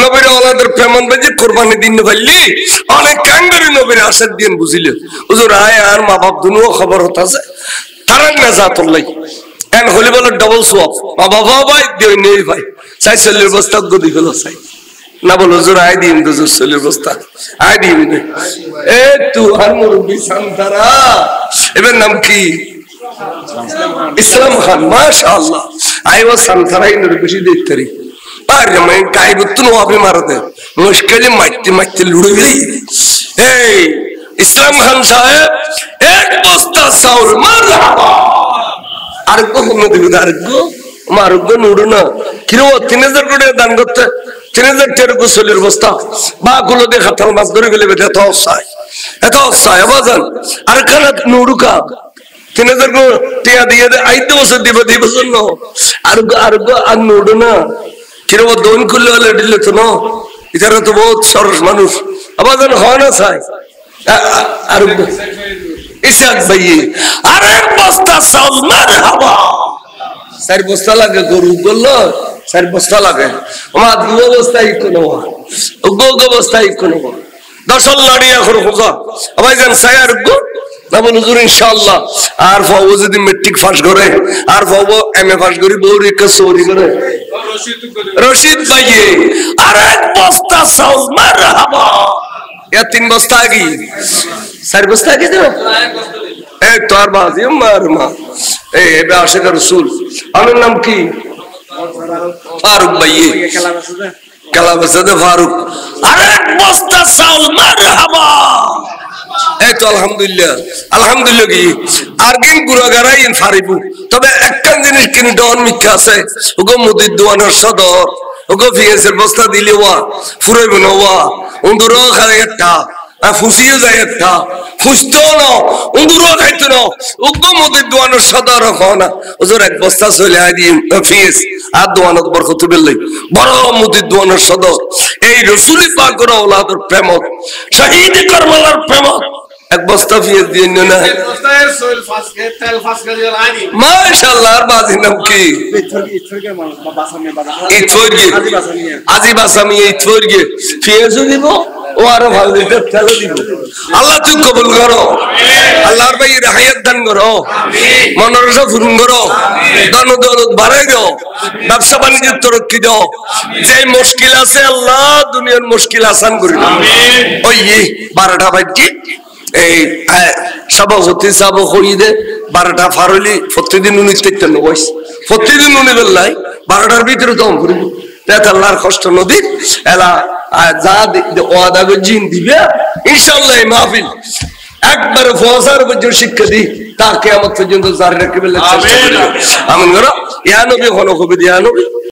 নবীর আওলাদের প্রেমন বাজি কুরবানি দিন ভাইলি অনেক কাঙ্গারি নবীর আশার দিন বুঝিলে হুজুর আয় আর মা বাপ দুনো খবর হতাছে তারাক না জাতুল্লাহ এন হলি বলে ডাবল সোয়াব মা বাবা ভাই দেই নেই ভাই চাই চলির বস্তা গদি গেল চাই না বল হুজুর আয় দিন দুজুর চলির বস্তা আয় দিন এ তুই আর মুরব্বি সান্তারা এবার নাম কি ইসলাম খান মাশাআল্লাহ আইও সান্তারাই নর বেশি দেখতেরি আরে मैं কাইবুতুন ওয়াবি মারদে মুশকিলে মাইতে মাইতে লুড়ে গেই এই ইসলাম খান সাহেব এক বস্তা চাউল মারহাবা আর কখনো দিবি না আর গো মারুগ নুড়ু না কিরো 3000 কোটি দান করতে 3000 টাকা গোসলের বস্তা বা গুলো দিয়ে খাতাল মাছ ধরে গেলে বেটা এত অসায় বাজান আর খানা নুড়ু কা 3000 को টিয়া দিয়ে দে 8 বছর দিব জন্য আর নুড়ু না কিরো দোন খুললে হলে দিলে তো না ইতারা তো বহুত সরস মানুষ আবাজান হয় না চাই আর ইসাক ভাই আরে বস্তা চাউল মারহাবা 4 বস্তা লাগে গরু বললো 4 বস্তা লাগে আমার 2 বস্তা ইকোনো গো বস্তা ইকোনো দশল লড়িয়া করে হোকা ভাইজান সায়ার গো না বল হুজুর ইনশাআল্লাহ আর ফাও যদি মেট্রিক পাস করে আর ফাও এমএ পাস করি বউরি কসরি করে রশিদ ভাই আর এক বস্তা চাউল মারহাবা या 3 বস্তা কি 4 বস্তা কি তো এ তোর বাজি মারমা এ বে আশিক রাসূল আমার নাম কি ফারুক ভাই খেলা বাসে ফারুক আর এক বস্তা চাউল মারহাবা এই তো আলহামদুলিল্লাহ কি আর কিন গুরাগারাই ফারিবু তবে একটা জিনিস কিন ডন মিথ্যা আছে ওগো মুদির দোয়ানের সদর ওগো ফিয়েসের বস্তা দিলে ওয়া ফুরাইব না ওয়া উন্দুরো খায় একটা ফুসিয়ে যায় একটা ফুসতো না উন্দুরো খাইতো না ওগো মুদির দোয়ানের সদর না হুজুর এক বস্তা চলে আই দি ফিয়েস আর দোয়ানত বরকত বিল্লাহ বড় মুদির দোয়ানের সদর এই রাসূলি পাকের আওলাদের প্রেম শহীদ কারবালার প্রেম এক বস্তা ফিয়েস দিয়ে না বস্তায় সোল ফাসকে তেল ফাসকে দিয়ে আনি মাশাআল্লাহ আর বাজি নাম কি ইথরকে বাসামে ইথরকে আজি বাসামে ইথরকে ফিয়েস দিব ও আর ভালো দিতে তেল দিব আল্লাহ তুই কবুল করো আল্লাহর ভাই হায়াত দান করো আমিন মনোরসা পূরণ করো দান দৌলত বাড়াই দাও ব্যবসা বাণিজ্য তরক্কি দাও যে মুশকিল আছে আল্লাহ দুনিয়ার মুশকিল আসান করে দাও আমিন ওই 12টা বাজে এই সভাপতি সাহেব হইদে 12টা ফারলি প্রতিদিন উনি দেখতেন ওইস প্রতিদিন উনি বললাই 12টার ভিতরে তো করিব তাতে আল্লাহর কষ্ট নদী এলা যা ওয়াদা জিন দিবে ইনশাআল্লাহ এই মাহফিল একবার ফওয়াজার পর্যন্ত শিক্ষা দি তা কিয়ামত পর্যন্ত জারি রাখবে আমিন আমিন করো ইয়া নবী হলো কবি ইয়া নবী